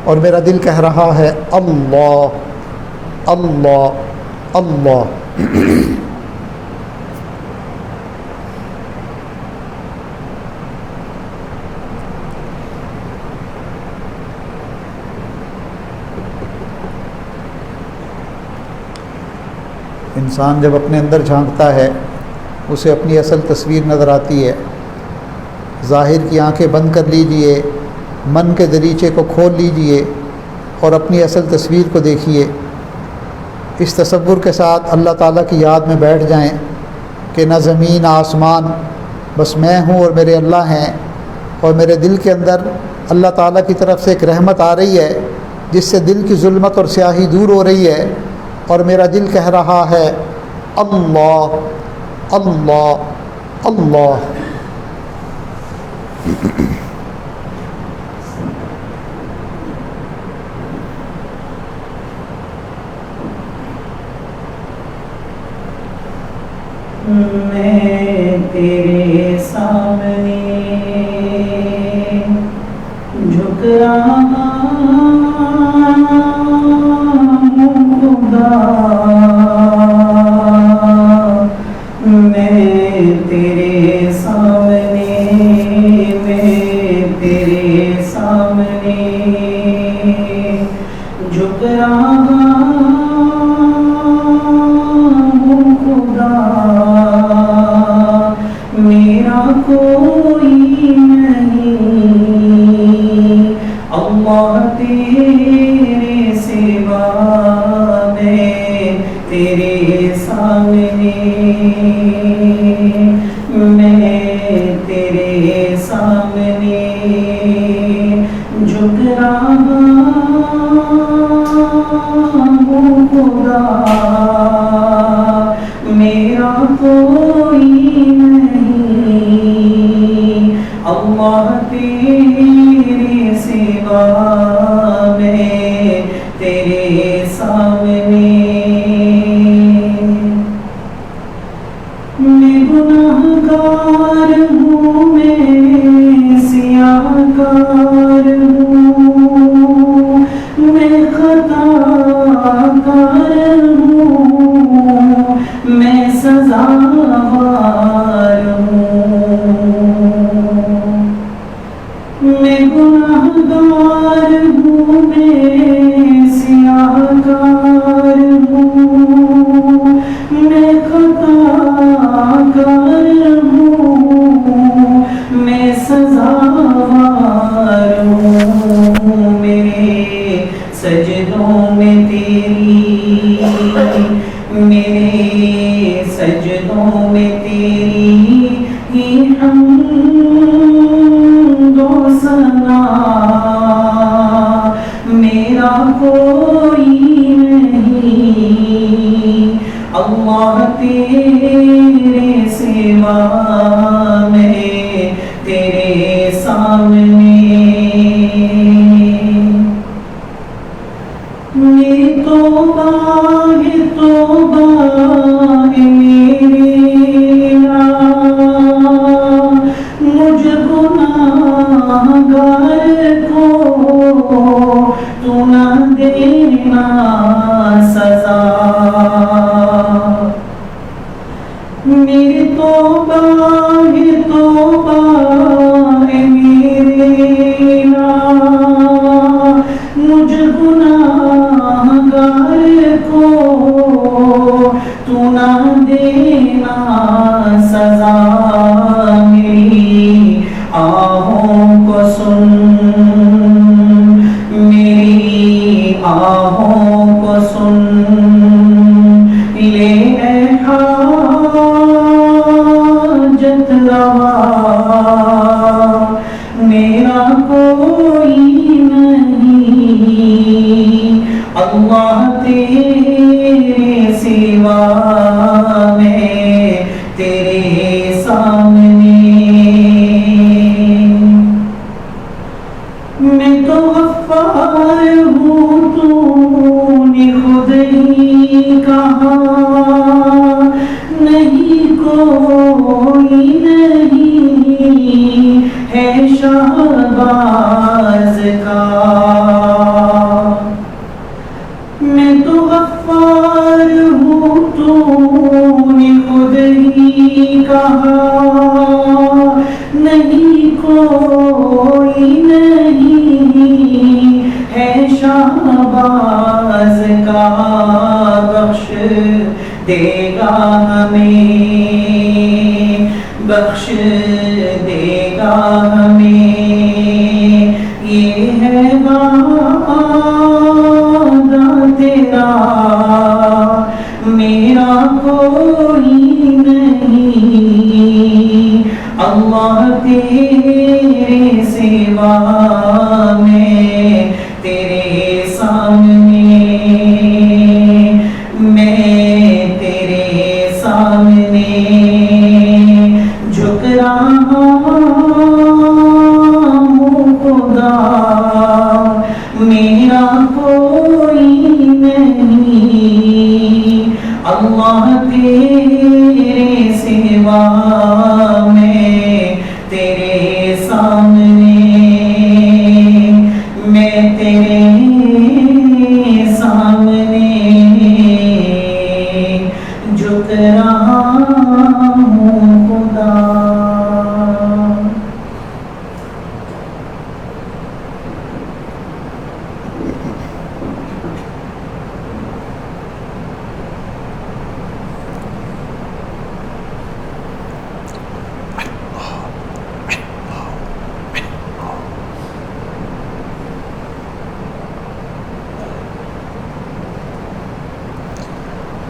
اور میرا دل کہہ رہا ہے اللہ اللہ اللہ۔ انسان جب اپنے اندر جھانکتا ہے اسے اپنی اصل تصویر نظر آتی ہے۔ ظاہر کی آنکھیں بند کر لیجئے، من کے دریچے کو کھول لیجئے اور اپنی اصل تصویر کو دیکھیے۔ اس تصور کے ساتھ اللہ تعالیٰ کی یاد میں بیٹھ جائیں کہ نہ زمین آسمان، بس میں ہوں اور میرے اللہ ہیں، اور میرے دل کے اندر اللہ تعالیٰ کی طرف سے ایک رحمت آ رہی ہے جس سے دل کی ظلمت اور سیاہی دور ہو رہی ہے، اور میرا دل کہہ رہا ہے اللہ اللہ اللہ۔ میں تیرے سامنے جھک رہا ہوں خدا، میں تیرے سامنے، میں تیرے سامنے جھک رہا ہوں خدا، میرا کوئی نہیں اللہ تیرے سوا، میں تیرے سامنے، میں تیرے سامنے جھک رہا ہوں خدا، میرا کوئی نہیں اللہ تیرے سوا، میں تیرے سامنے، میں گناہگار ہوں، میں سیاہ کار ہوں، میں خطا کار ہوں، میں سزاوار ہوں، میں گناہگار ہوں، میں سیاہ کار ہوں، میں خطا کار ہوں، میں سزاوار ہوں، میرے سجدوں میں تیری، میرے سجدوں میں تیری ہی حمد و ثنا، میرا کوئی نہیں اللہ تیرے سوا، میں تیرے سامنے، میری توبہ ہے توبہ ہے میری، مجھ گناہگار کو تو نہ دینا سزا، میری توبہ ہے توبہ ہے میری، مجھ گناہگار کو تو نہ دینا سزا، میری آہوں کو سن، میری آہوں کو سن، لے اے حاجت روا، میرا کوئی نہیں اللہ تیرے سوا، میں تیرے سامنے، میں تو غفار ہوں، تو نے خود ہی کہا، نہیں کوئی نہیں ہے شہباز کا، میں تو غفار ہوں، تو نے خود ہی کہا، نہیں کوئی نہیں ہے شہباز کا، بخش دے گا ہمیں، بخش دے گا ہمیں، یہ ہے وعدہ تیرا، میرا کوئی نہیں اللہ تیرے سوا، میں تیرے سامنے، میں تیرے سامنے جھک رہا ہوں خدا، میرا کوئی نہیں اللہ تیرے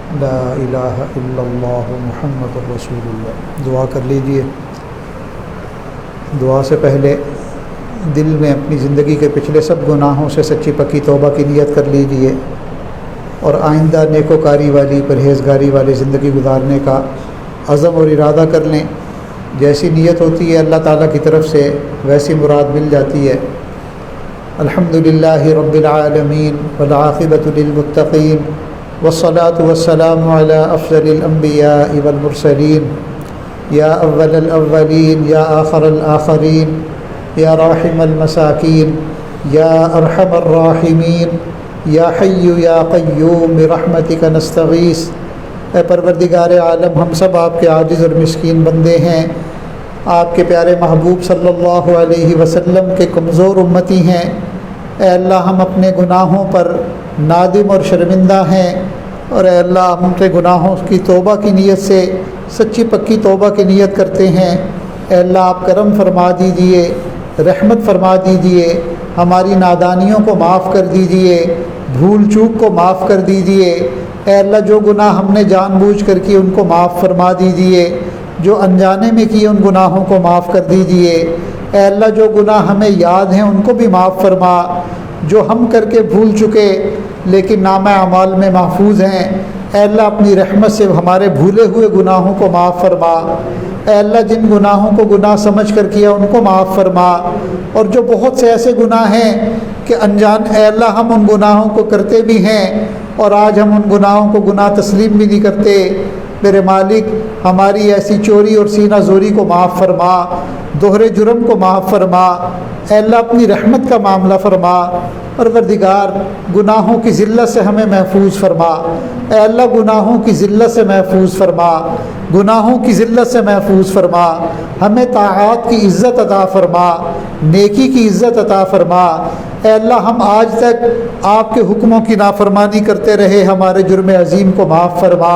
لا الہ الا اللہ محمد رسول اللہ۔ دعا کر لیجئے۔ دعا سے پہلے دل میں اپنی زندگی کے پچھلے سب گناہوں سے سچی پکی توبہ کی نیت کر لیجئے اور آئندہ نیکوکاری والی پرہیزگاری والی زندگی گزارنے کا عزم اور ارادہ کر لیں۔ جیسی نیت ہوتی ہے اللہ تعالیٰ کی طرف سے ویسی مراد مل جاتی ہے۔ الحمدللہ رب العالمین والعاقبۃ للمتقین والصلاة والسلام علی افضل الانبیاء والمرسلین یا اول الاولین یا آخر الآخرین یا راحم المساکین یا ارحم الراحمین یا حی یا قیوم برحمتک نستغیث۔ اے پروردگار عالم، ہم سب آپ کے عاجز اور مسکین بندے ہیں، آپ کے پیارے محبوب صلی اللہ علیہ وسلم کے کمزور امتی ہیں۔ اے اللہ، ہم اپنے گناہوں پر نادم اور شرمندہ ہیں، اور اے اللہ ہم اپنے گناہوں کی توبہ کی نیت سے سچی پکی توبہ کی نیت کرتے ہیں۔ اے اللہ آپ کرم فرما دیجئے، رحمت فرما دیجئے، ہماری نادانیوں کو معاف کر دیجئے، بھول چوک کو معاف کر دیجئے۔ اے اللہ جو گناہ ہم نے جان بوجھ کر کیے ان کو معاف فرما دیجئے، جو انجانے میں کیے ان گناہوں کو معاف کر دیجئے۔ اے اللہ جو گناہ ہمیں یاد ہیں ان کو بھی معاف فرما، جو ہم کر کے بھول چکے لیکن نامہ اعمال میں محفوظ ہیں، اے اللہ اپنی رحمت سے ہمارے بھولے ہوئے گناہوں کو معاف فرما۔ اے اللہ جن گناہوں کو گناہ سمجھ کر کیا ان کو معاف فرما، اور جو بہت سے ایسے گناہ ہیں کہ انجان، اے اللہ ہم ان گناہوں کو کرتے بھی ہیں اور آج ہم ان گناہوں کو گناہ تسلیم بھی نہیں کرتے۔ میرے مالک ہماری ایسی چوری اور سینہ زوری کو معاف فرما، دوہرے جرم کو معاف فرما۔ اے اللہ اپنی رحمت کا معاملہ فرما، پروردگار گناہوں کی ذلت سے ہمیں محفوظ فرما۔ اے اللہ گناہوں کی ذلت سے محفوظ فرما، گناہوں کی ذلت سے محفوظ فرما، ہمیں طاعات کی عزت عطا فرما، نیکی کی عزت عطا فرما۔ اے اللہ ہم آج تک آپ کے حکموں کی نافرمانی کرتے رہے، ہمارے جرم عظیم کو معاف فرما۔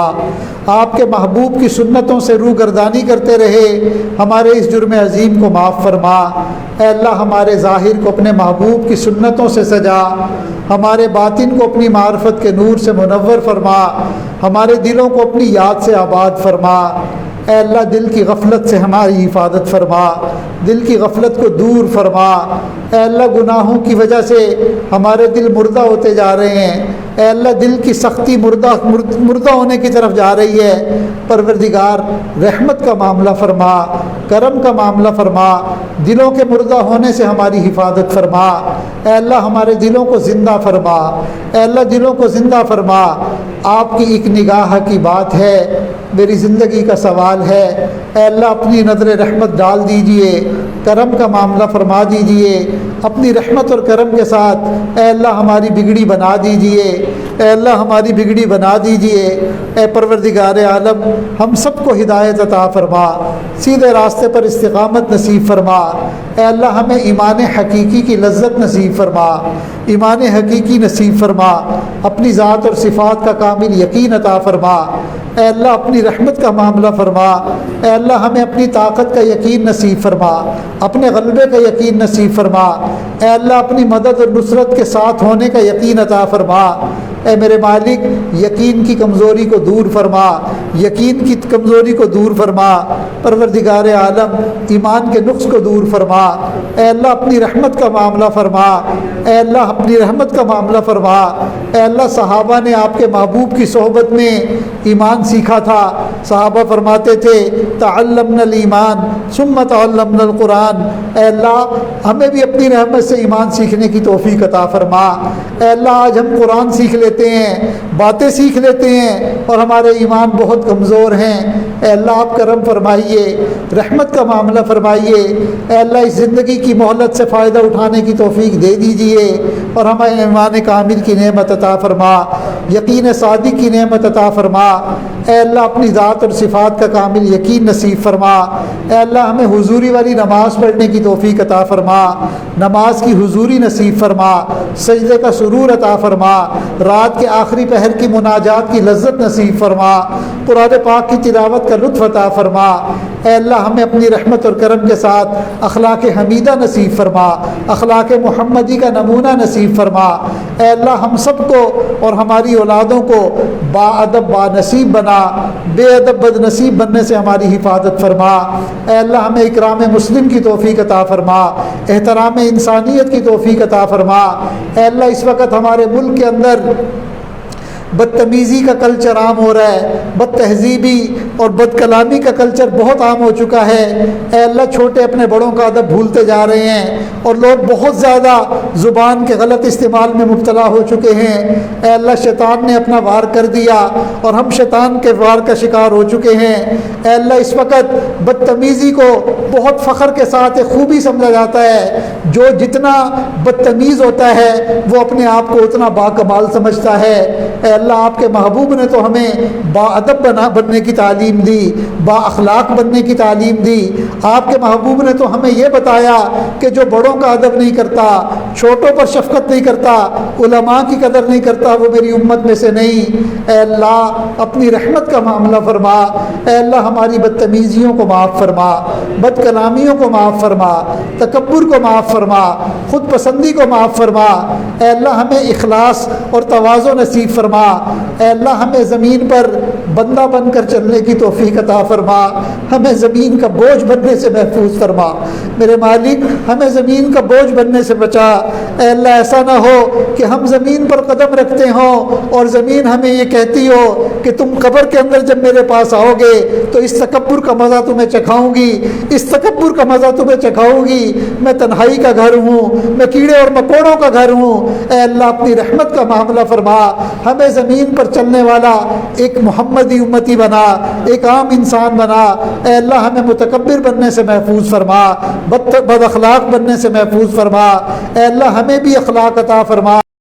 آپ کے محبوب کی سنتوں سے روگردانی کرتے رہے، ہمارے اس جرم عظیم کو معاف فرما۔ اے اللہ ہمارے ظاہر کو اپنے محبوب کی سنتوں سے سجا، ہمارے باطن کو اپنی معرفت کے نور سے منور فرما، ہمارے دلوں کو اپنی یاد سے آباد فرما۔ اے اللہ دل کی غفلت سے ہماری حفاظت فرما، دل کی غفلت کو دور فرما۔ اے اللہ گناہوں کی وجہ سے ہمارے دل مردہ ہوتے جا رہے ہیں، اے اللہ دل کی سختی مردہ ہونے کی طرف جا رہی ہے۔ پروردگار رحمت کا معاملہ فرما، کرم کا معاملہ فرما، دلوں کے مردہ ہونے سے ہماری حفاظت فرما۔ اے اللہ ہمارے دلوں کو زندہ فرما، اے اللہ دلوں کو زندہ فرما۔ آپ کی ایک نگاہ کی بات ہے، میری زندگی کا سوال ہے، اے اللہ اپنی نظر رحمت ڈال دیجئے، کرم کا معاملہ فرما دیجئے، اپنی رحمت اور کرم کے ساتھ اے اللہ ہماری بگڑی بنا دیجئے، اے اللہ ہماری بگڑی بنا دیجئے۔ اے پروردگار عالم ہم سب کو ہدایت عطا فرما، سیدھے راستے پر استقامت نصیب فرما۔ اے اللہ ہمیں ایمان حقیقی کی لذت نصیب فرما، ایمان حقیقی نصیب فرما، اپنی ذات اور صفات کا کامل یقین عطا فرما۔ اے اللہ اپنی رحمت کا معاملہ فرما، اے اللہ ہمیں اپنی طاقت کا یقین نصیب فرما، اپنے غلبے کا یقین نصیب فرما۔ اے اللہ اپنی مدد اور نصرت کے ساتھ ہونے کا یقین عطا فرما۔ اے میرے مالک یقین کی کمزوری کو دور فرما، یقین کی کمزوری کو دور فرما۔ پروردگار عالم ایمان کے نقص کو دور فرما۔ اے اللہ اپنی رحمت کا معاملہ فرما، اے اللہ اپنی رحمت کا معاملہ فرما۔ اے اللہ صحابہ نے آپ کے محبوب کی صحبت میں ایمان سیکھا تھا، صحابہ فرماتے تھے تعلمنا الایمان ثم تعلمنا القرآن۔ اے اللہ ہمیں بھی اپنی رحمت سے ایمان سیکھنے کی توفیق عطا فرما۔ اے اللہ آج ہم قرآن سیکھ لیتے ہیں، باتیں سیکھ لیتے ہیں اور ہمارے ایمان بہت کمزور ہیں۔ اے اللہ آپ کرم فرمائیے، رحمت کا معاملہ فرمائیے۔ اے اللہ اس زندگی کی مہلت سے فائدہ اٹھانے کی توفیق دے دیجئے اور ہمیں ایمان کامل کی نعمت عطا فرما، یقین صادق کی نعمت عطا فرما۔ اے اللہ اپنی ذات اور صفات کا کامل یقین نصیب فرما۔ اے اللہ ہمیں حضوری والی نماز پڑھنے کی توفیق عطا فرما، نماز کی حضوری نصیب فرما، سجدے کا سرور عطا فرما، رات کے آخری پہر کی مناجات کی لذت نصیب فرما، قرآن پاک کی تلاوت کا لطف عطا فرما۔ اے اللہ ہمیں اپنی رحمت اور کرم کے ساتھ اخلاق حمیدہ نصیب فرما، اخلاق محمدی کا نمونہ نصیب فرما۔ اے اللہ ہم سب کو اور ہماری اولادوں کو با ادب با نصیب بنا، بے ادب بد نصیب بننے سے ہماری حفاظت فرما۔ اے اللہ ہمیں اکرام مسلم کی توفیق عطا فرما، احترام انسانیت کی توفیق عطا فرما۔ اے اللہ اس وقت ہمارے ملک کے اندر بدتمیزی کا کلچر عام ہو رہا ہے، بد تہذیبی اور بد کلامی کا کلچر بہت عام ہو چکا ہے۔ اے اللہ چھوٹے اپنے بڑوں کا ادب بھولتے جا رہے ہیں اور لوگ بہت زیادہ زبان کے غلط استعمال میں مبتلا ہو چکے ہیں۔ اے اللہ شیطان نے اپنا وار کر دیا اور ہم شیطان کے وار کا شکار ہو چکے ہیں۔ اے اللہ اس وقت بدتمیزی کو بہت فخر کے ساتھ ایک خوبی سمجھا جاتا ہے، جو جتنا بدتمیز ہوتا ہے وہ اپنے آپ کو اتنا باکمال سمجھتا ہے۔ اے اللہ آپ کے محبوب نے تو ہمیں با ادب بننے کی تعلیم دی، با اخلاق بننے کی تعلیم دی۔ آپ کے محبوب نے تو ہمیں یہ بتایا کہ جو بڑوں کا ادب نہیں کرتا، چھوٹوں پر شفقت نہیں کرتا، علماء کی قدر نہیں کرتا، وہ میری امت میں سے نہیں۔ اے اللہ اپنی رحمت کا معاملہ فرما۔ اے اللہ ہماری بدتمیزیوں کو معاف فرما، بد کلامیوں کو معاف فرما، تکبر کو معاف فرما، خود پسندی کو معاف فرما۔ اے اللہ ہمیں اخلاص اور تواضع نصیب فرما۔ اے اللہ ہمیں زمین پر بندہ بن کر چلنے کی توفیق عطا فرما، ہمیں زمین کا بوجھ بننے سے محفوظ فرما۔ میرے مالک ہمیں زمین کا بوجھ بننے سے بچا۔ اے اللہ ایسا نہ ہو کہ ہم زمین پر قدم رکھتے ہوں اور زمین ہمیں یہ کہتی ہو کہ تم قبر کے اندر جب میرے پاس آؤ گے تو اس تکبر کا مزہ تمہیں چکھاؤں گی، اس تکبر کا مزہ تمہیں چکھاؤں گی، میں تنہائی کا گھر ہوں، میں کیڑے اور مکوڑوں کا گھر ہوں۔ اے اللہ اپنی رحمت کا معاملہ فرما، ہمیں زمین پر چلنے والا ایک محمدی امتی بنا، ایک عام انسان بنا۔ اے اللہ ہمیں متکبر بننے سے محفوظ فرما، بد اخلاق بننے سے محفوظ فرما۔ اے اللہ ہمیں بھی اخلاق عطا فرما۔